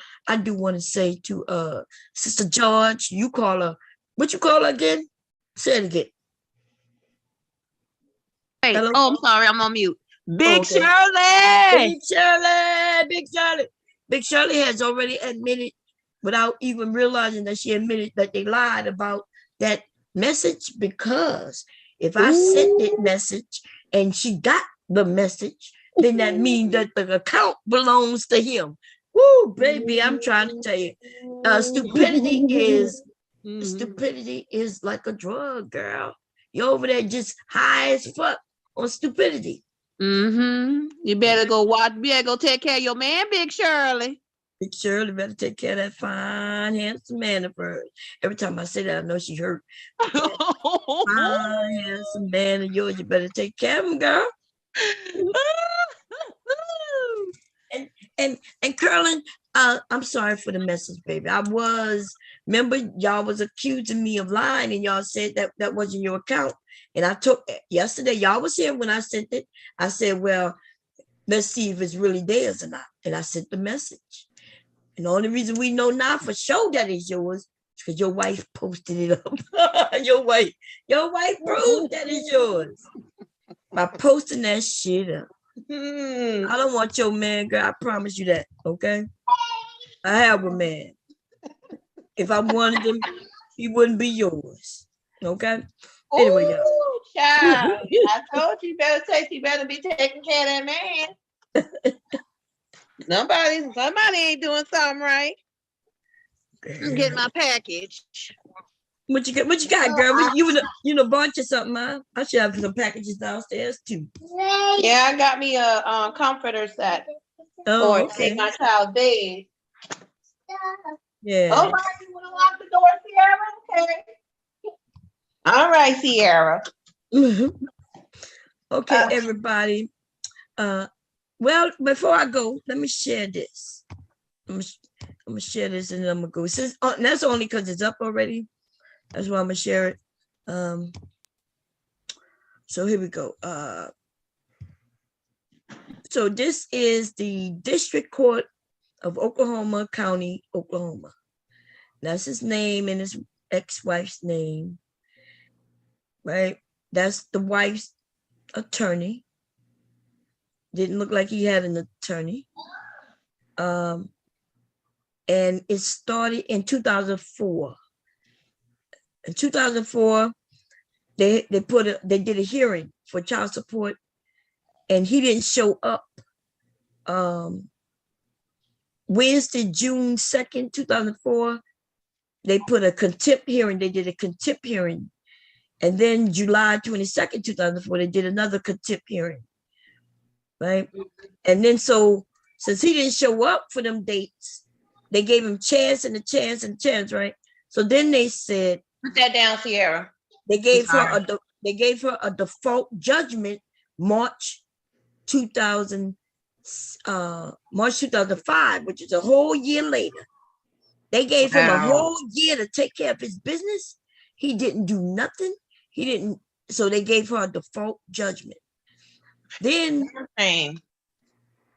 do want to say to Sister George, you call her. What you call her again? Say it again. Hey, hello? Oh, I'm sorry, I'm on mute. Big Okay. Shirley! Big Shirley! Big Shirley! Big Shirley has already admitted, without even realizing that she admitted that they lied about that message, because if I sent that message and she got the message, then that means that the account belongs to him. Woo, baby, I'm trying to tell you. Stupidity is like a drug, girl. You're over there just high as fuck on stupidity. You better go watch. You better go take care of your man, Big Shirley. Big Shirley better take care of that fine, handsome man of hers. Every time I say that, I know she hurt. Fine, handsome man of yours, you better take care of him, girl. And Curlin, I'm sorry for the message, baby. Remember, y'all was accusing me of lying, and y'all said that wasn't your account. And I took yesterday, y'all was here when I sent it. I said, well, let's see if it's really theirs or not. And I sent the message. And the only reason we know now for sure that it's yours is because your wife posted it up. Your wife proved that it's yours by posting that shit up. I don't want your man, girl. I promise you that. Okay. I have a man. If I wanted him, he wouldn't be yours. Okay. Anyway, y'all. Child, I told you better be taking care of that man. Somebody ain't doing something right. Get my package. What you got, girl? You bought you something, huh? I should have some packages downstairs too. Yeah, I got me a comforter set. Oh, okay. Take my child's bed. Yeah. Oh, you want to lock the door, Sierra? Okay. All right, Sierra. Okay, everybody. Well, before I go, let me share this. I'm gonna share this, and then I'm gonna go. Since that's only because it's up already. That's why I'm gonna share it. So here we go. So this is the District Court of Oklahoma County, Oklahoma. That's his name and his ex-wife's name, right? That's the wife's attorney. Didn't look like he had an attorney. And it started in 2004. In 2004, they did a hearing for child support, and he didn't show up. Wednesday, June 2nd, 2004, they put a contempt hearing. They did a contempt hearing. And then July 22nd, 2004, they did another contempt hearing. Right? And then so since he didn't show up for them dates, they gave him chance and a chance and chance, right? So then they said, put that down, Sierra. They gave her a default judgment March 2005, which is a whole year later. They gave him a whole year to take care of his business. He didn't do nothing. He didn't. So they gave her a default judgment. Then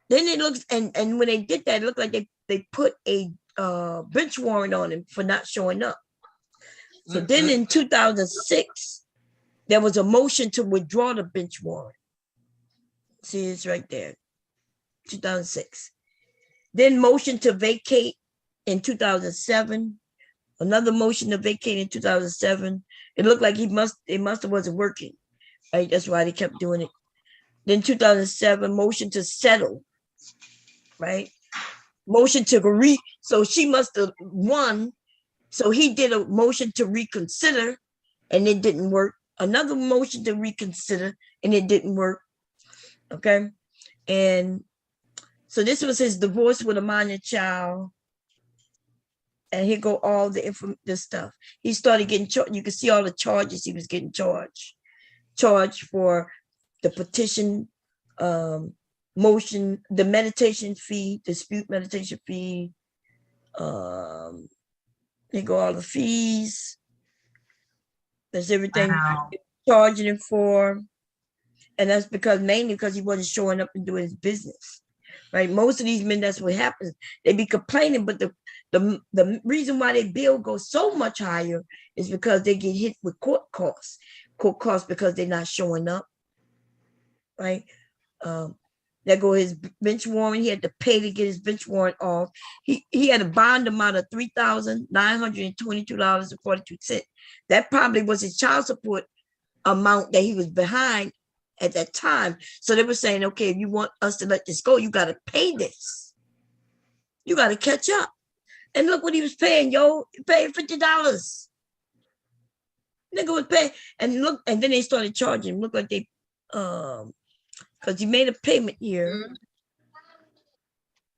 it looks, and when they did that, it looked like they put a bench warrant on him for not showing up. So then in 2006, there was a motion to withdraw the bench warrant. See, it's right there, 2006. Then motion to vacate in 2007. Another motion to vacate in 2007. It looked like it must have wasn't working, right? That's why they kept doing it. Then 2007, motion to settle, right? Motion to so she must have won. So he did a motion to reconsider and it didn't work. Another motion to reconsider and it didn't work. Okay. And so this was his divorce with a minor child. And here go all the stuff. He started getting charged. You can see all the charges he was getting charged. Charged for the petition, motion, the meditation fee, dispute meditation fee. They go all the fees. There's everything charging him for. And that's mainly because he wasn't showing up and doing his business. Right? Most of these men, that's what happens. They be complaining, but the reason why their bill goes so much higher is because they get hit with court costs. Court costs because they're not showing up. Right? There go his bench warrant. He had to pay to get his bench warrant off. He had a bond amount of $3,922.42. That probably was his child support amount that he was behind at that time. So they were saying, okay, if you want us to let this go, you got to pay this. You got to catch up. And look what he was paying, yo. He paid $50. Nigga was paying. And look, and then they started charging him. Look like they because he made a payment here.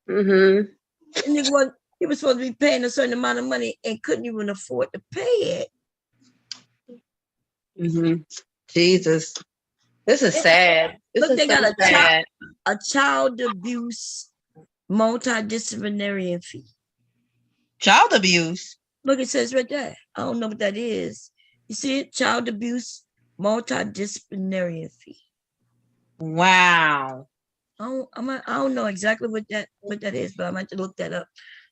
Mm-hmm. And he was supposed to be paying a certain amount of money and couldn't even afford to pay it. Mm-hmm. Jesus. This is sad. Look, they got a child abuse multidisciplinary fee. Child abuse? Look, it says right there. I don't know what that is. You see it? Child abuse multidisciplinary fee. Wow. I don't know exactly what that is, but I might have to look that up.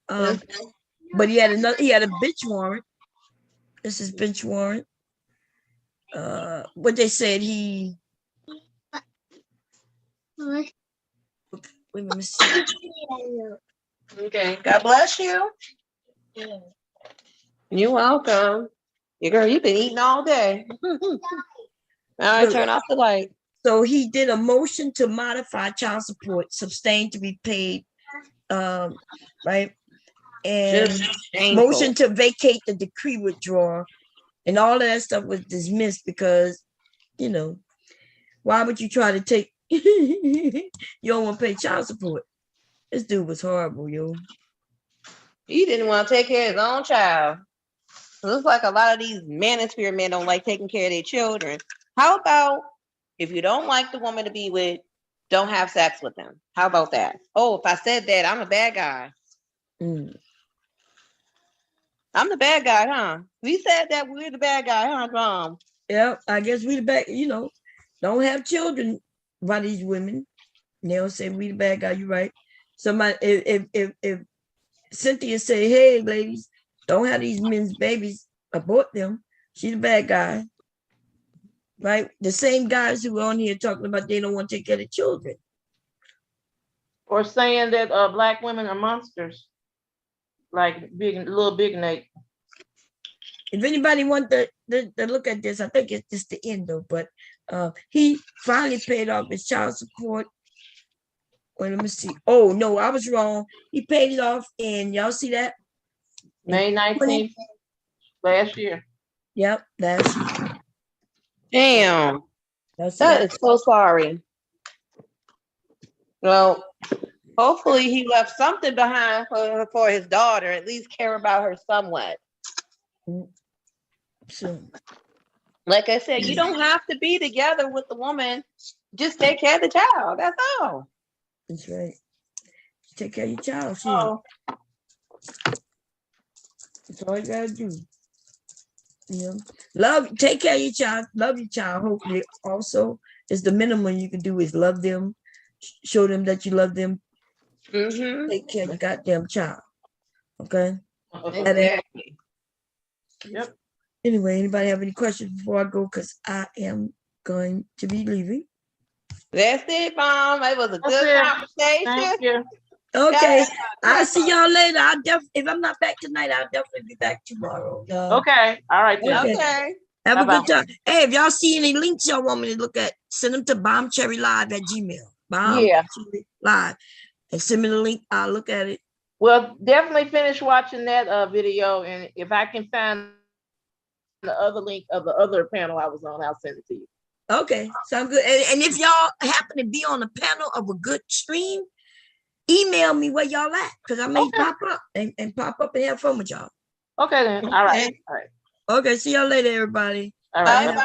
But he had a bench warrant. This is bench warrant. What they said wait a minute. Okay. God bless you. You're welcome. You've been eating all day. Now I turn off the light. So he did a motion to modify child support, sustained to be paid, right? And motion to vacate the decree withdrawal, and all of that stuff was dismissed because, why would you try to take? You don't want to pay child support. This dude was horrible, yo. He didn't want to take care of his own child. It looks like a lot of these manosphere men don't like taking care of their children. How about if you don't like the woman to be with, don't have sex with them? How about that? Oh, if I said that, I'm a bad guy. I'm the bad guy, huh? We said that we're the bad guy, huh, Mom? Yeah, I guess we the bad, don't have children by these women. They'll say we the bad guy, you're right. Somebody, if Cynthia say, hey, ladies, don't have these men's babies, abort them, she's the bad guy. Right? The same guys who are on here talking about they don't want to take care of children. Or saying that Black women are monsters. Like little Big Nate. If anybody want to look at this, I think it's just the end though, but he finally paid off his child support. Wait, let me see. Oh no, I was wrong. He paid it off, and y'all see that? May 19th last year. Yep, last year. Damn. That is so sorry. Well, hopefully he left something behind for his daughter, at least care about her somewhat. So, like I said, you don't have to be together with the woman. Just take care of the child. That's all. That's right. Take care of your child. Oh. That's all you gotta do. You know, take care of your child, love your child. Hopefully, also, is the minimum you can do is love them, show them that you love them. Take care of the goddamn child. Okay. Exactly. Yep. Anyway, anybody have any questions before I go? Because I am going to be leaving. That's it, Mom. It was a good conversation. Thank you. Okay, I'll see y'all later. If I'm not back tonight, I'll definitely be back tomorrow. Okay. All right. Okay. Have Bye-bye. a good time. Hey, if y'all see any links y'all want me to look at, send them to bombcherrylive@gmail. Bombcherrylive. And send me the link. I'll look at it. Well, definitely finish watching that video, and if I can find the other link of the other panel I was on, I'll send it to you. Okay, sound good. And if y'all happen to be on a panel of a good stream, email me where y'all at, because I may pop up and pop up and have fun with y'all. Okay then. All right. All right. Okay, see y'all later, everybody. All right.